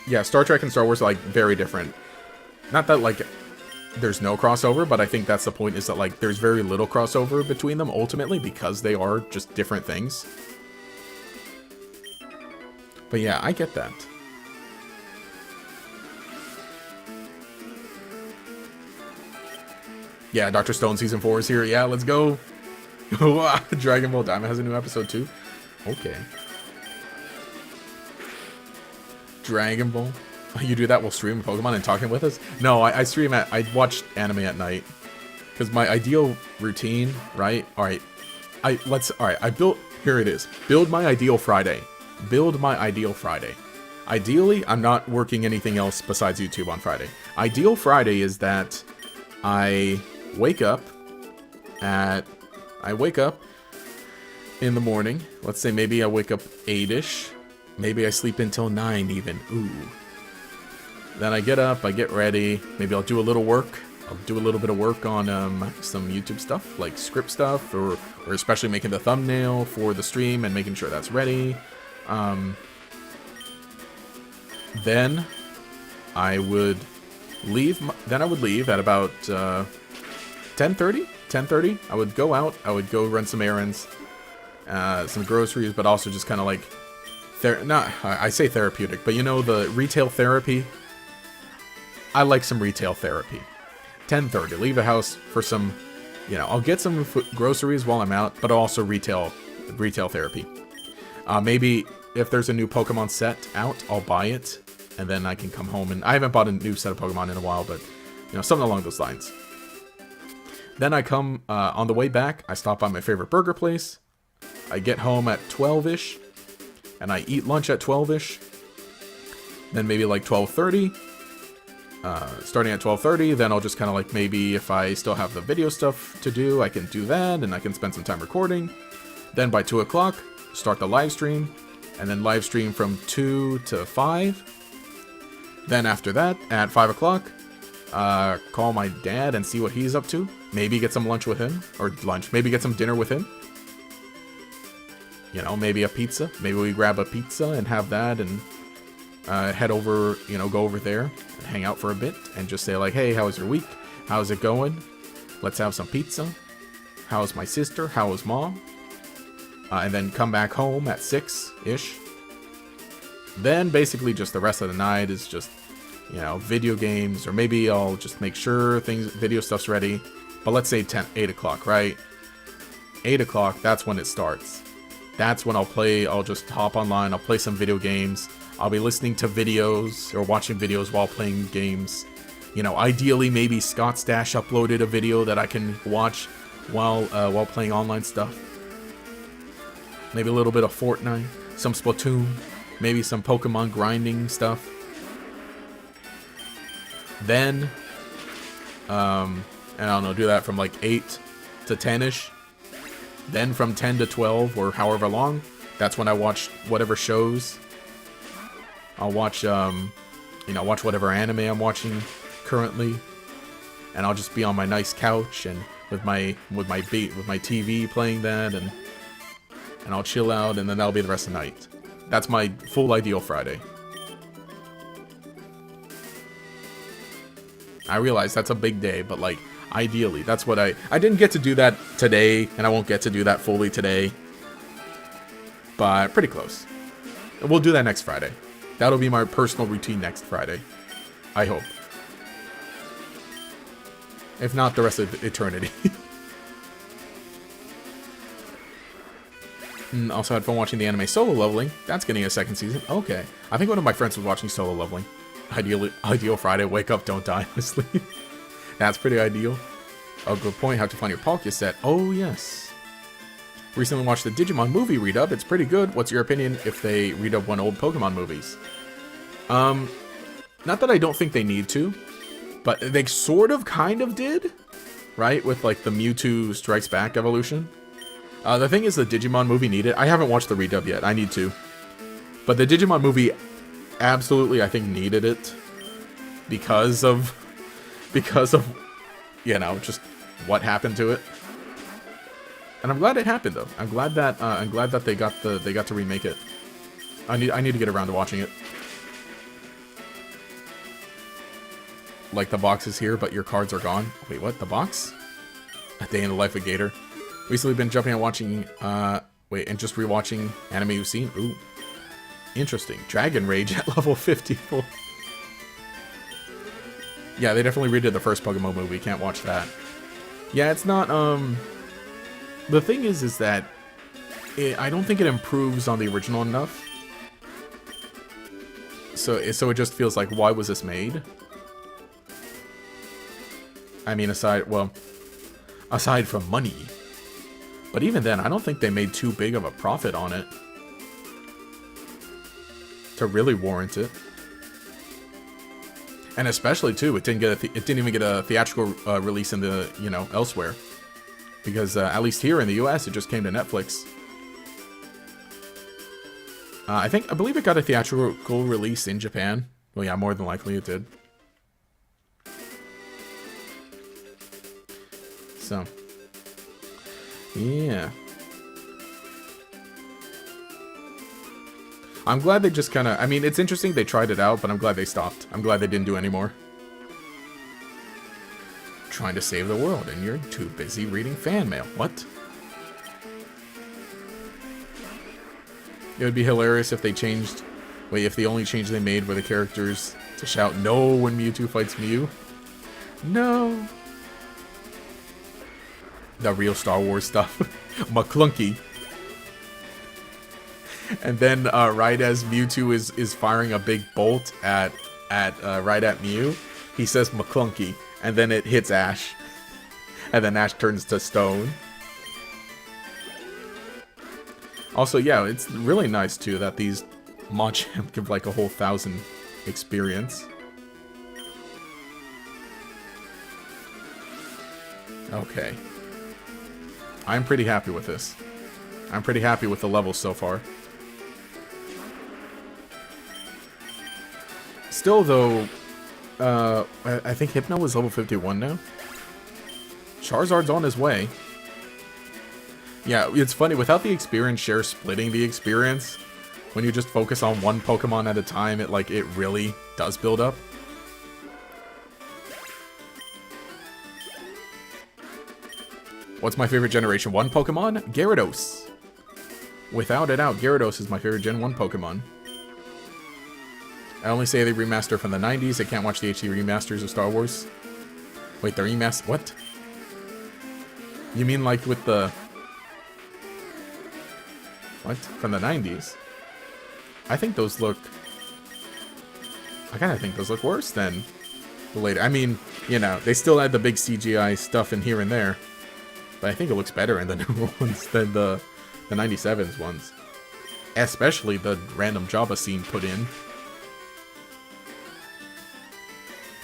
Yeah, Star Trek and Star Wars are like very different. Not that like there's no crossover, but I think that's the point, is that like there's very little crossover between them ultimately because they are just different things. But yeah, I get that. Yeah, Dr. Stone Season 4 is here. Yeah, let's go. Dragon Ball Diamond has a new episode too. Okay. Dragon Ball. You do that while streaming Pokemon and talking with us? No, I watch anime at night. Because my ideal routine, right? Alright. Here it is. Build my ideal Friday. Build my ideal Friday. Ideally, I'm not working anything else besides YouTube on Friday. Ideal Friday is that I wake up in the morning. Let's say maybe I wake up 8-ish. Maybe I sleep until 9 even. Ooh. Then I get up, I get ready. Maybe I'll do a little work. I'll do a little bit of work on some YouTube stuff, like script stuff, or especially making the thumbnail for the stream and making sure that's ready. Then I would leave. Then I would leave at about 10:30. 10:30. I would go out. I would go run some errands, some groceries, but also just kind of like, I say therapeutic, but you know the retail therapy. I like some retail therapy. 10:30. Leave the house for some, you know, I'll get some groceries while I'm out, but also retail therapy. Maybe if there's a new Pokemon set out, I'll buy it, and then I can come home. And I haven't bought a new set of Pokemon in a while, but you know, something along those lines. Then I come on the way back. I stop by my favorite burger place. I get home at 12-ish, and I eat lunch at 12-ish. Then maybe like 12:30. Starting at 12:30, then I'll just kind of like, maybe if I still have the video stuff to do, I can do that, and I can spend some time recording. Then by 2 o'clock, start the live stream, and then live stream from 2 to 5. Then after that, at 5 o'clock, call my dad and see what he's up to. Maybe get some lunch with him, maybe get some dinner with him. You know, maybe a pizza. Maybe we grab a pizza and have that, and head over, you know, go over there and hang out for a bit and just say like, hey, how was your week? How's it going? Let's have some pizza. How's my sister? How was mom? And then come back home at 6-ish. Then basically just the rest of the night is just, you know, video games, or maybe I'll just make sure video stuff's ready. But let's say 8 o'clock, right? 8 o'clock, that's when it starts. That's when I'll just hop online, I'll play some video games. I'll be listening to videos or watching videos while playing games. You know, ideally maybe Scott Stash uploaded a video that I can watch while playing online stuff. Maybe a little bit of Fortnite, some Splatoon, maybe some Pokemon grinding stuff. Then, and I don't know, do that from like 8 to 10-ish. Then from 10 to 12 or however long, that's when I watch whatever shows. I'll watch, watch whatever anime I'm watching currently, and I'll just be on my nice couch and with my TV playing that, and I'll chill out, and then that'll be the rest of the night. That's my full ideal Friday. I realize that's a big day, but like, ideally, that's what I didn't get to do that today, and I won't get to do that fully today. But pretty close. We'll do that next Friday. That'll be my personal routine next Friday. I hope. If not, the rest of eternity. Also had fun watching the anime Solo Leveling. That's getting a second season. Okay. I think one of my friends was watching Solo Leveling. Ideal Friday. Wake up, don't die, honestly. That's pretty ideal. Oh, good point. How to find your Palkia set. Oh, yes. Recently watched the Digimon movie redub. It's pretty good. What's your opinion if they redub one old Pokemon movies? Not that I don't think they need to, but they sort of kind of did, right? With like the Mewtwo Strikes Back evolution. The thing is, the Digimon movie needed. I haven't watched the redub yet. I need to. But the Digimon movie absolutely, I think, needed it because of, you know, just what happened to it. And I'm glad it happened, though. I'm glad that they got to remake it. I need to get around to watching it. Like, the box is here, but your cards are gone. Wait, what? The box? A Day in the Life of Gator. Recently been jumping and watching, and just rewatching anime you've seen. Ooh. Interesting. Dragon Rage at level 54. Yeah, they definitely redid the first Pokemon movie. Can't watch that. Yeah, it's not, the thing is that I don't think it improves on the original enough. So it just feels like, why was this made? I mean, aside from money. But even then, I don't think they made too big of a profit on it to really warrant it. And especially too, it didn't even get a theatrical release in the, you know, elsewhere, because at least here in the U.S. it just came to Netflix. I believe it got a theatrical release in Japan. Well, yeah, more than likely it did. So. Yeah. I'm glad they just kind of... I mean, it's interesting they tried it out, but I'm glad they stopped. I'm glad they didn't do any more. Trying to save the world, and you're too busy reading fan mail. What? It would be hilarious if they changed... Wait, if the only change they made were the characters to shout no when Mewtwo fights Mew? No. The real Star Wars stuff. McClunky. And then right as Mewtwo is firing a big bolt right at Mew, he says McClunky, and then it hits Ash. And then Ash turns to stone. Also, yeah, it's really nice too that these Machamp give like a whole 1,000 experience. Okay. I'm pretty happy with this. I'm pretty happy with the levels so far. Still, though, I think Hypno is level 51 now. Charizard's on his way. Yeah, it's funny. Without the experience share splitting the experience, when you just focus on one Pokemon at a time, it really does build up. What's my favorite Generation 1 Pokemon? Gyarados. Without a doubt, Gyarados is my favorite Gen 1 Pokemon. I only say they remaster from the 90s. I can't watch the HD remasters of Star Wars. Wait, the remaster... What? You mean like with the... What? From the 90s? I think those look... I kind of think those look worse than the later... I mean, you know, they still had the big CGI stuff in here and there. But I think it looks better in the newer ones than the 97's ones. Especially the random Java scene put in.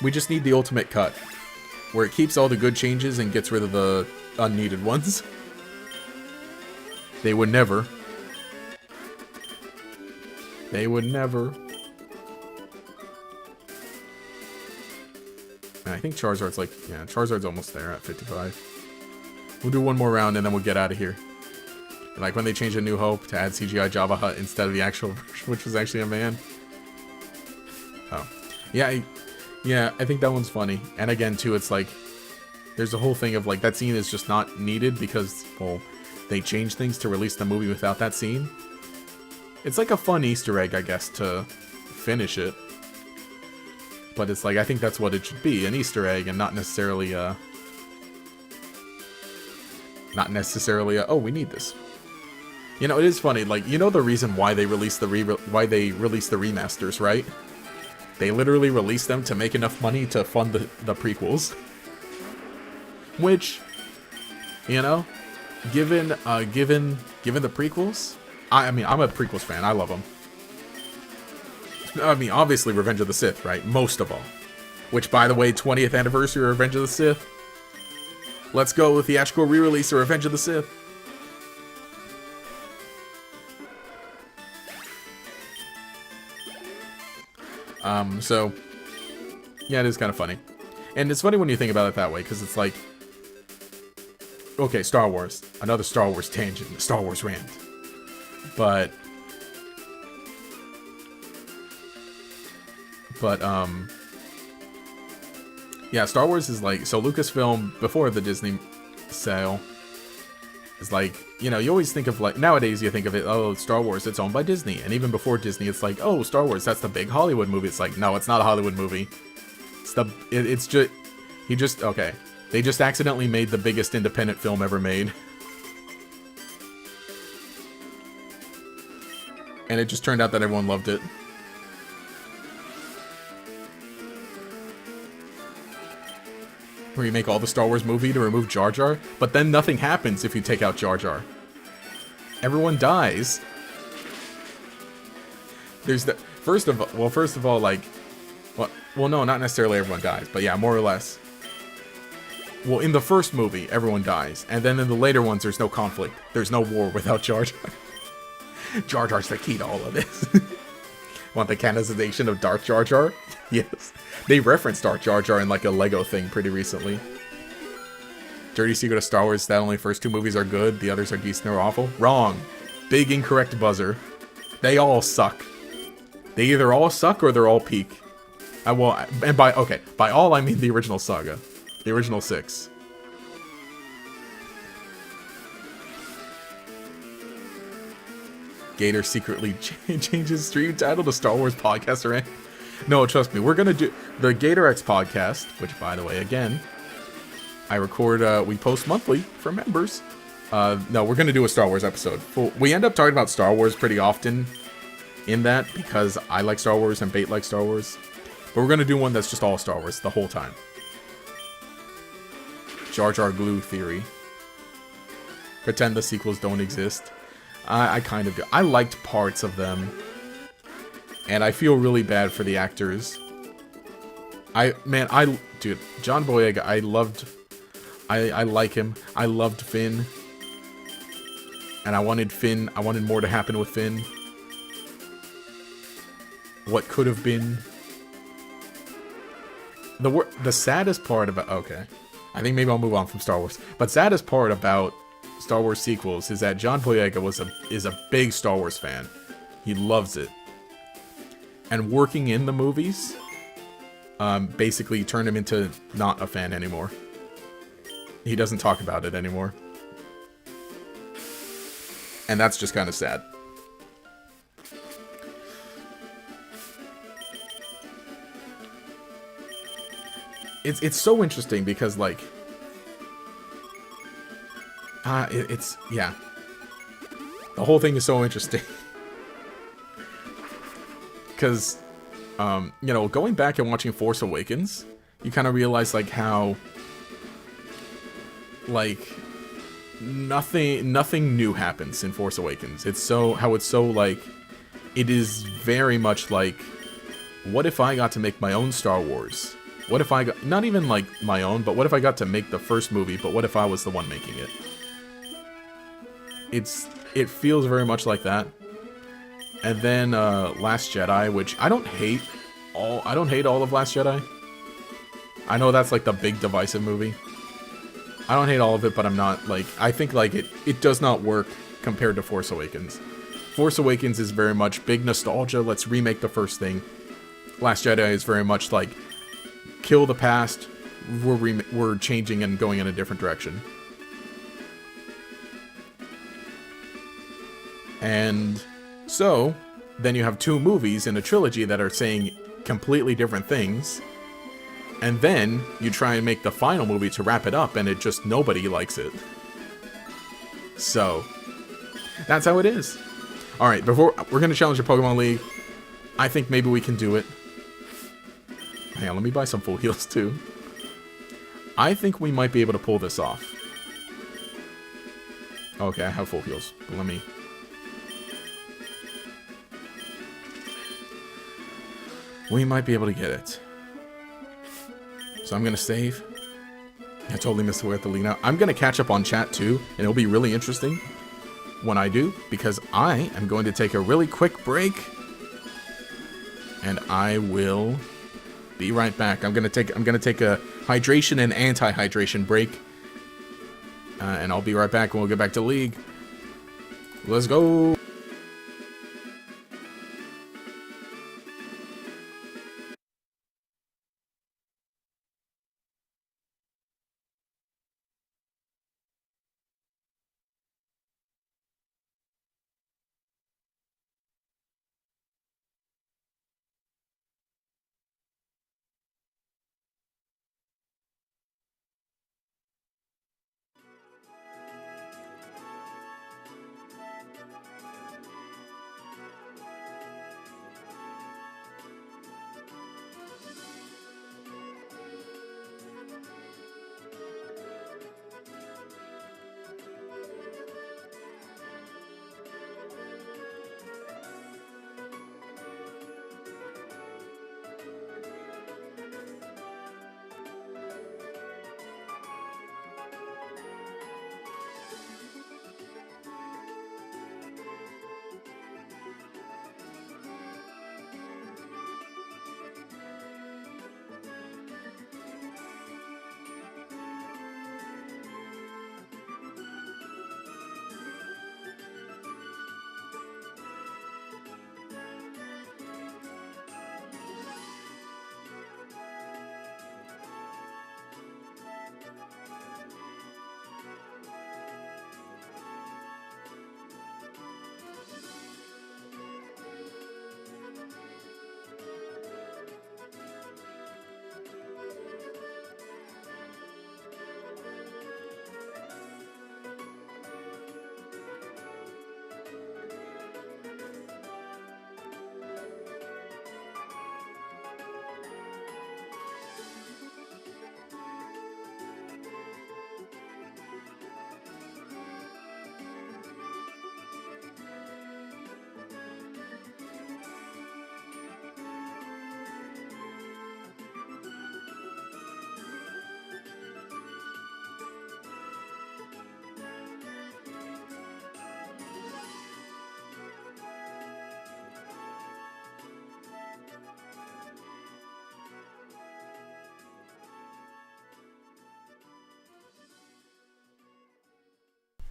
We just need the ultimate cut, where it keeps all the good changes and gets rid of the unneeded ones. They would never. They would never. And I think Charizard's like, yeah, Charizard's almost there at 55. We'll do one more round and then we'll get out of here. Like when they changed A New Hope to add CGI Java Hut instead of the actual version, which was actually a man. Oh. Yeah, Yeah, I think that one's funny. And again, too, it's like, there's a whole thing of, like, that scene is just not needed because, well, they changed things to release the movie without that scene. It's like a fun Easter egg, I guess, to finish it. But it's like, I think that's what it should be, an Easter egg, and not necessarily a... oh, we need this. You know, it is funny, like, you know the reason why they released the remasters, right? They literally released them to make enough money to fund the prequels. Which, you know, given the prequels, I mean, I'm a prequels fan, I love them. I mean, obviously Revenge of the Sith, right? Most of all. Which, by the way, 20th anniversary of Revenge of the Sith. Let's go with the theatrical re-release of Revenge of the Sith. So, yeah, it is kind of funny. And it's funny when you think about it that way, because it's like, okay, Star Wars. Another Star Wars tangent, Star Wars rant. But, yeah, Star Wars is like, so Lucasfilm, before the Disney sale, is like, you know, you always think of, like, nowadays you think of it, oh, Star Wars, it's owned by Disney. And even before Disney, it's like, oh, Star Wars, that's the big Hollywood movie. It's like, no, it's not a Hollywood movie. It's just, okay. They just accidentally made the biggest independent film ever made. And it just turned out that everyone loved it. Where you make all the Star Wars movie to remove Jar Jar, but then nothing happens if you take out Jar Jar. Everyone dies. There's the first of all, like, well, no, not necessarily everyone dies, but yeah, more or less. Well, in the first movie, everyone dies, and then in the later ones, there's no conflict. There's no war without Jar Jar. Jar Jar's the key to all of this. Want the canonization of Darth Jar Jar? Yes. They referenced Darth Jar Jar in like a Lego thing pretty recently. Dirty secret of Star Wars, that only first two movies are good, the others are decent or awful. Wrong. Big incorrect buzzer. They all suck. They either all suck or they're all peak. And by all I mean the original saga. The original 6. Gator secretly changes stream title to Star Wars Podcast Rant. No, trust me, we're gonna do the Gator X podcast, which, by the way, again, I record, we post monthly for members. No, we're gonna do a Star Wars episode. We end up talking about Star Wars pretty often in that, because I like Star Wars and Bait likes Star Wars. But we're gonna do one that's just all Star Wars the whole time. Jar Jar glue theory. Pretend the sequels don't exist. I kind of do. I liked parts of them. And I feel really bad for the actors. Dude, John Boyega, I like him. I loved Finn. And I wanted more to happen with Finn. What could have been. The saddest part about, okay. I think maybe I'll move on from Star Wars. But saddest part about Star Wars sequels is that John Boyega is a big Star Wars fan. He loves it. And working in the movies basically turned him into not a fan anymore. He doesn't talk about it anymore. And that's just kind of sad. It's so interesting because, like, yeah. The whole thing is so interesting. Because, you know, going back and watching Force Awakens, you kind of realize, like, how, like, nothing new happens in Force Awakens. It's so, like, it is very much like, what if I got to make my own Star Wars? What if I got, not even, like, my own, but what if I got to make the first movie, but what if I was the one making it? It feels very much like that. And then, Last Jedi, which I don't hate all of Last Jedi. I know that's, like, the big divisive movie. I don't hate all of it, but I'm not, like, I think, like, it does not work compared to Force Awakens. Force Awakens is very much big nostalgia, let's remake the first thing. Last Jedi is very much like, kill the past. We're changing and going in a different direction. And so, then you have 2 movies in a trilogy that are saying completely different things. And then you try and make the final movie to wrap it up, and it just, nobody likes it. So, that's how it is. Alright, before, we're going to challenge the Pokemon League. I think maybe we can do it. Hang on, let me buy some full heals too. I think we might be able to pull this off. Okay, I have full heals. But let me... We might be able to get it. So I'm going to save. I totally missed away at the league now. I'm going to catch up on chat too, and it'll be really interesting when I do, because I am going to take a really quick break, and I will be right back. I'm gonna take a hydration and anti-hydration break, and I'll be right back when we'll get back to League. Let's go.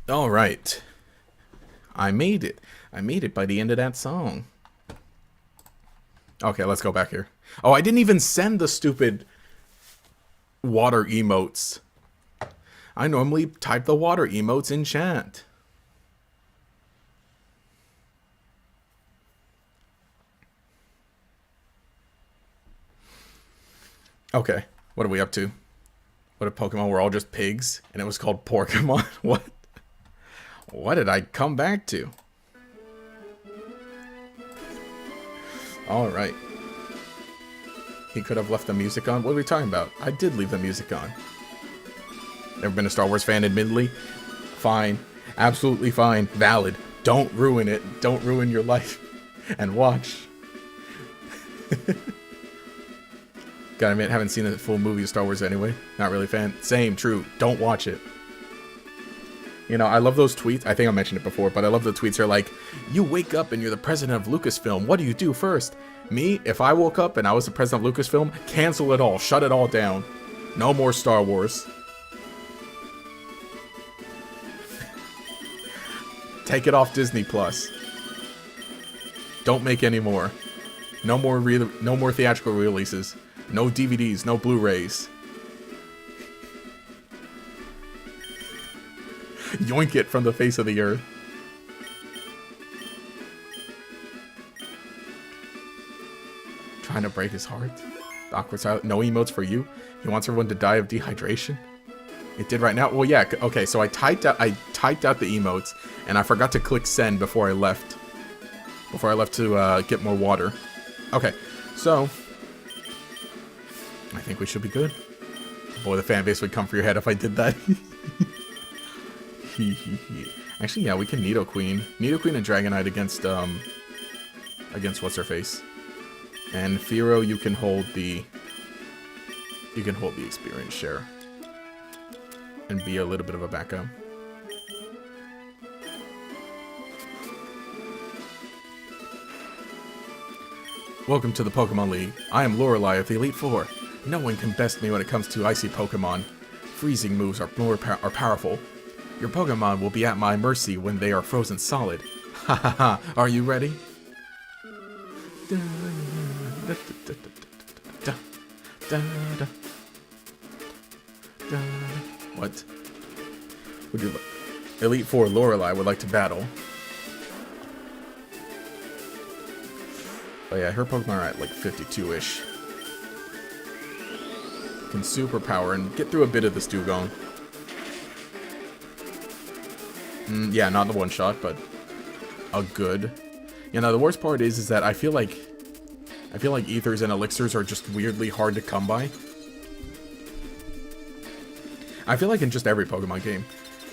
All right. I made it. I made it by the end of that song. Okay, let's go back here. Oh, I didn't even send the stupid water emotes. I normally type the water emotes in chat. Okay, what are we up to? What a Pokemon, we're all just pigs, and it was called Pokemon? What? What did I come back to? Alright. He could have left the music on? What are we talking about? I did leave the music on. Never been a Star Wars fan, admittedly. Fine. Absolutely fine. Valid. Don't ruin it. Don't ruin your life. And watch. Gotta admit, haven't seen the full movie of Star Wars anyway. Not really a fan. Same, true. Don't watch it. You know, I love those tweets. I think I mentioned it before, but I love the tweets are like, you wake up and you're the president of Lucasfilm. What do you do first? Me, if I woke up and I was the president of Lucasfilm, cancel it all. Shut it all down. No more Star Wars. Take it off Disney Plus. Don't make any more. No more theatrical releases. No DVDs, no Blu-rays. Yoink it from the face of the earth. Trying to break his heart. Awkward silence. No emotes for you. He wants everyone to die of dehydration. It did right now. Well, yeah. Okay, so I typed out the emotes, and I forgot to click send before I left. Before I left to get more water. Okay, so I think we should be good. Boy, the fan base would come for your head if I did that. Actually, yeah, we can Nidoqueen. Nidoqueen and Dragonite against what's her face. And Fearow, you can hold the experience share. And be a little bit of a backup. Welcome to the Pokemon League. I am Lorelei of the Elite Four. No one can best me when it comes to icy Pokemon. Freezing moves are powerful. Your Pokemon will be at my mercy when they are frozen solid. Ha ha ha, are you ready? What? Would you Elite Four Lorelei would like to battle. Oh yeah, her Pokemon are at like 52-ish. Can superpower and get through a bit of this Dugong. Yeah, not the one shot, but a good. You know, the worst part is that I feel like ethers and elixirs are just weirdly hard to come by. I feel like in just every Pokemon game,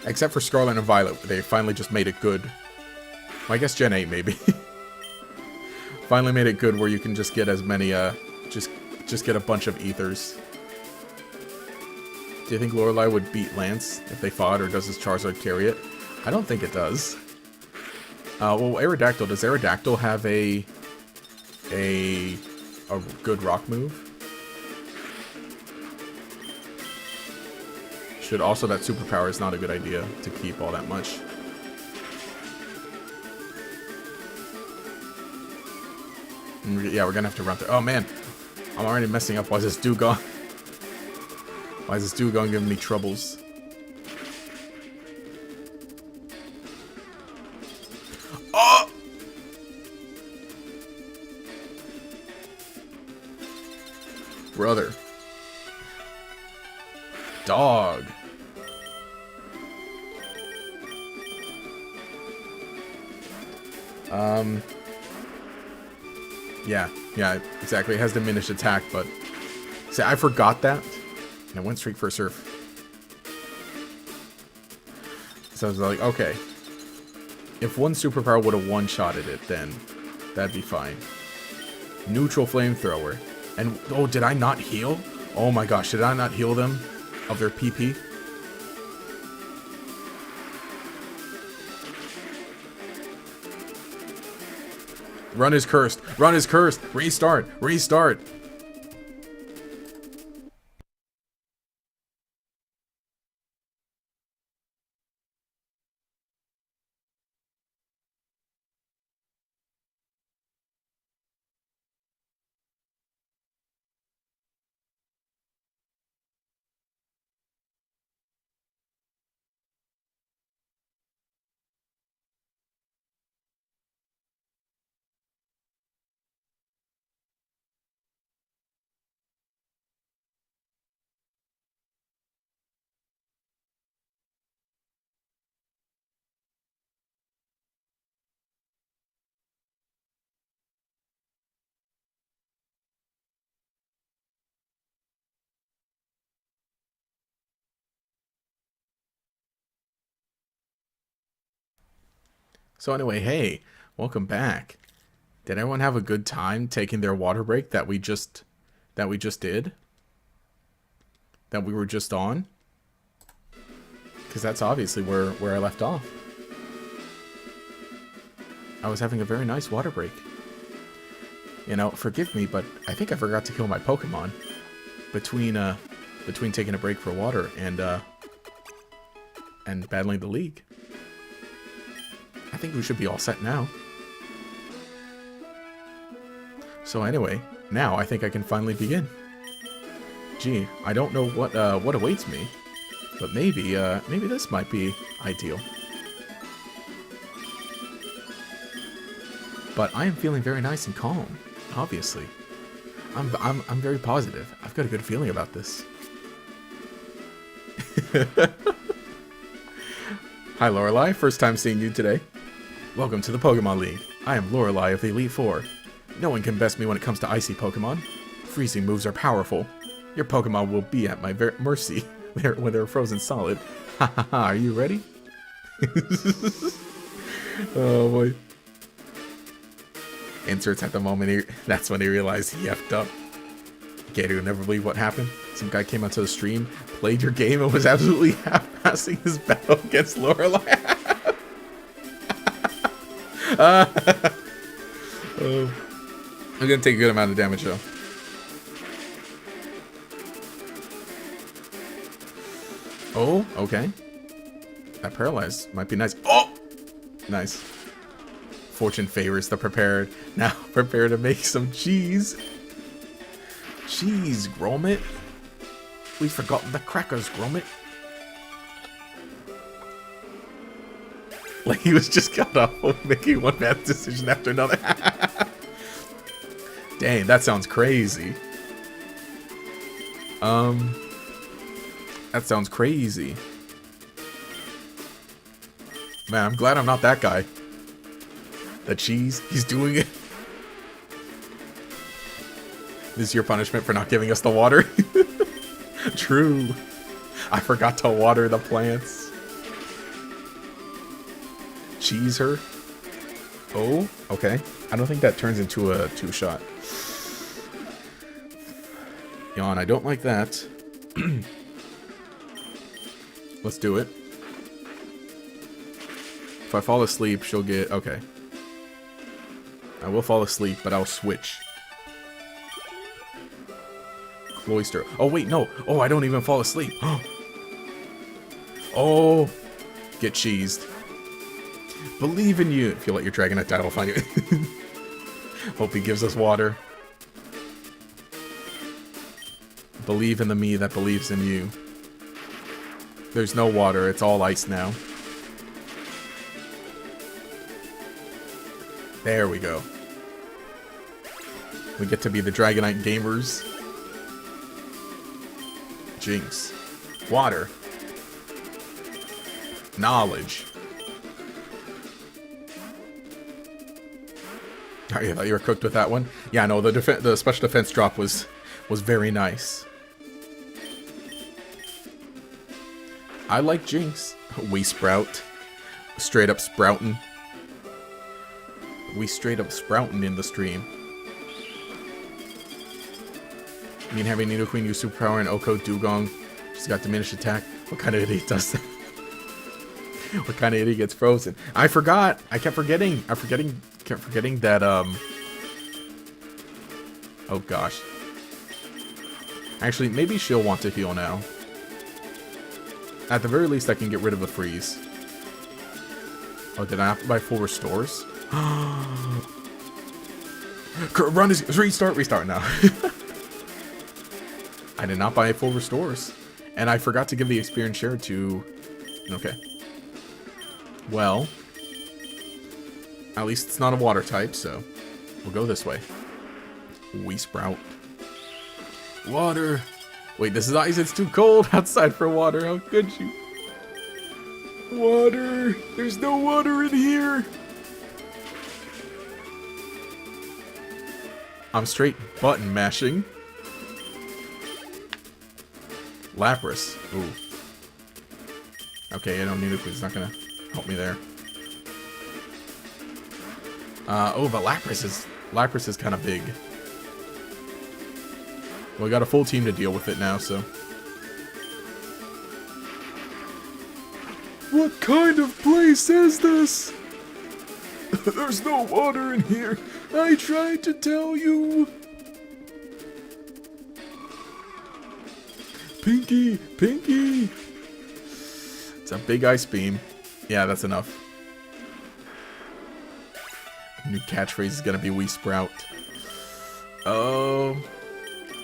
except for Scarlet and Violet, they finally just made it good. Well, I guess Gen 8 maybe. Finally made it good where you can just get as many just get a bunch of ethers. Do you think Lorelei would beat Lance if they fought, or does his Charizard carry it? I don't think it does. Well, Aerodactyl. Does Aerodactyl have a good rock move? Also, that superpower is not a good idea to keep all that much. Yeah, we're gonna have to run through. Oh man, I'm already messing up. Why is this Dugong? Why is this Dugong giving me troubles? Oh! Brother. Dog. Yeah, exactly. It has diminished attack, but see, I forgot that, and it went straight for a surf. So I was like, okay, if one superpower would have one-shotted it, then that'd be fine. Neutral flamethrower, and oh, did I not heal? Oh my gosh, did I not heal them of their PP? Run is cursed. Run is cursed. Restart. Restart. So anyway, hey, welcome back. Did everyone have a good time taking their water break that we just did? That we were just on? Because that's obviously where I left off. I was having a very nice water break. You know, forgive me, but I think I forgot to kill my Pokemon between taking a break for water and battling the league. I think we should be all set now. So anyway, now I think I can finally begin. Gee, I don't know what awaits me, but maybe this might be ideal. But I am feeling very nice and calm, obviously. I'm very positive. I've got a good feeling about this. Hi Lorelei, first time seeing you today. Welcome to the Pokemon League. I am Lorelei of the Elite Four. No one can best me when it comes to icy Pokemon. Freezing moves are powerful. Your Pokemon will be at my mercy when they're frozen solid. Ha ha ha, are you ready? Oh boy. Inserts at the moment, that's when he realized he effed up. Gator would never believe what happened. Some guy came onto the stream, played your game, and was absolutely half-passing his battle against Lorelei. I'm gonna take a good amount of damage though. Oh, okay. That paralyzed might be nice. Oh! Nice. Fortune favors the prepared. Now prepare to make some cheese. Cheese, Gromit. We've forgotten the crackers, Gromit. Like he was just got off making one bad decision after another. Dang, that sounds crazy. That sounds crazy. Man, I'm glad I'm not that guy. The cheese, he's doing it. This is your punishment for not giving us the water. True. I forgot to water the plants. Cheese her. Oh, okay. I don't think that turns into a two-shot. Yawn, I don't like that. Let's do it. If I fall asleep, she'll get... Okay. I will fall asleep, but I'll switch. Cloister. Oh, wait, no. Oh, I don't even fall asleep. Oh. Get cheesed. Believe in you. If you let your Dragonite die, I'll find you. Hope he gives us water. Believe in the me that believes in you. There's no water. It's all ice now. There we go. We get to be the Dragonite gamers. Jinx. Water. Knowledge. Oh, you thought you were cooked with that one? Yeah, no, the special defense drop was very nice. I like Jinx. We sprout. Straight up sprouting. We straight up sprouting in the stream. I mean, having Nidoqueen use superpower and Oko Dugong just got diminished attack. What kind of idiot does that? What kind of idiot gets frozen? I forgot. I kept forgetting. Kept forgetting that. Oh gosh. Actually, maybe she'll want to heal now. At the very least, I can get rid of the freeze. Oh, did I have to buy full restores? Run is restart now. I did not buy full restores, and I forgot to give the experience share to. Okay. Well, at least it's not a water type, so we'll go this way. We sprout. Water. Wait, this is ice. It's too cold outside for water. How could you? Water. There's no water in here. I'm straight button mashing. Lapras. Ooh. Okay, I don't need it. It's not gonna help me there. Oh, but Lapras is kind of big. Well, we got a full team to deal with it now, so. What kind of place is this? There's no water in here. I tried to tell you. Pinky, Pinky. It's a big ice beam. Yeah, that's enough. New catchphrase is gonna be We Sprout. Oh,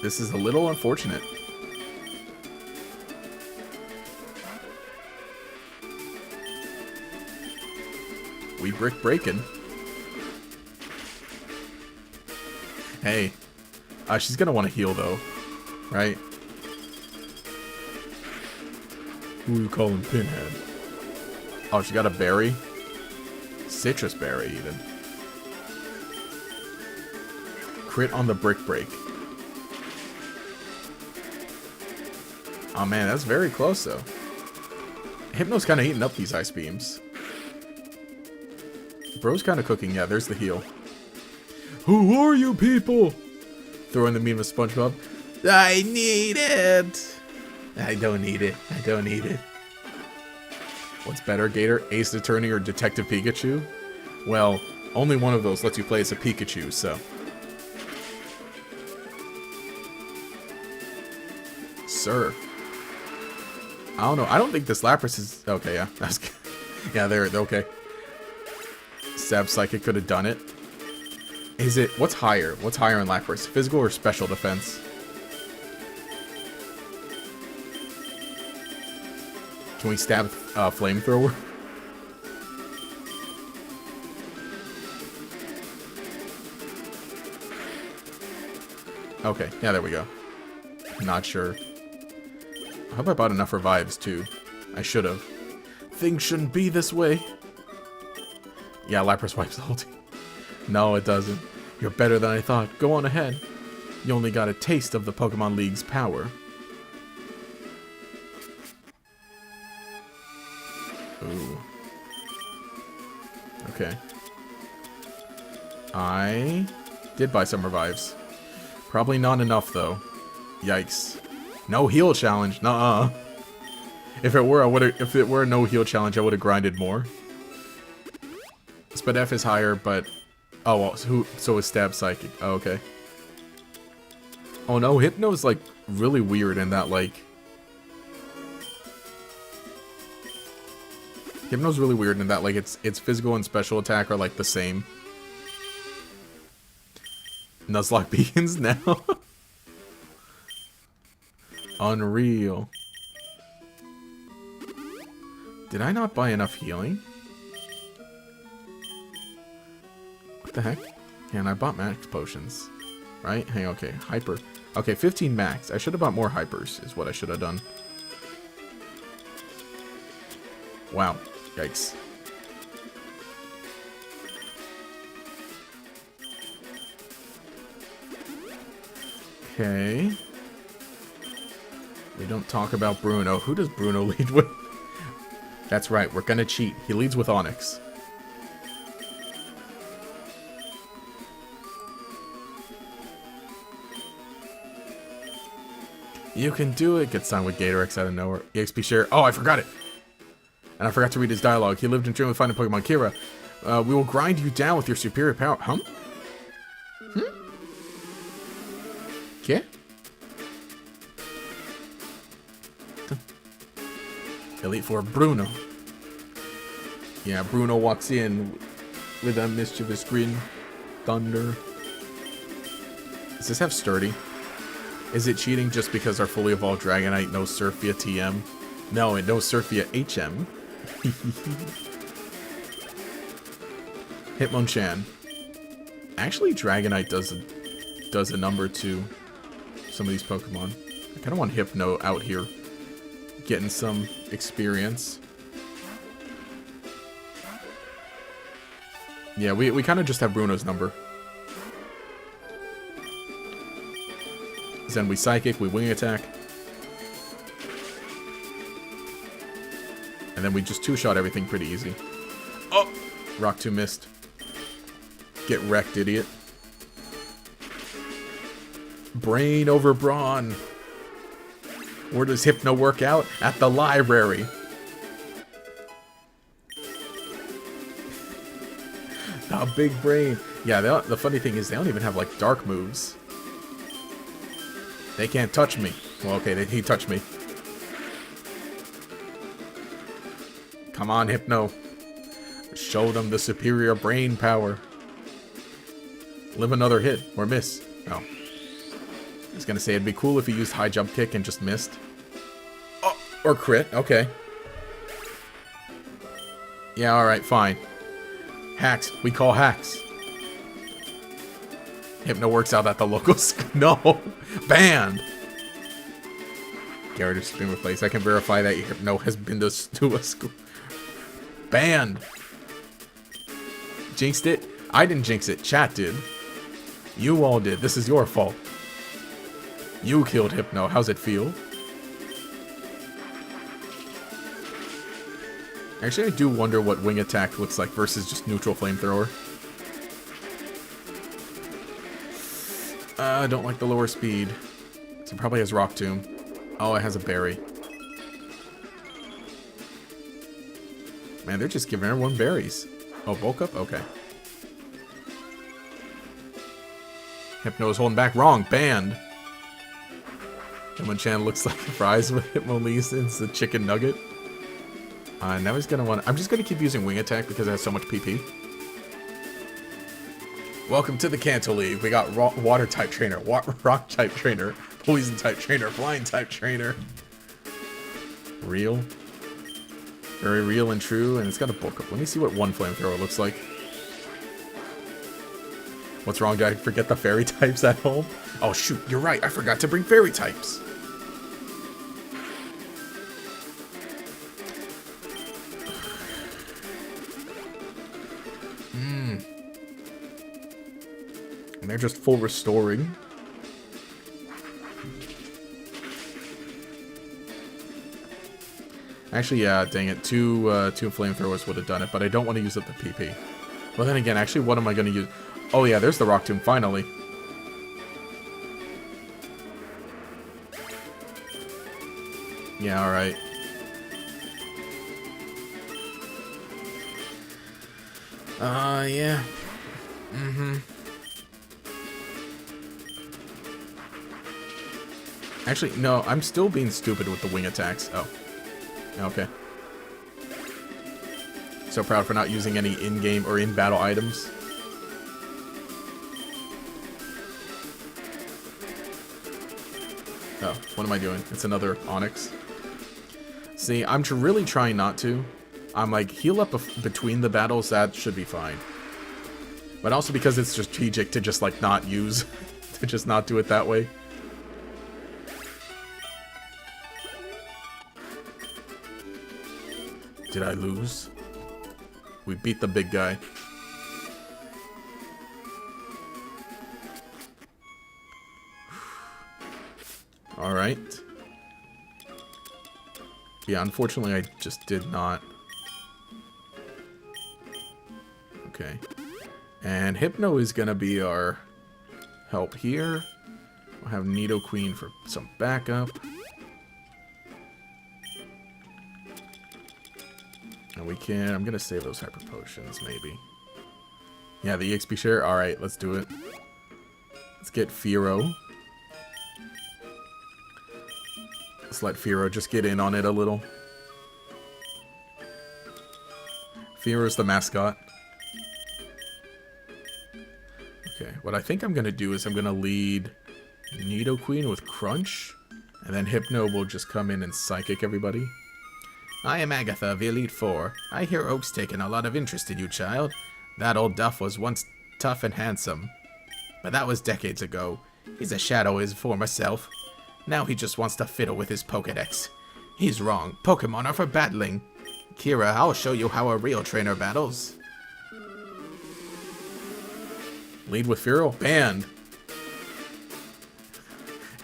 this is a little unfortunate. We brick breaking. Hey. She's gonna want to heal, though. Right? Who you calling Pinhead? Oh, she got a berry? Citrus berry, even. Crit on the brick break. Oh, man, that's very close, though. Hypno's kind of eating up these ice beams. Bro's kind of cooking. Yeah, there's the heal. Who are you people? Throw in the meme of SpongeBob. I need it. I don't need it. I don't need it. What's better, Gator? Ace Attorney or Detective Pikachu? Well, only one of those lets you play as a Pikachu, so. Sir. I don't know. I don't think this Lapras is... Okay, yeah. That's good. Yeah, they're okay. Stab Psychic could have done it. Is it... What's higher? What's higher in Lapras? Physical or special defense? Can we stab Flamethrower? Okay, yeah, there we go. Not sure. I hope I bought enough revives, too. I should have. Things shouldn't be this way. Yeah, Lapras wipes ulti. No, it doesn't. You're better than I thought. Go on ahead. You only got a taste of the Pokemon League's power. Ooh. Okay. I did buy some revives. Probably not enough, though. Yikes. No heal challenge. Nuh-uh. If it were a no heal challenge, I would have grinded more. Speed F is higher, but... Oh, well, so is Stab Psychic. Oh, okay. Oh no, Hypno's like really weird in that like... Hypno's really weird in that like its physical and special attack are like the same. Nuzlocke beacons now. Unreal. Did I not buy enough healing? What the heck? And I bought max potions. Right? Hey, okay. Hyper. Okay, 15 max. I should have bought more hypers, is what I should have done. Wow. Yikes. Okay. We don't talk about Bruno. Who does Bruno lead with? That's right, we're gonna cheat. He leads with Onyx. You can do it. Gets signed with Gatorix out of nowhere. EXP share. Oh, I forgot it. And I forgot to read his dialogue. He lived in dream of finding Pokemon Kira. We will grind you down with your superior power. Huh? Yeah? Elite Four Bruno. Yeah, Bruno walks in with a mischievous grin. Thunder. Does this have Sturdy? Is it cheating just because our fully evolved Dragonite knows Surf via TM? No, it knows Surf via HM. Hitmonchan. Actually, Dragonite does a number to some of these Pokemon. I kind of want Hypno out here, getting some experience. Yeah, we kind of just have Bruno's number. Then we Psychic, we Wing Attack. And then we just two-shot everything pretty easy. Oh! Rock 2 missed. Get wrecked, idiot. Brain over Brawn. Where does Hypno work out? At the library. A big brain. Yeah, the funny thing is they don't even have, like, dark moves. They can't touch me. Well, okay, he touched me. Come on, Hypno. Show them the superior brain power. Live another hit, or miss. Oh. I was gonna say, it'd be cool if he used high jump kick and just missed. Oh, or crit, okay. Yeah, alright, fine. Hacks. We call hacks. Hypno works out at the local school. No. Banned. Garrett has been replaced. I can verify that Hypno has been to a school. Banned. Jinxed it? I didn't jinx it. Chat did. You all did. This is your fault. You killed Hypno. How's it feel? Actually, I do wonder what wing attack looks like versus just neutral flamethrower. I don't like the lower speed. So it probably has Rock Tomb. Oh, it has a berry. Man, they're just giving everyone berries. Oh, bulk up? Okay. Hypno is holding back. Wrong. Banned. Hitmonchan looks like fries with Hitmonlee. It's the chicken nugget. Now he's gonna want. I'm just gonna keep using wing attack because it has so much PP. Welcome to the Kanto League. We got water type trainer, rock type trainer, poison type trainer, flying type trainer. Real, very real and true, and it's got a bulk up. Let me see what one flamethrower looks like. What's wrong? Did I forget the fairy types at home? Oh shoot, you're right. I forgot to bring fairy types. And they're just full restoring. Actually, yeah, dang it. Two flamethrowers would have done it, but I don't want to use up the PP. Well, then again, actually, what am I going to use? Oh, yeah, there's the Rock Tomb, finally. Yeah, alright. Yeah. Mm-hmm. Actually, no, I'm still being stupid with the wing attacks. Oh. Okay. So proud for not using any in-game or in-battle items. Oh, what am I doing? It's another Onyx. See, I'm really trying not to. I'm like, heal up between the battles, that should be fine. But also because it's strategic to just, like, not use, to just not do it that way. Did I lose? We beat the big guy. Alright. Yeah, unfortunately I just did not. Okay. And Hypno is gonna be our help here. We'll have Nidoqueen for some backup. And we can... I'm gonna save those Hyper Potions, maybe. Yeah, the EXP share? Alright, let's do it. Let's get Fearow. Let's let Fearow just get in on it a little. Fearow's the mascot. Okay, what I think I'm gonna do is I'm gonna lead Nidoqueen with Crunch. And then Hypno will just come in and Psychic everybody. I am Agatha of Elite Four. I hear Oak's taken a lot of interest in you, child. That old Duff was once tough and handsome. But that was decades ago. He's a shadow of his former self. Now he just wants to fiddle with his Pokedex. He's wrong. Pokemon are for battling. Kira, I'll show you how a real trainer battles. Lead with Fearow? Banned.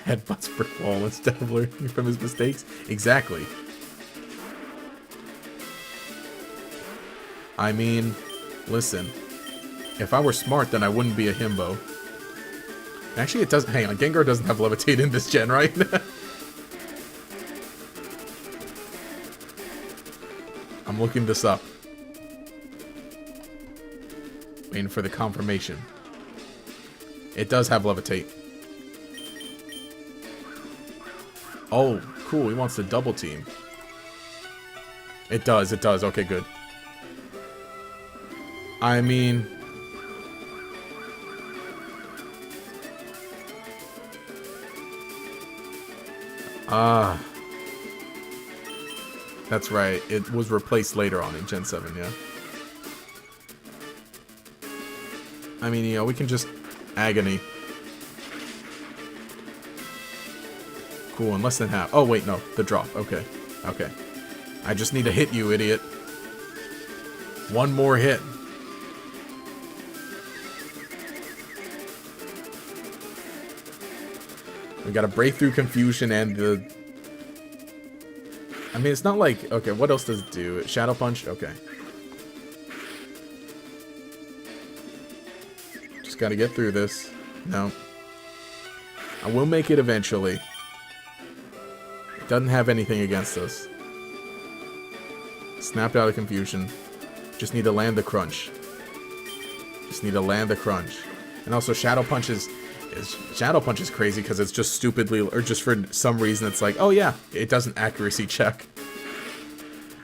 Headbutts brick wall instead of learning from his mistakes? Exactly. I mean, listen. If I were smart, then I wouldn't be a himbo. Actually, it doesn't. Hang on, Gengar doesn't have Levitate in this gen, right? I'm looking this up. Waiting for the confirmation. It does have Levitate. Oh, cool. He wants to double team. It does. It does. Okay, good. I mean... That's right. It was replaced later on in Gen 7, yeah. I mean, you know, we can just agony. Cool, in less than half. Oh, wait, no. The drop. Okay. Okay. I just need to hit you, idiot. One more hit. We gotta break through confusion and the... I mean, it's not like... Okay, what else does it do? Shadow Punch? Okay. Just gotta get through this. No. I will make it eventually. It doesn't have anything against us. Snapped out of confusion. Just need to land the crunch. Just need to land the crunch. And also, Shadow Punch is crazy because it's just stupidly, or just for some reason, it's like, oh yeah, it does an accuracy check.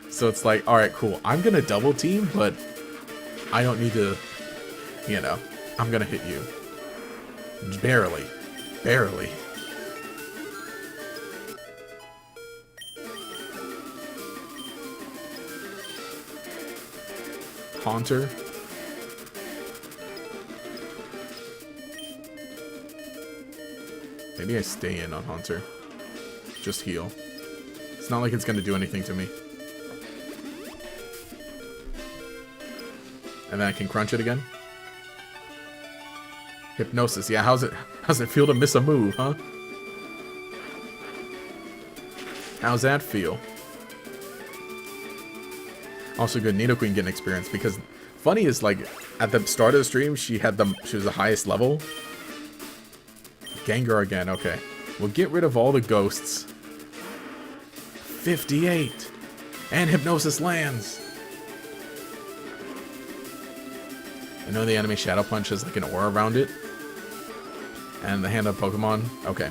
So it's like, alright, cool. I'm gonna double team, but I don't need to, you know, I'm gonna hit you. Barely. Barely. Haunter. Maybe I stay in on Haunter. Just heal. It's not like it's gonna do anything to me. And then I can crunch it again. Hypnosis. Yeah, how's it feel to miss a move, huh? How's that feel? Also good, Nidoqueen getting experience, because funny is, like, at the start of the stream, she was the highest level. Gengar again, okay. We'll get rid of all the ghosts. 58! And Hypnosis lands! I know the enemy Shadow Punch has, like, an aura around it. And the hand of Pokemon, okay.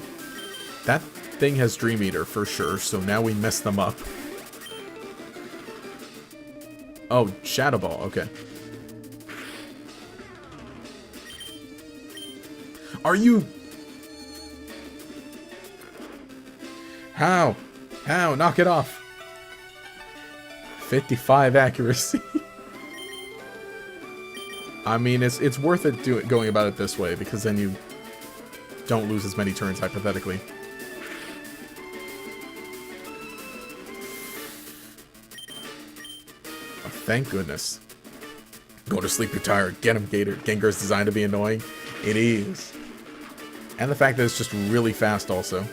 That thing has Dream Eater, for sure, so now we mess them up. Oh, Shadow Ball, okay. Are you... How? How? Knock it off. 55 accuracy. I mean, it's worth it going about it this way, because then you don't lose as many turns, hypothetically. Oh, thank goodness. Go to sleep, you're tired. Get him, Gator. Gengar's designed to be annoying. It is. And the fact that it's just really fast, also.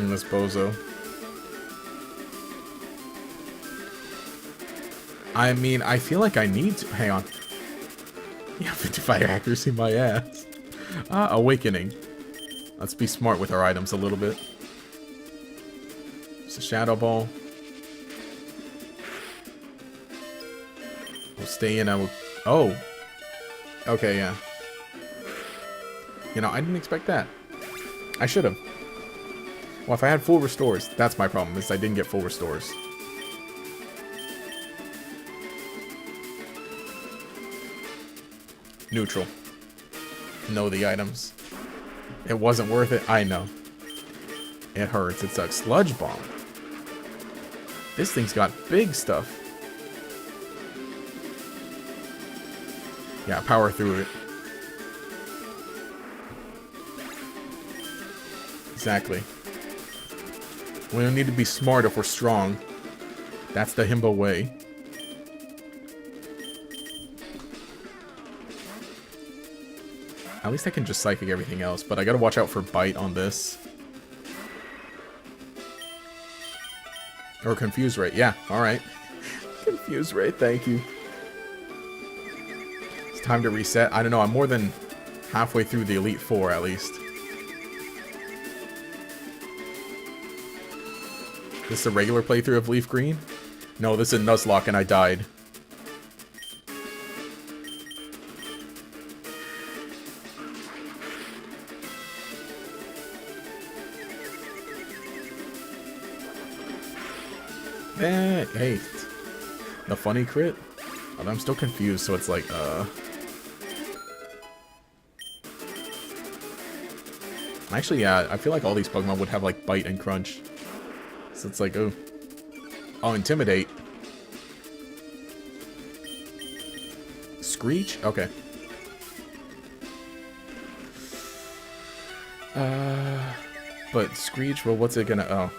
This bozo. I mean, I feel like I need to... Hang on. Yeah, 55 accuracy, my ass. Awakening. Let's be smart with our items a little bit. It's a Shadow Ball. We'll stay in, I will... Oh! Okay, yeah. You know, I didn't expect that. I should have. Well, if I had full restores, that's my problem, is I didn't get full restores. Neutral. Know the items. It wasn't worth it, I know. It hurts, it sucks. Sludge Bomb. This thing's got big stuff. Yeah, power through it. Exactly. We don't need to be smart if we're strong. That's the Himbo way. At least I can just Psychic everything else, but I gotta watch out for Bite on this. Or Confuse Ray. Yeah, alright. Confuse Ray, thank you. It's time to reset. I don't know, I'm more than halfway through the Elite Four, at least. This is a regular playthrough of Leaf Green? No, this is Nuzlocke and I died. Hey, the funny crit? Oh, I'm still confused, so it's like, Actually, yeah, I feel like all these Pokemon would have, like, Bite and Crunch. So it's like, oh. Oh, Intimidate. Screech? Okay. But Screech, well, what's it gonna... Oh.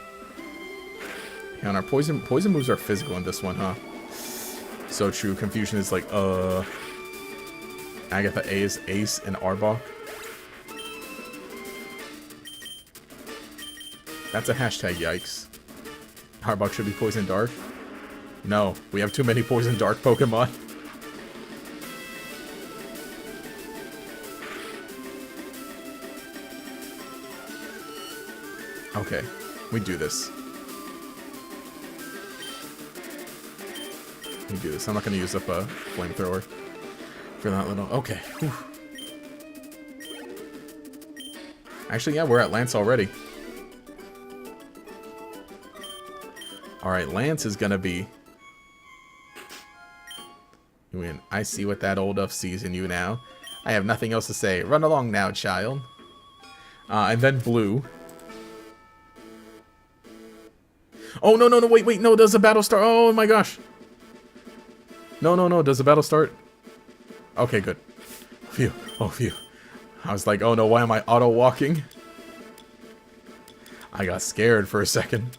Yeah, and our poison moves are physical in this one, huh? So true. Confusion is like, Agatha Ace and Arbok. That's a hashtag yikes. Arbok should be Poison Dark. No, we have too many Poison Dark Pokemon. Okay, we do this. We do this. I'm not going to use up a flamethrower for that little... Okay. Whew. Actually, yeah, we're at Lance already. Alright, Lance is going to be... I see what that old Uff sees in you now. I have nothing else to say. Run along now, child. And then Blue. Oh, no, wait, no, does the battle start? Oh, my gosh. No, does the battle start? Okay, good. Phew, oh, phew. I was like, oh no, why am I auto-walking? I got scared for a second.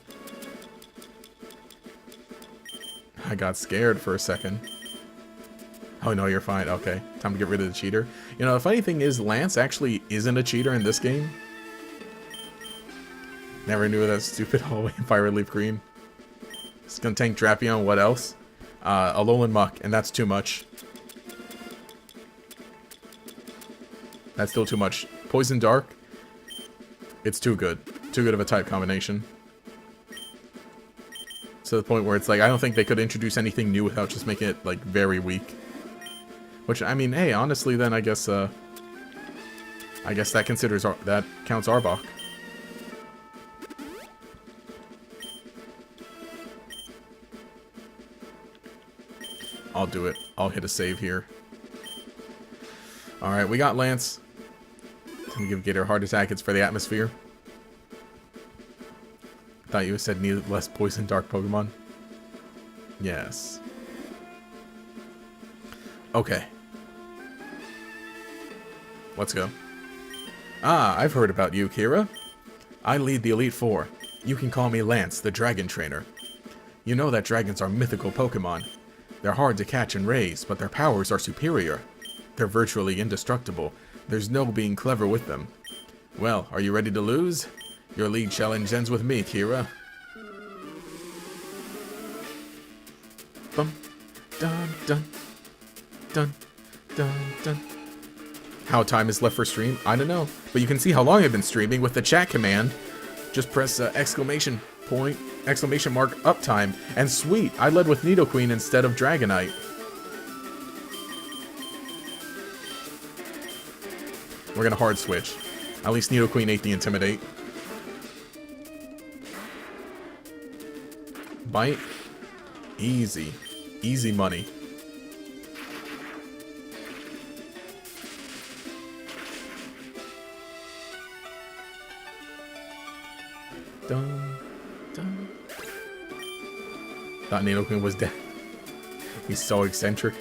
Oh no, you're fine. Okay, time to get rid of the cheater. You know, the funny thing is, Lance actually isn't a cheater in this game. Never knew that stupid hallway Fire Leaf Green. It's gonna tank Drapion, what else? Alolan Muck, and that's too much. That's still too much. Poison Dark, it's too good. Too good of a type combination. To the point where it's like, I don't think they could introduce anything new without just making it, like, very weak. Which, I mean, hey, honestly, then I guess that that counts Arbok. I'll do it. I'll hit a save here. Alright, we got Lance. Can we give Gator a heart attack? It's for the atmosphere. Thought you said needed less Poison Dark Pokemon. Yes. Okay. Let's go. Ah, I've heard about you, Kira. I lead the Elite Four. You can call me Lance, the Dragon Trainer. You know that dragons are mythical Pokemon. They're hard to catch and raise, but their powers are superior. They're virtually indestructible. There's no being clever with them. Well, are you ready to lose? Your league challenge ends with me, Kira. Bum, dun, dun, dun, dun, dun. How time is left for stream? I don't know. But you can see how long I've been streaming with the chat command. Just press exclamation mark uptime. And sweet, I led with Nidoqueen instead of Dragonite. We're gonna hard switch. At least Nidoqueen ate the Intimidate. Bite. Easy. Easy money. Dun, dun. Thought Nidoqueen was dead. He's so eccentric.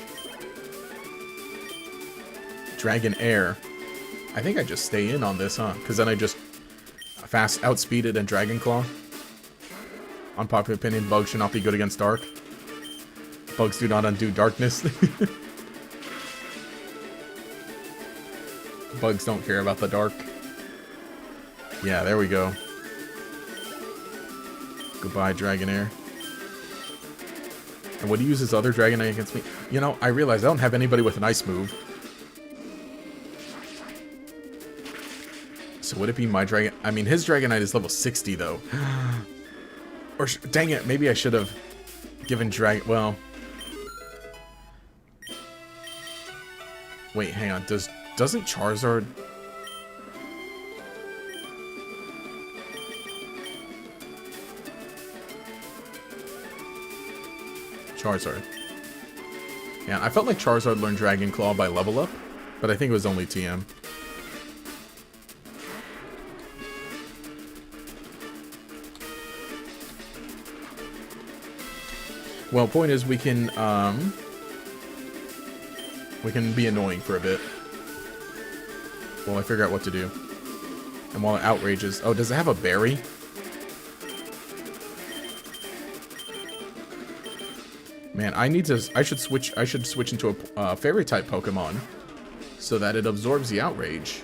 Dragon Air. I think I just stay in on this, huh? Because then I just fast outspeeded and Dragon Claw. Unpopular opinion, bugs should not be good against dark. Bugs do not undo darkness. Bugs don't care about the dark. Yeah, there we go. Goodbye, Dragonair. And would he use his other Dragonite against me? You know, I realize I don't have anybody with an ice move. So would it be my Dragon? I mean, his Dragonite is level 60, though. Or, dang it, maybe I should have given well... Wait, hang on. Doesn't Charizard... Charizard. Yeah, I felt like Charizard learned Dragon Claw by level up, but I think it was only TM. Well, point is we can We can be annoying for a bit. While I figure out what to do. And while it outrages... Oh, does it have a berry? Man, I should switch into a fairy type Pokemon so that it absorbs the outrage.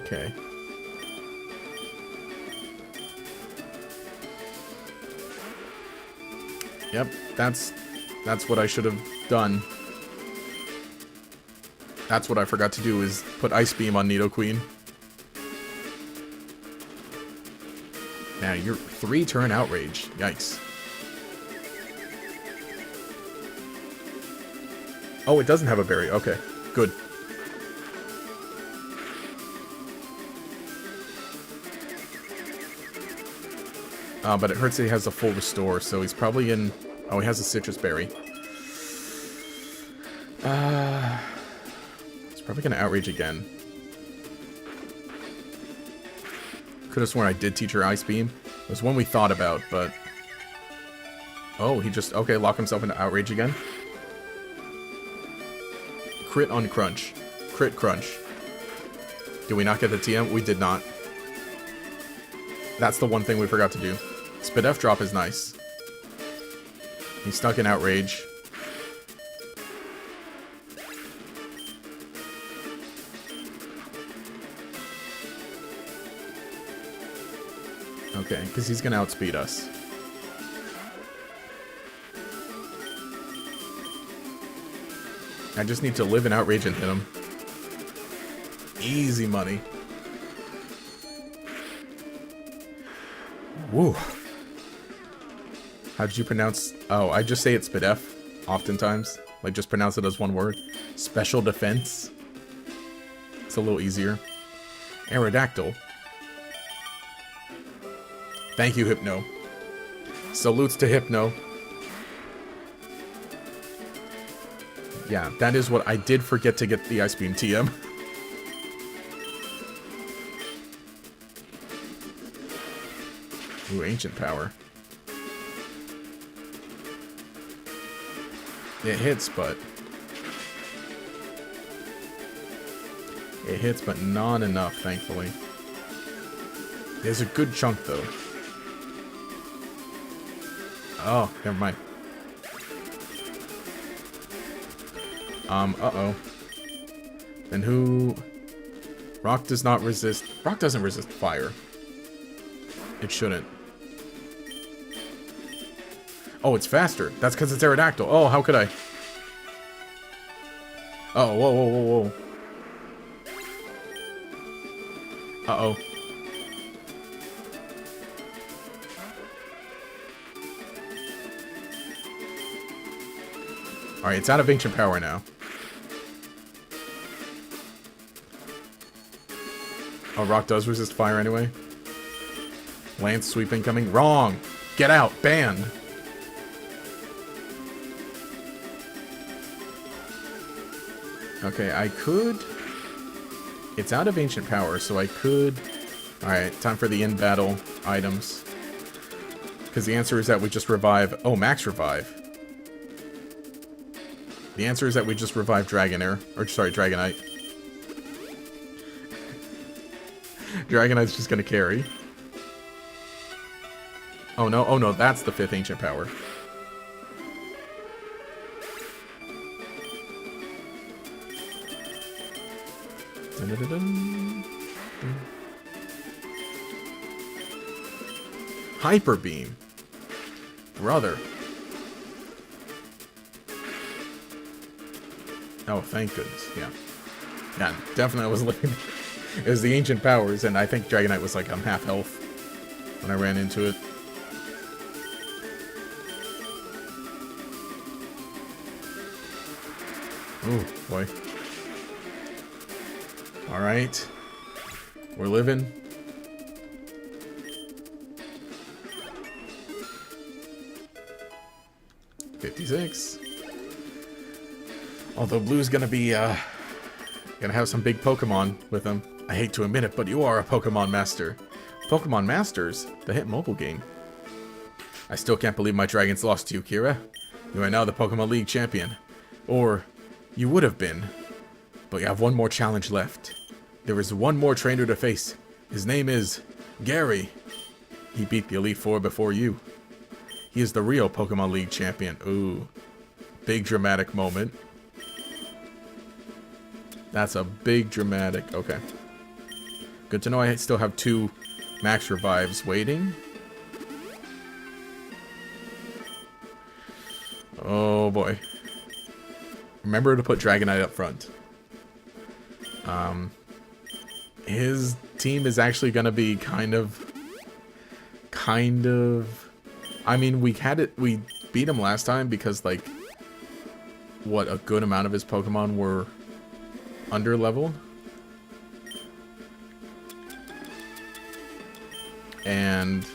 Okay. Yep, that's what I should have done. That's what I forgot to do, is put Ice Beam on Nidoqueen. Now, you're 3-turn outrage. Yikes. Oh, it doesn't have a berry. Okay, good. But it hurts that he has a full restore, so he's probably in... Oh, he has a citrus berry. He's probably going to outrage again. Could have sworn I did teach her Ice Beam. It was one we thought about, but... Oh, he just... Okay, lock himself into outrage again. Crit on Crunch. Crit Crunch. Did we not get the TM? We did not. That's the one thing we forgot to do. Spidef drop is nice. He's stuck in outrage. Okay, because he's going to outspeed us. I just need to live in outrage and hit him. Easy money. Woo. How did you pronounce... Oh, I just say it's Spidef, oftentimes. Like, just pronounce it as one word. Special defense. It's a little easier. Aerodactyl. Thank you, Hypno. Salutes to Hypno. Yeah, that is what I did forget to get the Ice Beam TM. Ooh, Ancient Power. It hits, but... It hits, but not enough, thankfully. There's a good chunk, though. Oh, never mind. Uh-oh. And who... Rock does not resist... Rock doesn't resist fire. It shouldn't. Oh, it's faster. That's because it's Aerodactyl. Oh, how could I? Oh, whoa, whoa, whoa, whoa. Uh-oh. Alright, it's out of Ancient Power now. Oh, Rock does resist fire anyway. Lance sweep incoming. Wrong! Get out! Banned! Okay, I could... It's out of Ancient Power, so I could... Alright, time for the in-battle items. Because the answer is that we just revive... Oh, Max Revive. The answer is that we just revive Dragonair. Or, sorry, Dragonite. Dragonite's just gonna carry. Oh no, that's the 5th Ancient Power. Dun, dun, dun, dun. Hyper Beam. Brother. Oh, thank goodness. Yeah. Yeah, definitely I was looking. It was the Ancient Powers, and I think Dragonite was like half health when I ran into it. Ooh, boy. Alright. We're living. $56. Although Blue's gonna be, gonna have some big Pokemon with him. I hate to admit it, but you are a Pokemon Master. Pokemon Masters? The hit mobile game. I still can't believe my dragons lost to you, Kira. You are now the Pokemon League champion. Or, you would have been. But you have one more challenge left. There is one more trainer to face. His name is Gary. He beat the Elite Four before you. He is the real Pokemon League champion. Ooh. Big dramatic moment. That's a big dramatic... Okay. Good to know I still have 2 max revives waiting. Oh boy. Remember to put Dragonite up front. His team is actually going to be kind of... I mean, we beat him last time because, like, what, a good amount of his Pokemon were under-leveled? And...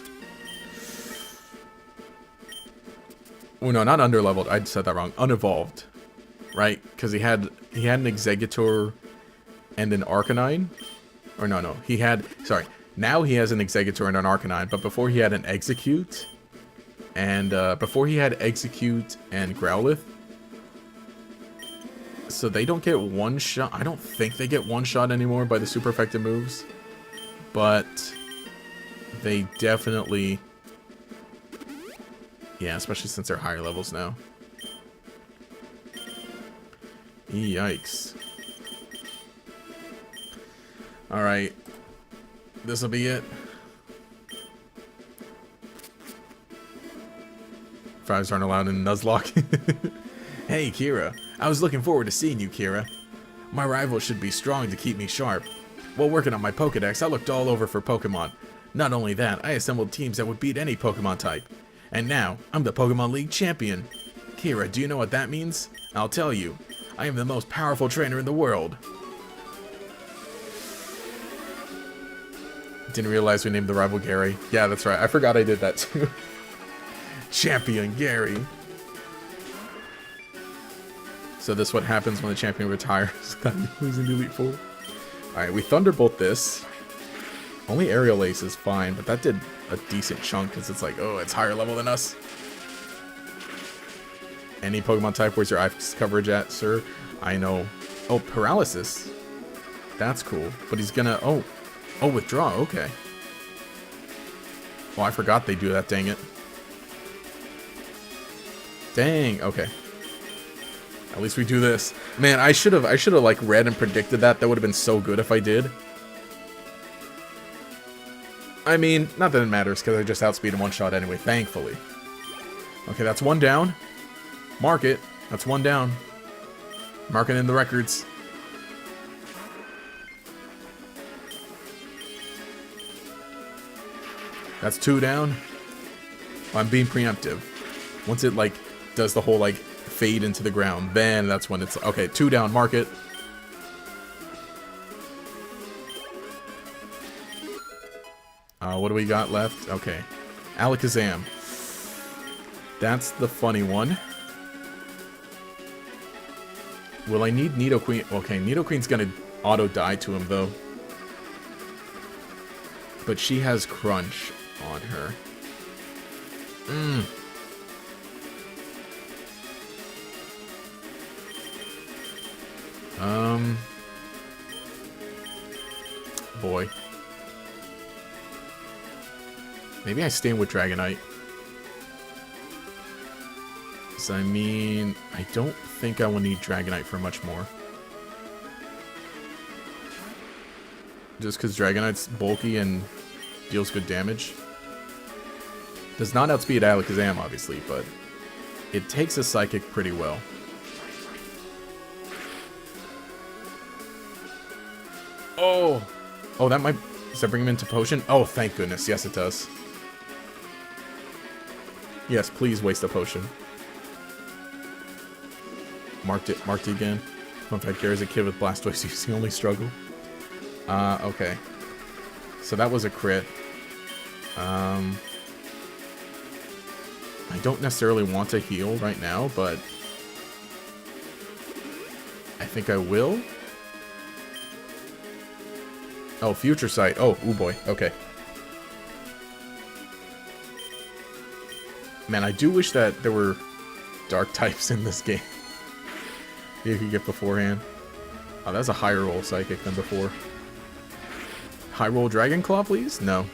Oh, no, not under-leveled. I said that wrong. Unevolved. Right? Because he had an Exeggutor and an Arcanine. Or no. He had... Sorry. Now he has an Exeggutor and an Arcanine. But before he had an Execute. And before he had Execute and Growlithe. So they don't get one shot. I don't think they get one shot anymore by the super effective moves. But they definitely... Yeah, especially since they're higher levels now. Yikes. Alright. This'll be it. 5s aren't allowed in Nuzlocke. Hey, Kira. I was looking forward to seeing you, Kira. My rival should be strong to keep me sharp. While working on my Pokedex, I looked all over for Pokemon. Not only that, I assembled teams that would beat any Pokemon type. And now, I'm the Pokemon League champion. Kira, do you know what that means? I'll tell you. I am the most powerful trainer in the world. Didn't realize we named the rival Gary. Yeah, that's right. I forgot I did that too. Champion Gary. So this is what happens when the champion retires. Losing the Elite Four. Alright, we Thunderbolt this. Only Aerial Ace is fine, but that did a decent chunk because it's like, oh, it's higher level than us. Any Pokemon type, where's your ice coverage at, sir? I know. Oh, Paralysis. That's cool. But he's gonna... Oh, withdraw. Okay. Oh, I forgot they do that. Dang it. Dang. Okay. At least we do this. Man, I should have like read and predicted that. That would have been so good if I did. I mean, not that it matters because I just outspeed him one shot anyway, thankfully. Okay, that's one down. Mark it. That's one down. Mark it in the records. That's 2 down. Well, I'm being preemptive. Once it, like, does the whole, like, fade into the ground, then that's when it's... Okay, 2 down. Mark it. What do we got left? Okay. Alakazam. That's the funny one. Will I need Nidoqueen? Okay, Nidoqueen's gonna auto-die to him, though. But she has Crunch on her. Boy. Maybe I stay with Dragonite. So, I mean, I don't think I will need Dragonite for much more. Just because Dragonite's bulky and deals good damage. Does not outspeed Alakazam, obviously, but it takes a Psychic pretty well. Oh! Oh, that might... Does that bring him into Potion? Oh, thank goodness. Yes, it does. Yes, please waste a Potion. Marked it again. Fun fact, Gary's a kid with Blastoise using only struggle. Okay. So that was a crit. I don't necessarily want to heal right now, but I think I will. Oh, Future Sight. Oh, ooh boy. Okay. Man, I do wish that there were dark types in this game. You could get beforehand. Oh, that's a higher roll Psychic than before. High roll Dragon Claw, please? No.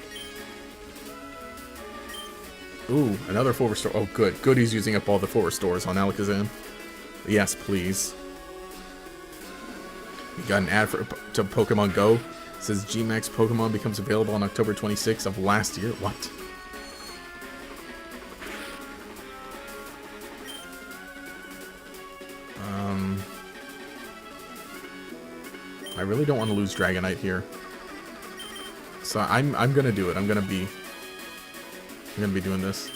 Ooh, another full restore. Oh, good. Good, he's using up all the full restores on Alakazam. Yes, please. We got an ad to Pokemon Go. It says G-Max Pokemon becomes available on October 26th of last year. What? I really don't want to lose Dragonite here. So I'm gonna do it. I'm gonna be doing this.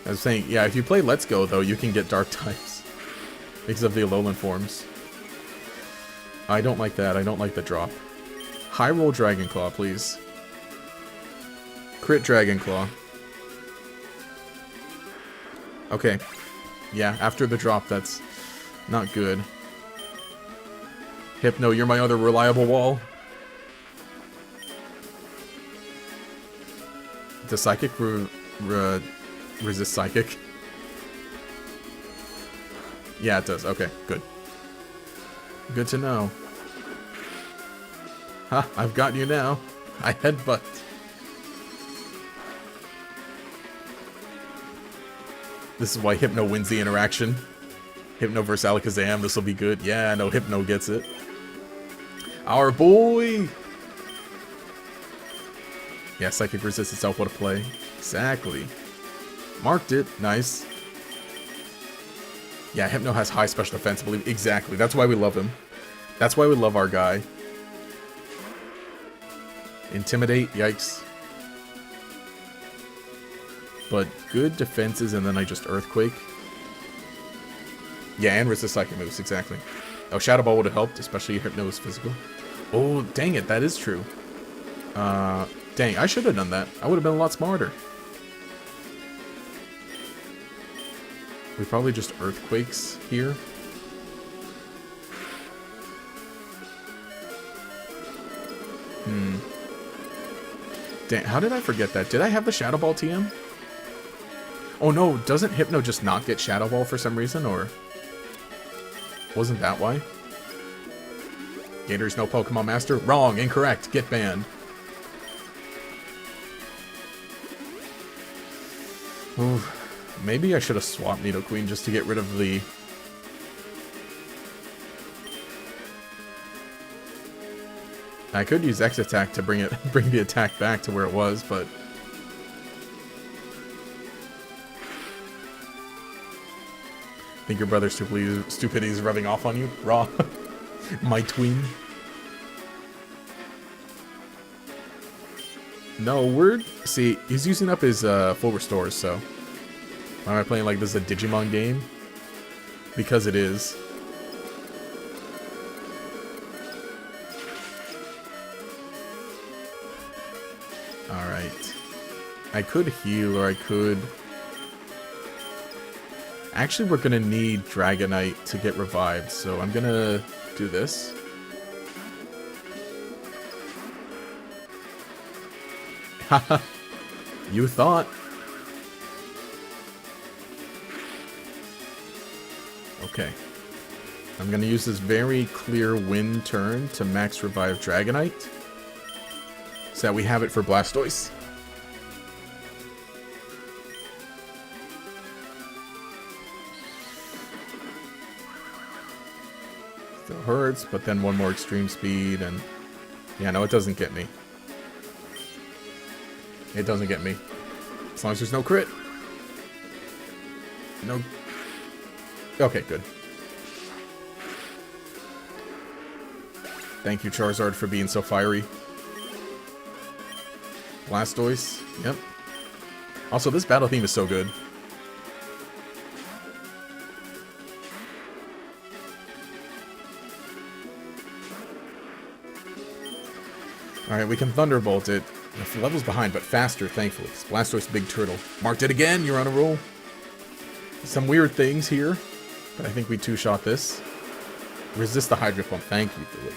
I was saying, yeah, if you play Let's Go though, you can get dark types. Because of the Alolan forms. I don't like that. I don't like the drop. High roll Dragon Claw, please. Crit Dragon Claw. Okay. Yeah, after the drop, that's not good. Hypno, you're my other reliable wall. Does Psychic resist Psychic? Yeah, it does. Okay, good. Good to know. Ha, I've got you now. I headbutt. This is why Hypno wins the interaction. Hypno versus Alakazam, this will be good. Yeah, no, Hypno gets it. Our boy! Yeah, Psychic resists itself, what a play. Exactly. Marked it. Nice. Yeah, Hypno has high special defense, I believe. Exactly. That's why we love him. That's why we love our guy. Intimidate. Yikes. But good defenses, and then I just Earthquake. Yeah, and resist Psychic moves. Exactly. Oh, Shadow Ball would have helped, especially Hypno's physical. Oh, dang it. That is true. Dang, I should have done that. I would have been a lot smarter. We probably just Earthquakes here. Dang, how did I forget that? Did I have the Shadow Ball TM? Oh no, doesn't Hypno just not get Shadow Ball for some reason, or... Wasn't that why? Gator's no Pokemon Master? Wrong, incorrect, get banned. Ooh, maybe I should have swapped Nidoqueen just to get rid of the... I could use X attack to bring the attack back to where it was, but... Think your brother's stupidity is rubbing off on you? Raw. My tween. No, we're... See, he's using up his full restores, so... Why am I playing like this is a Digimon game? Because it is. Alright. I could heal, or I could... Actually, we're gonna need Dragonite to get revived, so I'm gonna do this. Haha. You thought. Okay. I'm gonna use this very clear wind turn to max revive Dragonite, so that we have it for Blastoise. Still hurts, but then one more extreme speed, and yeah, no, it doesn't get me. It doesn't get me. As long as there's no crit. No. Okay, good. Thank you, Charizard, for being so fiery. Blastoise. Yep. Also, this battle theme is so good. Alright, we can Thunderbolt it. The level's behind, but faster, thankfully. It's Blastoise Big Turtle. Marked it again, you're on a roll. Some weird things here, but I think we two-shot this. Resist the Hydro Pump. Thank you, Billy.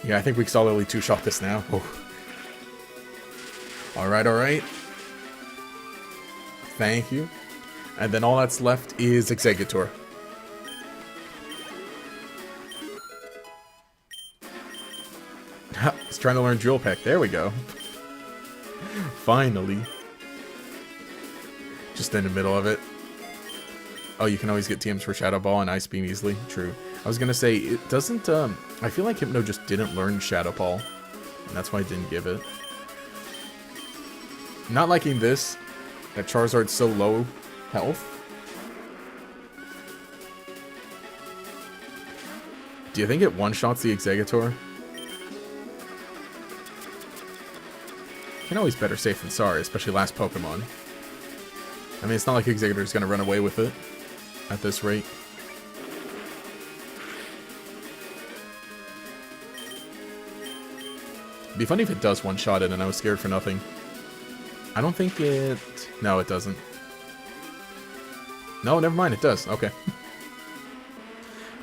Yeah, I think we can solidly two-shot this now. Oh. Alright, alright. Thank you. And then all that's left is Exeggutor. He's trying to learn Drill Peck. There we go. Finally. Just in the middle of it. Oh, you can always get TMs for Shadow Ball and Ice Beam easily. True. I was gonna say, it doesn't, I feel like Hypno just didn't learn Shadow Ball. And that's why I didn't give it. Not liking this, that Charizard's so low health. Do you think it one-shots the Exeggutor? You can always better safe than sorry, especially last Pokemon. I mean, it's not like Exeggutor's gonna run away with it at this rate. It'd be funny if it does one-shot it and I was scared for nothing. I don't think it... No, it doesn't. No, never mind, it does. Okay.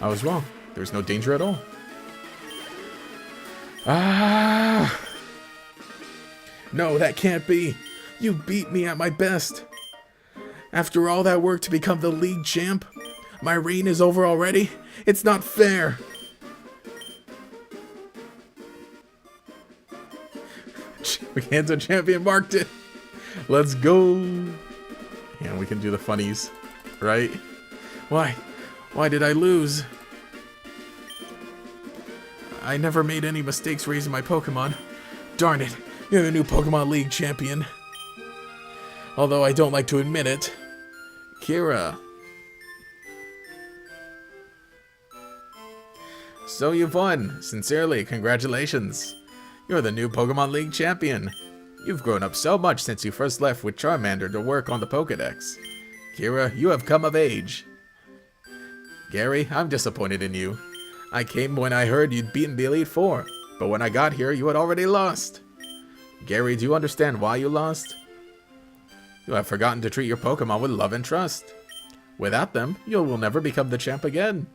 I was wrong. There's no danger at all. Ah! No, that can't be. You beat me at my best. After all that work to become the league champ, my reign is over already? It's not fair. KANTO champion marked it. Let's go. Yeah, we can do the funnies, right? Why? Why did I lose? I never made any mistakes raising my Pokemon. Darn it, you're the new Pokemon League champion. Although I don't like to admit it. Kira. So you've won. Sincerely, congratulations. You're the new Pokemon League champion. You've grown up so much since you first left with Charmander to work on the Pokedex. Kira, you have come of age. Gary, I'm disappointed in you. I came when I heard you'd beaten the Elite Four, but when I got here, you had already lost. Gary, do you understand why you lost? You have forgotten to treat your Pokemon with love and trust. Without them, you will never become the champ again.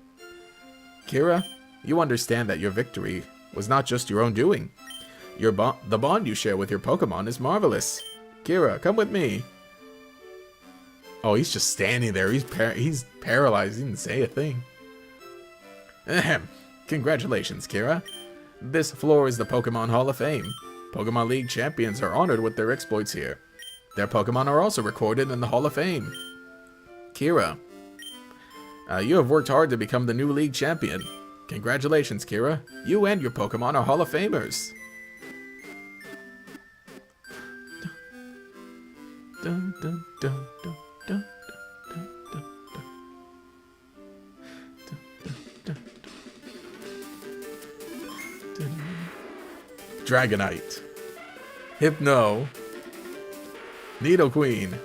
Kira, you understand that your victory was not just your own doing. The bond you share with your Pokemon is marvelous. Kira, come with me. Oh, he's just standing there. He's paralyzed. He didn't say a thing. Ahem. Congratulations, Kira. This floor is the Pokemon Hall of Fame. Pokemon League champions are honored with their exploits here. Their Pokemon are also recorded in the Hall of Fame. Kira, you have worked hard to become the new League champion. Congratulations, Kira. You and your Pokemon are Hall of Famers. Dun, dun, dun, dun, dun, dun, dun, dun, dun. Dragonite, Hypno, Nidoqueen,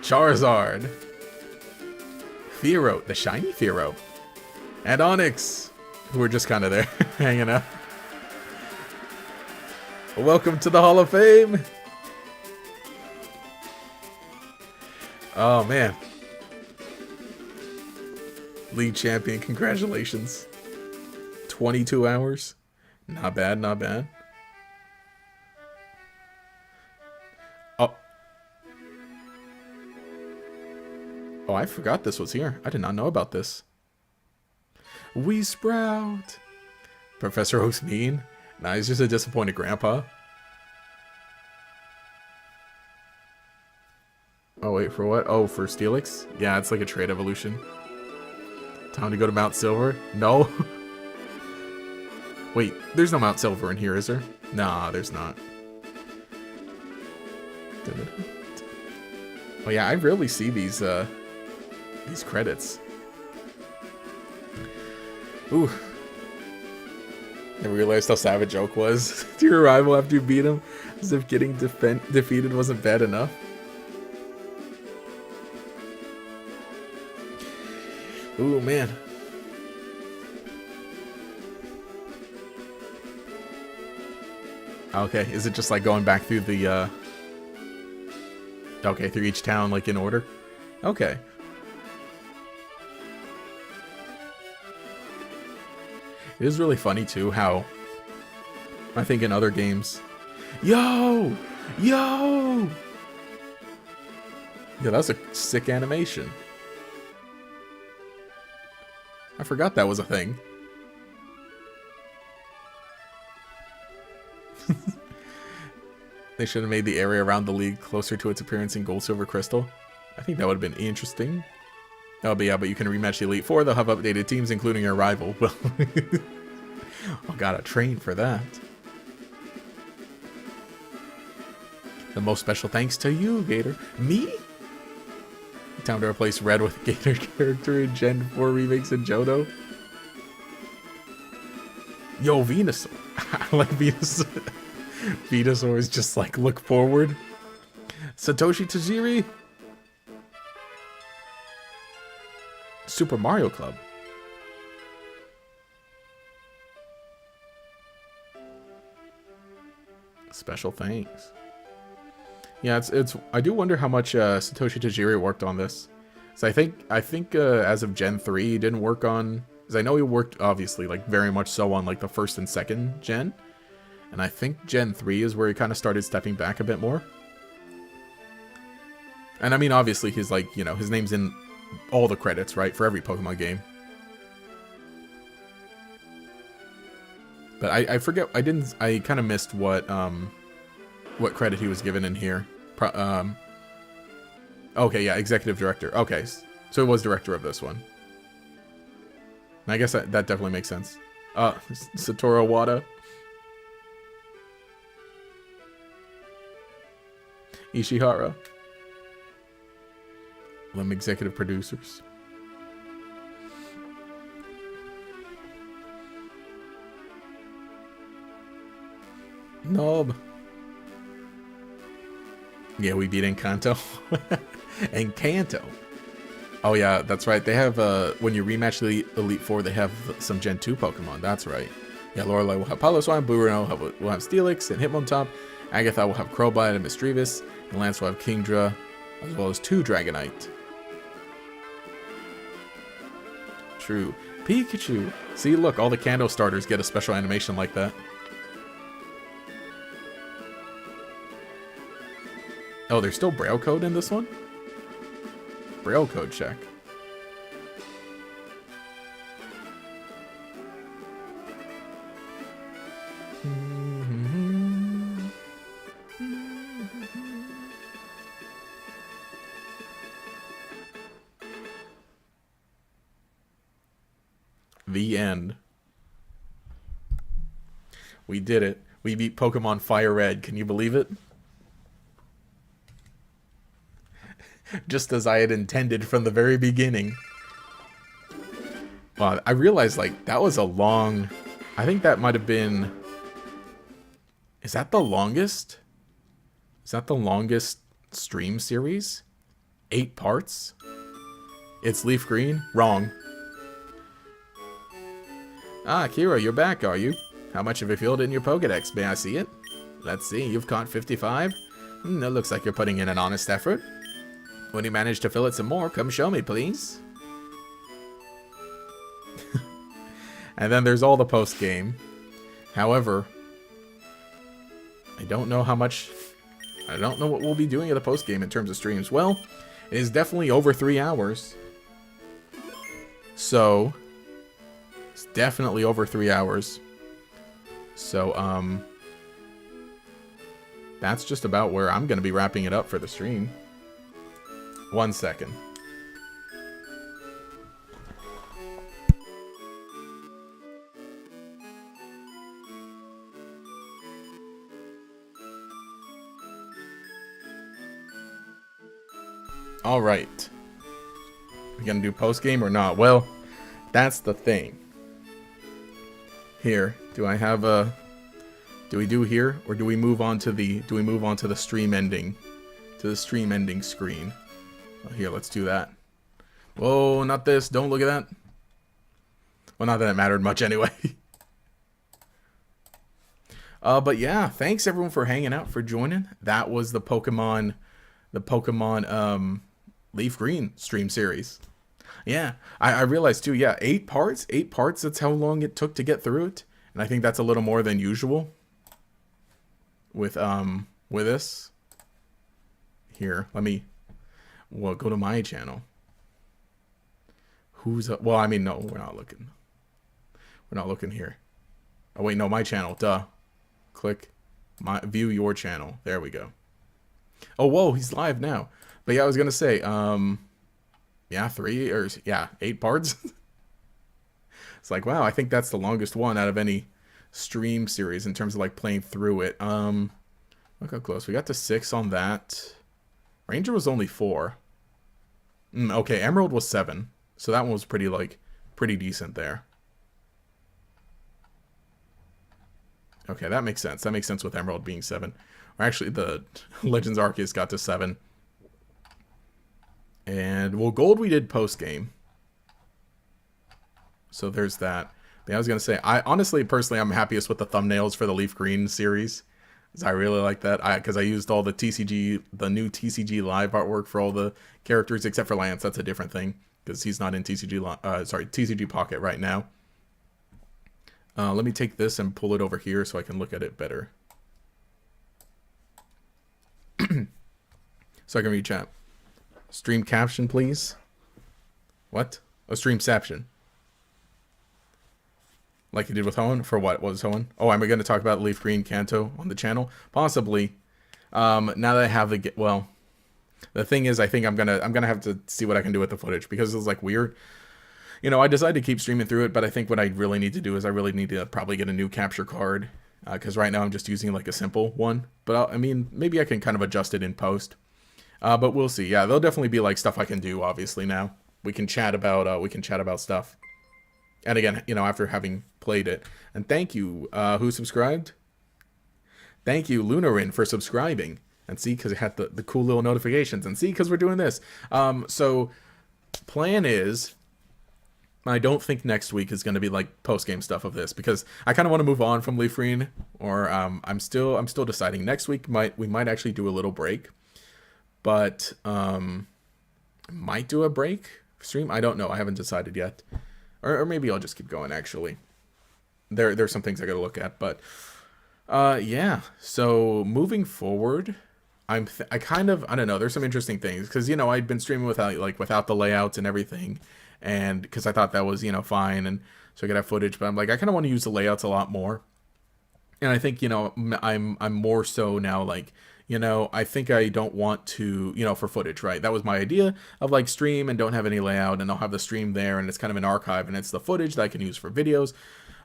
Charizard, Fearow, the shiny Fearow, and Onix, who are just kind of there, hanging out. Welcome to the Hall of Fame. Oh, man. League champion, congratulations. 22 hours. Not bad, not bad. Oh. Oh, I forgot this was here. I did not know about this. Wee Sprout. Professor Oak's mean. Nah, he's just a disappointed grandpa. Oh, wait, for what? Oh, for Steelix? Yeah, it's like a trade evolution. Time to go to Mount Silver? No. Wait, there's no Mount Silver in here, is there? Nah, there's not. Oh yeah, I rarely see these credits. Ooh. Never realized how savage Oak was. To your rival after you beat him, as if getting defeated wasn't bad enough. Ooh, man. Okay, is it just like going back through the, okay, through each town, like, in order? Okay. It is really funny too how I think in other games, yo, yeah, that's a sick animation. I forgot that was a thing. They should have made the area around the league closer to its appearance in Gold, Silver, Crystal. I think that would have been interesting. Oh, but yeah, but you can rematch the Elite Four. They'll have updated teams, including your rival. Well, I gotta train for that. The most special thanks to you, Gator. Me? Time to replace Red with Gator character in Gen 4 remakes and Johto. Yo, Venusaur. I like Venusaur. Venusaur is just like, look forward. Satoshi Tajiri. Super Mario Club. Special thanks. Yeah, it's. I do wonder how much Satoshi Tajiri worked on this. So I think as of Gen 3, he didn't work on. Because I know he worked obviously like very much so on like the first and second gen, and I think Gen 3 is where he kind of started stepping back a bit more. And I mean, obviously, he's like, you know, his name's in all the credits, right, for every Pokemon game. But I forget. I kind of missed what credit he was given in here. Okay, yeah, executive director. Okay, so he was director of this one. I guess that definitely makes sense. Satoru Iwata. Ishihara. Them executive producers. Nob. Yeah, we beat KANTO. And KANTO. Oh yeah, that's right. They have, when you rematch the Elite Four, they have some Gen 2 Pokemon. That's right. Yeah, Lorelei will have Piloswine, Bruno will have Steelix and Hitmontop. Agatha will have Crowbite and Misdreavus. And Lance will have Kingdra, as well as 2 Dragonite. True. Pikachu. See, look, all the KANTO starters get a special animation like that. Oh, there's still Braille code in this one? Braille code check. The end. We did it. We beat Pokemon Fire Red. Can you believe it? Just as I had intended from the very beginning. Wow, I realized, like, that was a long... I think that might have been... Is that the longest? Is that the longest stream series? 8 parts? It's Leaf Green? Wrong. Ah, Kira, you're back, are you? How much have you filled in your Pokedex? May I see it? Let's see, you've caught 55? It looks like you're putting in an honest effort. When you manage to fill it some more, come show me, please. And then there's all the post-game. However, I don't know how much... I don't know what we'll be doing at the post-game in terms of streams. Well, it is definitely over 3 hours. So, it's definitely over 3 hours. So, that's just about where I'm going to be wrapping it up for the stream. 1 second. All right. We gonna do post game or not? Well, that's the thing. Here, do I have a? Do we do here, or do we move on to the? Do we move on to the stream ending? To the stream ending screen. Well, here, let's do that. Whoa, not this. Don't look at that. Well, not that it mattered much anyway. But yeah, thanks everyone for hanging out, for joining. That was the Pokemon Leaf Green stream series. Yeah, I realized too. Yeah, 8 parts. 8 parts. That's how long it took to get through it, and I think that's a little more than usual with this. Here, let me. Well, go to my channel. Who's up? Well, I mean, no, we're not looking. We're not looking here. Oh wait, no, my channel. Duh. Click my view your channel. There we go. Oh whoa, he's live now. But yeah, I was gonna say, yeah, 8 parts. It's like, wow, I think that's the longest one out of any stream series in terms of like playing through it. Look how close we got to 6 on that. Ranger was only 4. Okay, Emerald was 7, so that one was pretty decent there. Okay, that makes sense. That makes sense with Emerald being 7. Or actually, the Legends Arceus got to 7. And, well, Gold we did post-game. So there's that. But I was going to say, honestly, personally, I'm happiest with the thumbnails for the Leaf Green series. I really like that. Because I used all the TCG, the new TCG live artwork for all the characters, except for Lance. That's a different thing. Because he's not in TCG Pocket right now. Let me take this and pull it over here so I can look at it better. So I can read chat. Stream caption, please. What? A stream caption. Like you did with Hoenn? For what was Hoenn? Oh, am I going to talk about Leaf Green Kanto on the channel? Possibly. Now that I have the... Well, the thing is, I think I'm gonna have to see what I can do with the footage. Because it's like weird. You know, I decided to keep streaming through it, but I think what I really need to do is I really need to probably get a new capture card. Because right now I'm just using like a simple one. But I mean, maybe I can kind of adjust it in post. But we'll see. Yeah, there'll definitely be like stuff I can do, obviously, now. We can chat about stuff. And again, you know, after having played it. And thank you, who subscribed? Thank you, Lunarin, for subscribing. And see, because it had the cool little notifications. And see, because we're doing this. So, plan is... I don't think next week is going to be like post-game stuff of this. Because I kind of want to move on from Leaf Green. Or I'm still deciding. Next week, we might actually do a little break. But, might do a break stream. I don't know. I haven't decided yet. Or maybe I'll just keep going, actually. There's some things I got to look at. But, yeah. So, moving forward, I don't know. There's some interesting things. Because, you know, I'd been streaming without the layouts and everything. And because I thought that was, you know, fine. And so I could have footage. But I'm like, I kind of want to use the layouts a lot more. And I think, you know, I'm more so now, like... You know, I think I don't want to, you know, for footage, right? That was my idea of like stream and don't have any layout and I'll have the stream there and it's kind of an archive and it's the footage that I can use for videos.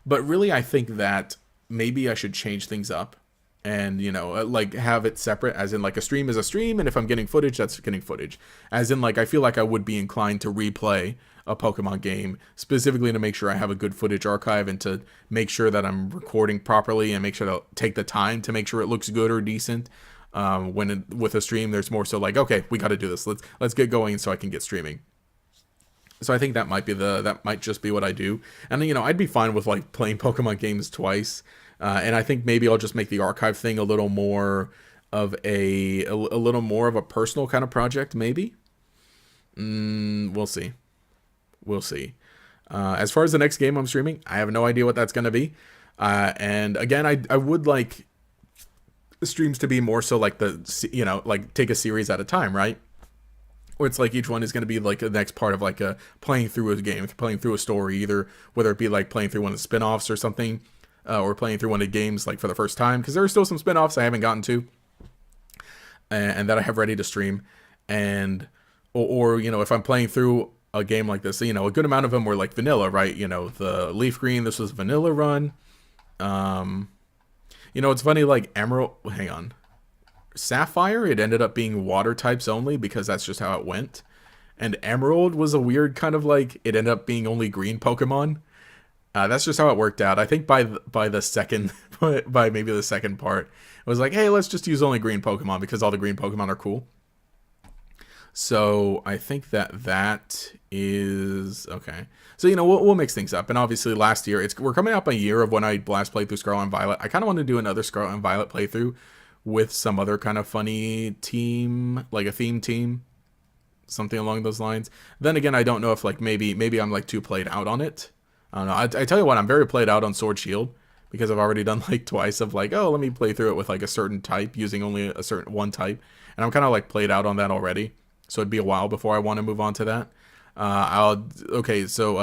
But really, I think that maybe I should change things up and, you know, like have it separate as in like a stream is a stream. And if I'm getting footage, that's getting footage. As in like, I feel like I would be inclined to replay a Pokemon game specifically to make sure I have a good footage archive and to make sure that I'm recording properly and make sure to take the time to make sure it looks good or decent. With a stream, there's more so like, okay, we got to do this. Let's get going so I can get streaming. So I think that might just be what I do. And you know, I'd be fine with like playing Pokemon games twice. And I think maybe I'll just make the archive thing a little more of a little more of a personal kind of project. Maybe. We'll see. We'll see. As far as the next game I'm streaming, I have no idea what that's going to be. And again, I would like streams to be more so like you know, like take a series at a time, right? Where it's like each one is going to be like the next part of like a playing through a game, playing through a story, either whether it be like playing through one of the spin-offs or something, or playing through one of the games like for the first time, because there are still some spin-offs I haven't gotten to and that I have ready to stream. And or you know, if I'm playing through a game like this, you know, a good amount of them were like vanilla, right? You know, the Leaf Green, this was vanilla run. You know, it's funny, like Emerald, hang on. Sapphire, it ended up being water types only because that's just how it went. And Emerald was a weird kind of like, it ended up being only green Pokemon. That's just how it worked out. I think by the second, by maybe the second part, it was like, hey, let's just use only green Pokemon because all the green Pokemon are cool. So I think that is okay. So, you know, we'll mix things up. And obviously last year, we're coming up a year of when I last played through Scarlet and Violet. I kind of want to do another Scarlet and Violet playthrough with some other kind of funny team, like a theme team. something along those lines. Then again, I don't know if like maybe I'm like too played out on it. I don't know. I tell you what, I'm very played out on Sword Shield because I've already done like twice of like, oh, let me play through it with like a certain type using only a certain one type, and I'm kind of like played out on that already. So it'd be a while before I want to move on to that. So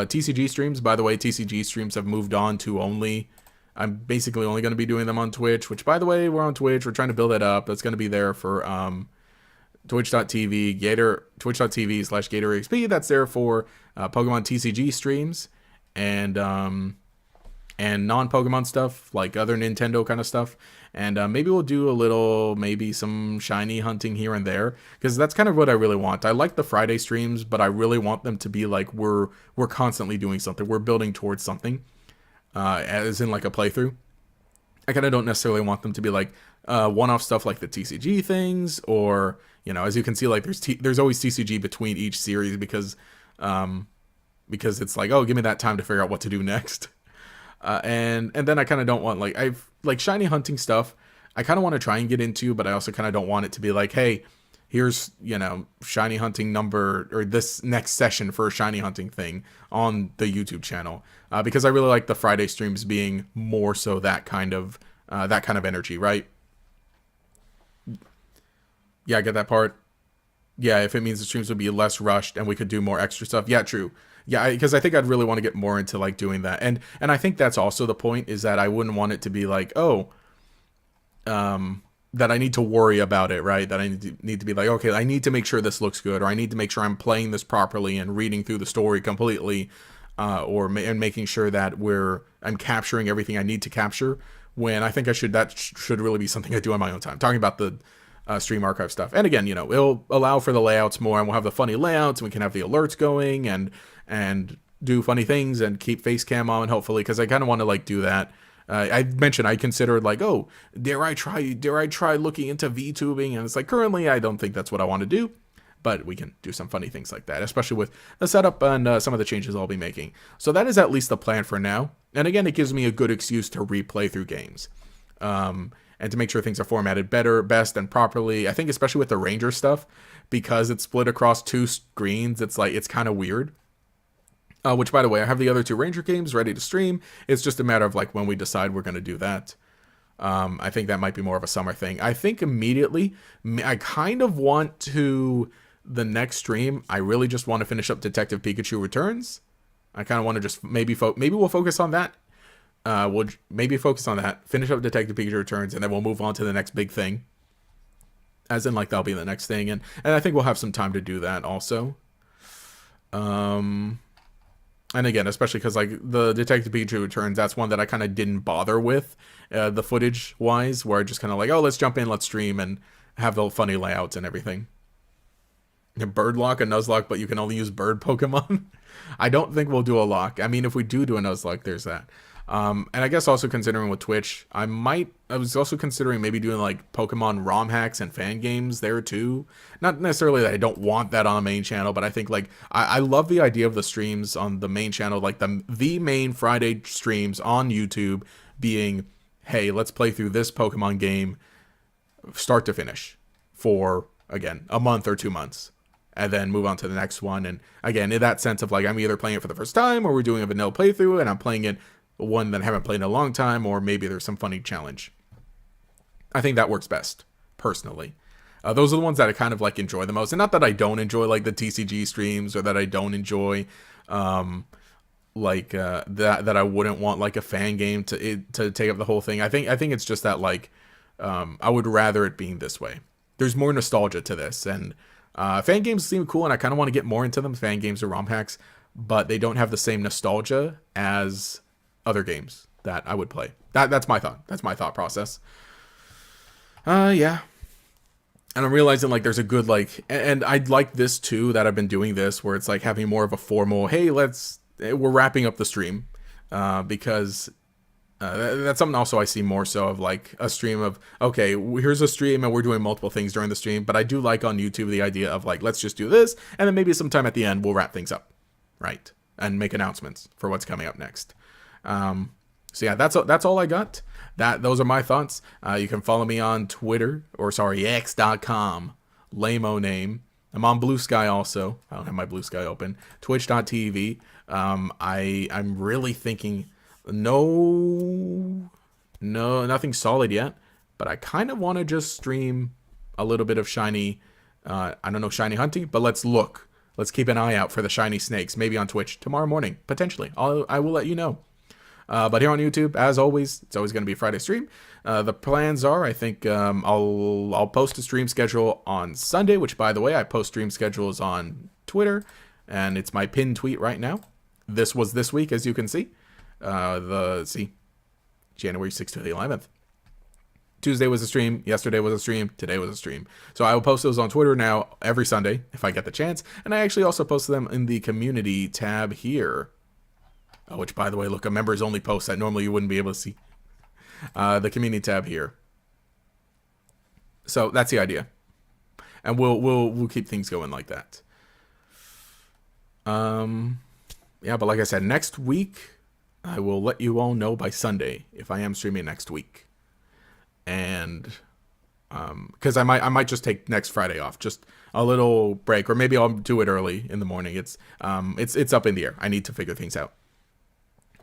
TCG streams, by the way, TCG streams have moved on to only, I'm basically only going to be doing them on Twitch, which by the way, we're on Twitch. We're trying to build that up. That's going to be there for twitch.tv, twitch.tv/GatorXP. That's there for Pokemon TCG streams and non-Pokemon stuff, like other Nintendo kind of stuff. And maybe we'll do a little, maybe some shiny hunting here and there, because that's kind of what I really want. I like the Friday streams, but I really want them to be like we're constantly doing something. We're building towards something, as in like a playthrough. I kind of don't necessarily want them to be like one-off stuff like the TCG things, or, you know, as you can see, like there's always TCG between each series because it's like, oh, give me that time to figure out what to do next. And then I kind of don't want like shiny hunting stuff. I kind of want to try and get into, but I also kind of don't want it to be like, hey, here's, you know, shiny hunting number, or this next session for a shiny hunting thing on the YouTube channel. Because I really like the Friday streams being more so that kind of energy, right? Yeah, I get that part. Yeah, if it means the streams would be less rushed and we could do more extra stuff. Yeah, true. Yeah, because I think I'd really want to get more into like doing that, and I think that's also the point, is that I wouldn't want it to be like, oh, that I need to worry about it, right? That I need to be like, okay, I need to make sure this looks good, or I need to make sure I'm playing this properly and reading through the story completely, and making sure that I'm capturing everything I need to capture. When I think that should really be something I do on my own time. Talking about the stream archive stuff, and again, you know, it'll allow for the layouts more, and we'll have the funny layouts, and we can have the alerts going, and do funny things, and keep face cam on, hopefully, because I kind of want to like do that. I mentioned I considered like, oh, dare I try looking into VTubing, and it's like, currently I don't think that's what I want to do, but we can do some funny things like that, especially with the setup and some of the changes I'll be making. So that is at least the plan for now, and again, it gives me a good excuse to replay through games, and to make sure things are formatted better, best, and properly. I think especially with the Ranger stuff, because it's split across 2 screens, it's kind of weird. Which, by the way, I have the other 2 Ranger games ready to stream. It's just a matter of like when we decide we're going to do that. I think that might be more of a summer thing. I think immediately, I kind of want to, the next stream, I really just want to finish up Detective Pikachu Returns. I kind of want to just maybe we'll focus on that. We'll maybe focus on that, finish up Detective Pikachu Returns, and then we'll move on to the next big thing. As in, like, that'll be the next thing, and I think we'll have some time to do that also. And again, especially because like the Detective Pikachu Returns, that's one that I kind of didn't bother with, the footage wise, where I just kind of like, oh, let's jump in, let's stream, and have the funny layouts and everything. Birdlock, a Nuzlocke, but you can only use bird Pokemon. I don't think we'll do a lock. I mean, if we do a Nuzlocke, there's that. And I guess also considering with Twitch, I was also considering maybe doing like Pokemon ROM hacks and fan games there too. Not necessarily that I don't want that on the main channel, but I think like I love the idea of the streams on the main channel, like the main Friday streams on YouTube being, hey, let's play through this Pokemon game start to finish for, again, a month or 2 months, and then move on to the next one. And again, in that sense of like, I'm either playing it for the first time, or we're doing a vanilla playthrough and I'm playing it one that I haven't played in a long time, or maybe there's some funny challenge. I think that works best, personally. Those are the ones that I kind of like enjoy the most, and not that I don't enjoy like the TCG streams, or that I don't enjoy that I wouldn't want like a fan game to take up the whole thing. I think it's just that like I would rather it being this way. There's more nostalgia to this, and fan games seem cool, and I kind of want to get more into them. Fan games or ROM hacks, but they don't have the same nostalgia as other games that I would play. That's my thought. That's my thought process. Yeah. And I'm realizing like there's a good like, and I'd like this too, that I've been doing this where it's like having more of a formal, hey, we're wrapping up the stream, because that's something also I see more so of like a stream of, okay, here's a stream and we're doing multiple things during the stream. But I do like on YouTube the idea of like, let's just do this, and then maybe sometime at the end we'll wrap things up, right? And make announcements for what's coming up next. So yeah, that's all I got. Those are my thoughts. You can follow me on Twitter, or sorry, X.com, lame-o name. I'm on Blue Sky also. I don't have my Blue Sky open. Twitch.tv. I'm really thinking nothing solid yet, but I kind of want to just stream a little bit of shiny, I don't know, shiny hunting, but let's look. Let's keep an eye out for the shiny snakes, maybe on Twitch tomorrow morning, potentially. I will let you know. But here on YouTube, as always, it's always going to be a Friday stream. The plans are, I think, I'll post a stream schedule on Sunday, which, by the way, I post stream schedules on Twitter, and it's my pinned tweet right now. This was this week, as you can see. January 6th to the 11th. Tuesday was a stream, yesterday was a stream, today was a stream. So I will post those on Twitter now every Sunday, if I get the chance. And I actually also post them in the community tab here. Which, by the way, look, a members only post that normally you wouldn't be able to see. The community tab here. So that's the idea, and we'll keep things going like that. Yeah, but like I said, next week I will let you all know by Sunday if I am streaming next week, and because I might just take next Friday off, just a little break, or maybe I'll do it early in the morning. It's up in the air. I need to figure things out.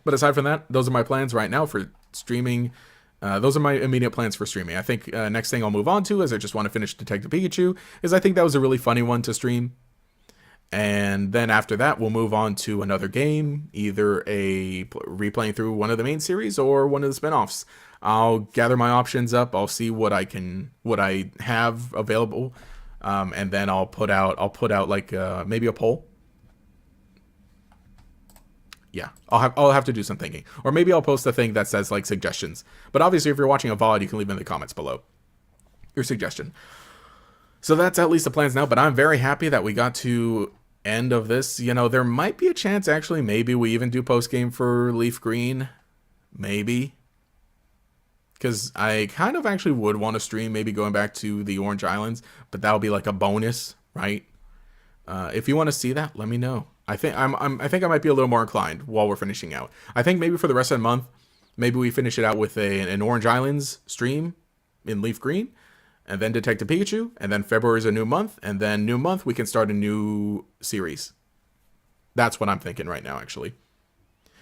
But aside from that, those are my plans right now for streaming. Those are my immediate plans for streaming. I think next thing I'll move on to, as I just want to finish Detective Pikachu, is I think that was a really funny one to stream. And then after that, we'll move on to another game, either replaying through one of the main series or one of the spin-offs. I'll gather my options up. I'll see what I have available, and then I'll put out like maybe a poll. Yeah, I'll have to do some thinking. Or maybe I'll post a thing that says, like, suggestions. But obviously, if you're watching a VOD, you can leave in the comments below your suggestion. So that's at least the plans now, but I'm very happy that we got to end of this. You know, there might be a chance, actually, maybe we even do post-game for Leaf Green. Maybe. Because I kind of actually would want to stream maybe going back to the Orange Islands, but that'll be like a bonus, right? If you want to see that, let me know. I think I might be a little more inclined while we're finishing out. I think maybe for the rest of the month, maybe we finish it out with an Orange Islands stream in Leaf Green, and then Detective Pikachu, and then February is a new month, and then new month we can start a new series. That's what I'm thinking right now, actually.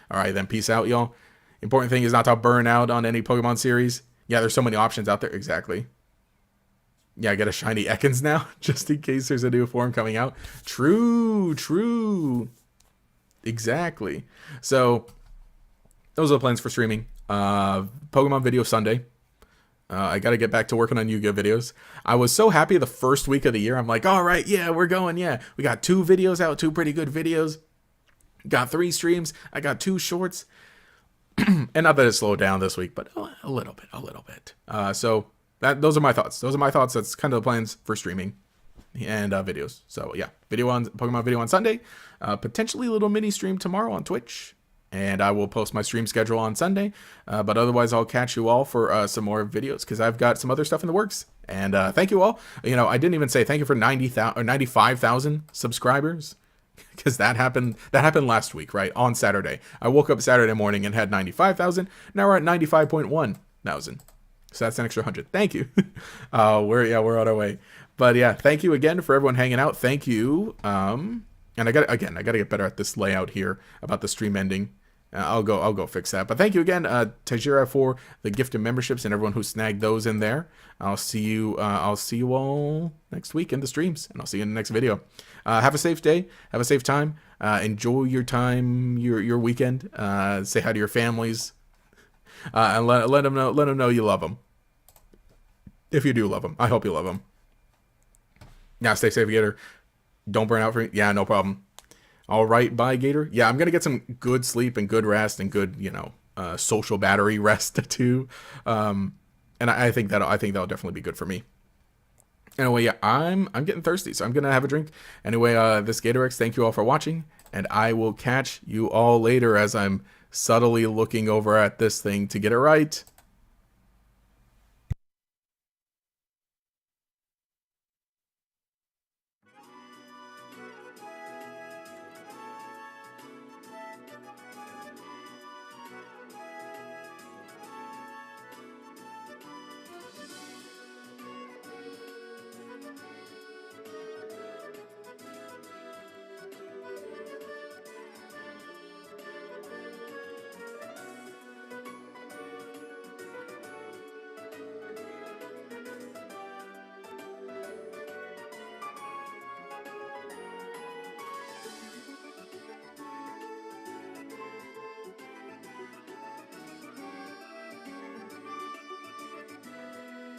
All right, then peace out, y'all. Important thing is not to burn out on any Pokemon series. Yeah, there's so many options out there. Exactly. Yeah, I get a shiny Ekans now, just in case there's a new form coming out. True. Exactly. So, those are the plans for streaming. Pokemon video Sunday. I got to get back to working on Yu-Gi-Oh videos. I was so happy the first week of the year. I'm like, all right, yeah, we're going, yeah. We got 2 videos out, 2 pretty good videos. Got 3 streams. I got 2 shorts. And not that it slowed down this week, but a little bit. So those are my thoughts. That's kind of the plans for streaming and videos. So yeah, Pokemon video on Sunday. Potentially a little mini stream tomorrow on Twitch. And I will post my stream schedule on Sunday. But otherwise, I'll catch you all for some more videos because I've got some other stuff in the works. And thank you all. You know, I didn't even say thank you for 95,000 subscribers. Because that happened last week, right? On Saturday. I woke up Saturday morning and had 95,000. Now we're at 95.1 thousand. So that's an extra 100. Thank you. We're on our way. But yeah, thank you again for everyone hanging out. Thank you. And I got to get better at this layout here about the stream ending. I'll go fix that. But thank you again, Tajira, for the gifted memberships and everyone who snagged those in there. I'll see you all next week in the streams, and I'll see you in the next video. Have a safe day. Have a safe time. Enjoy your time, your weekend. Say hi to your families, and let them know you love them. If you do love them, I hope you love them. Now, stay safe, Gator. Don't burn out for me. Yeah, no problem. All right, bye, Gator. Yeah, I'm gonna get some good sleep and good rest and good, social battery rest too. And I think that'll definitely be good for me. Anyway, yeah, I'm getting thirsty, so I'm gonna have a drink. Anyway, this GatorX, thank you all for watching, and I will catch you all later as I'm subtly looking over at this thing to get it right.